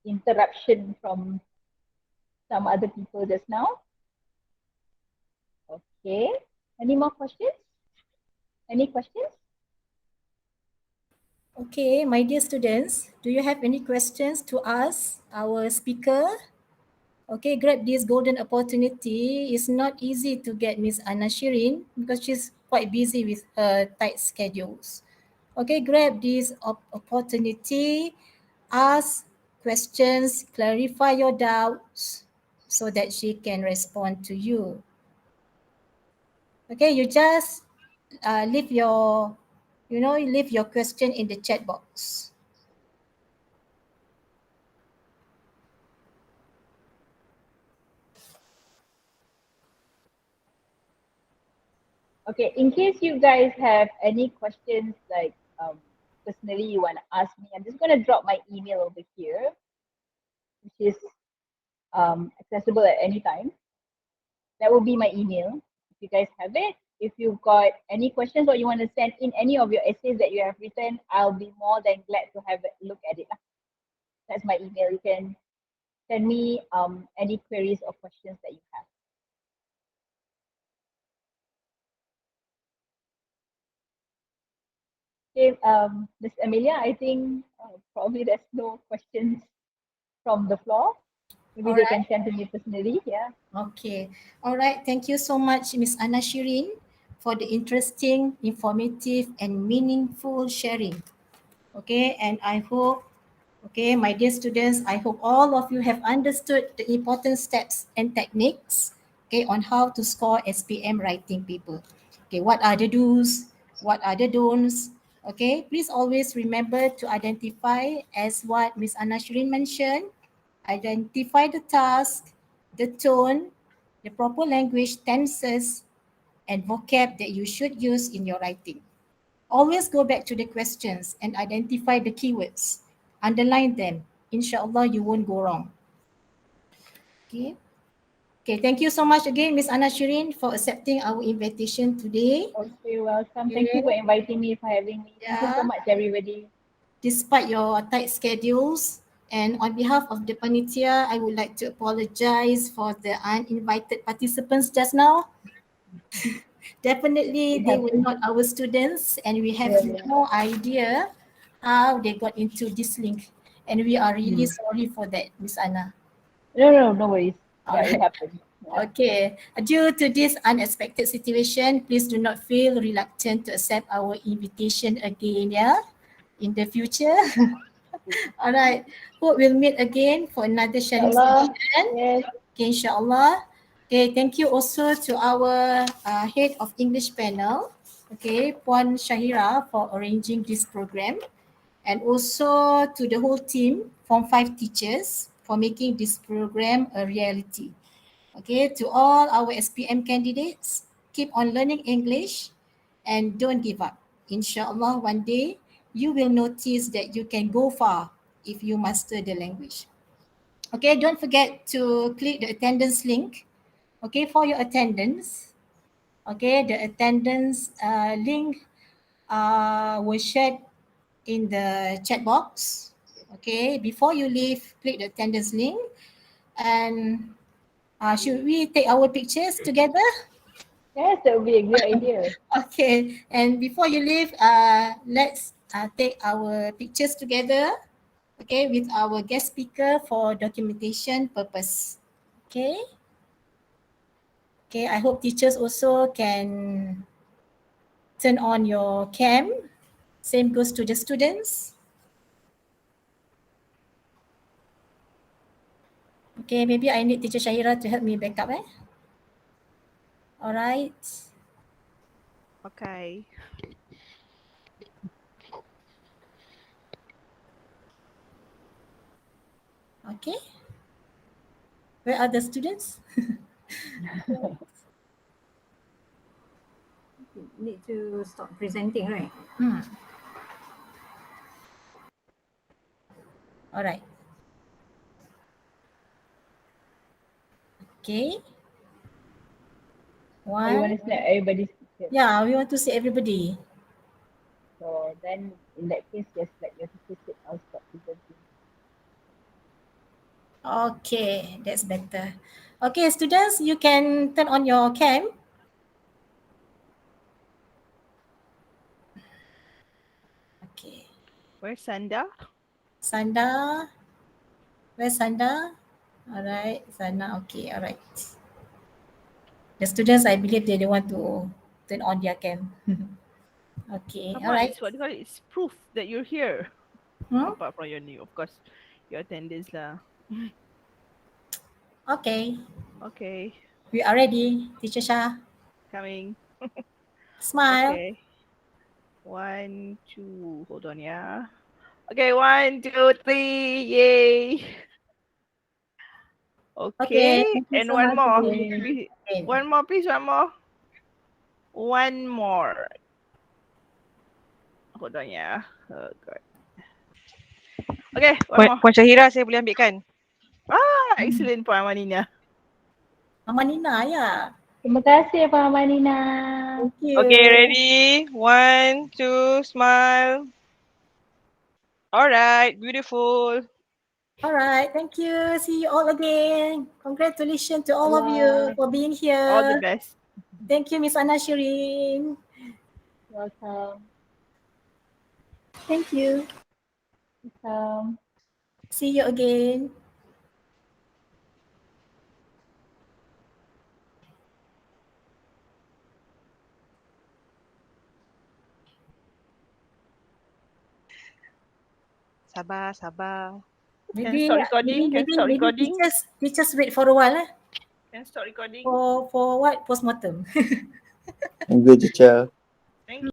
interruption from some other people just now. Okay. Any more questions? Any questions? Okay, my dear students, do you have any questions to ask our speaker? Okay, grab this golden opportunity. It's not easy to get Miss Anna Shirin because she's quite busy with her tight schedules. Okay, grab this opportunity, ask questions, clarify your doubts so that she can respond to you. Okay, you just leave your, leave your question in the chat box. Okay, in case you guys have any questions, like personally you want to ask me, I'm just going to drop my email over here, which is accessible at any time. That will be my email. If you guys have it, if you've got any questions or you want to send in any of your essays that you have written, I'll be more than glad to have a look at it. That's my email. You can send me any queries or questions that you have. Okay, Ms. Amelia, I think probably there's no questions from the floor. Maybe they can send to me personally. Yeah. Okay. All right. Thank you so much, Miss Anna Shirin, for the interesting, informative, and meaningful sharing. Okay. And I hope, okay, my dear students, I hope all of you have understood the important steps and techniques, okay, on how to score SPM writing paper. Okay. What are the do's? What are the don'ts? Okay. Please always remember to identify, as what Miss Anna Shirin mentioned, identify the task, the tone, the proper language, tenses, and vocab that you should use in your writing. Always go back to the questions and identify the keywords. Underline them. Inshallah, you won't go wrong. Okay. Okay, thank you so much again, Miss Anna Shirin, for accepting our invitation today. Okay, welcome. Thank you for inviting me, for having me. Thank you so much, everybody. Despite your tight schedules, and on behalf of the panitia, I would like to apologize for the uninvited participants just now. Definitely, they were not our students, and we have no idea how they got into this link. And we are really sorry for that, Miss Anna. No worries. Yeah, it happened. Yeah. Okay. Due to this unexpected situation, please do not feel reluctant to accept our invitation again, yeah, in the future. All right. Hope we'll meet again for another sharing session. Yes. Okay, inshallah. Okay, thank you also to our head of English panel, okay, Puan Shahira, for arranging this program, and also to the whole team, Form 5 teachers, for making this program a reality. Okay, to all our SPM candidates, keep on learning English and don't give up. Inshallah, one day you will notice that you can go far if you master the language. Okay, don't forget to click the attendance link, okay, for your attendance. Okay, the attendance link was shared in the chat box. Okay, before you leave, click the attendance link. And should we take our pictures together? Yes, that would be a great idea. Okay, and before you leave, let's take our pictures together, okay, with our guest speaker for documentation purpose. Okay. Okay, I hope teachers also can turn on your cam. Same goes to the students. Okay, maybe I need teacher Syahira to help me back up. All right. Okay. Okay. Where are the students? Need to stop presenting, right? All right. Okay. Or you want One. to snap everybody's picture. Yeah, we want to see everybody. So then in that case, just like your teacher said, I'll stop presenting. Okay, that's better. Okay, students, you can turn on your cam. Okay. Where's Sanda? Sanda. Where's Sanda? All right, Sana. Okay, all right. The students, I believe they want to turn on their cam. Okay, Come all on, right. it's what you call it. It's proof that you're here. Hmm? Apart from your name, of course, your attendance lah. Okay, Okay, we are ready. Teacher Shah, coming. smile. Okay. 1, 2. Hold on, yeah. Okay, 1, 2, 3. Yay. Okay, Okay, thank you and so one much for more. being Please, here. one more, please. One more. One more. Hold on, yeah. Oh God. Okay, one more. Puan Syahira saya boleh ambilkan? Excellent, Puan Manina. Mama Nina, ya. Terima kasih, Pak Manina. Thank you. Okay, ready? 1, 2, smile. Alright, beautiful. All right, thank you. See you all again. Congratulations to all of you Bye. for being here. All the best. Thank you, Miss Anna Shirin. Welcome. Thank you. Welcome. See you again. Sabar, sabar. Can stop recording? Can stop recording? teachers wait for a while. Can stop recording? For what? Postmortem. Good, teacher.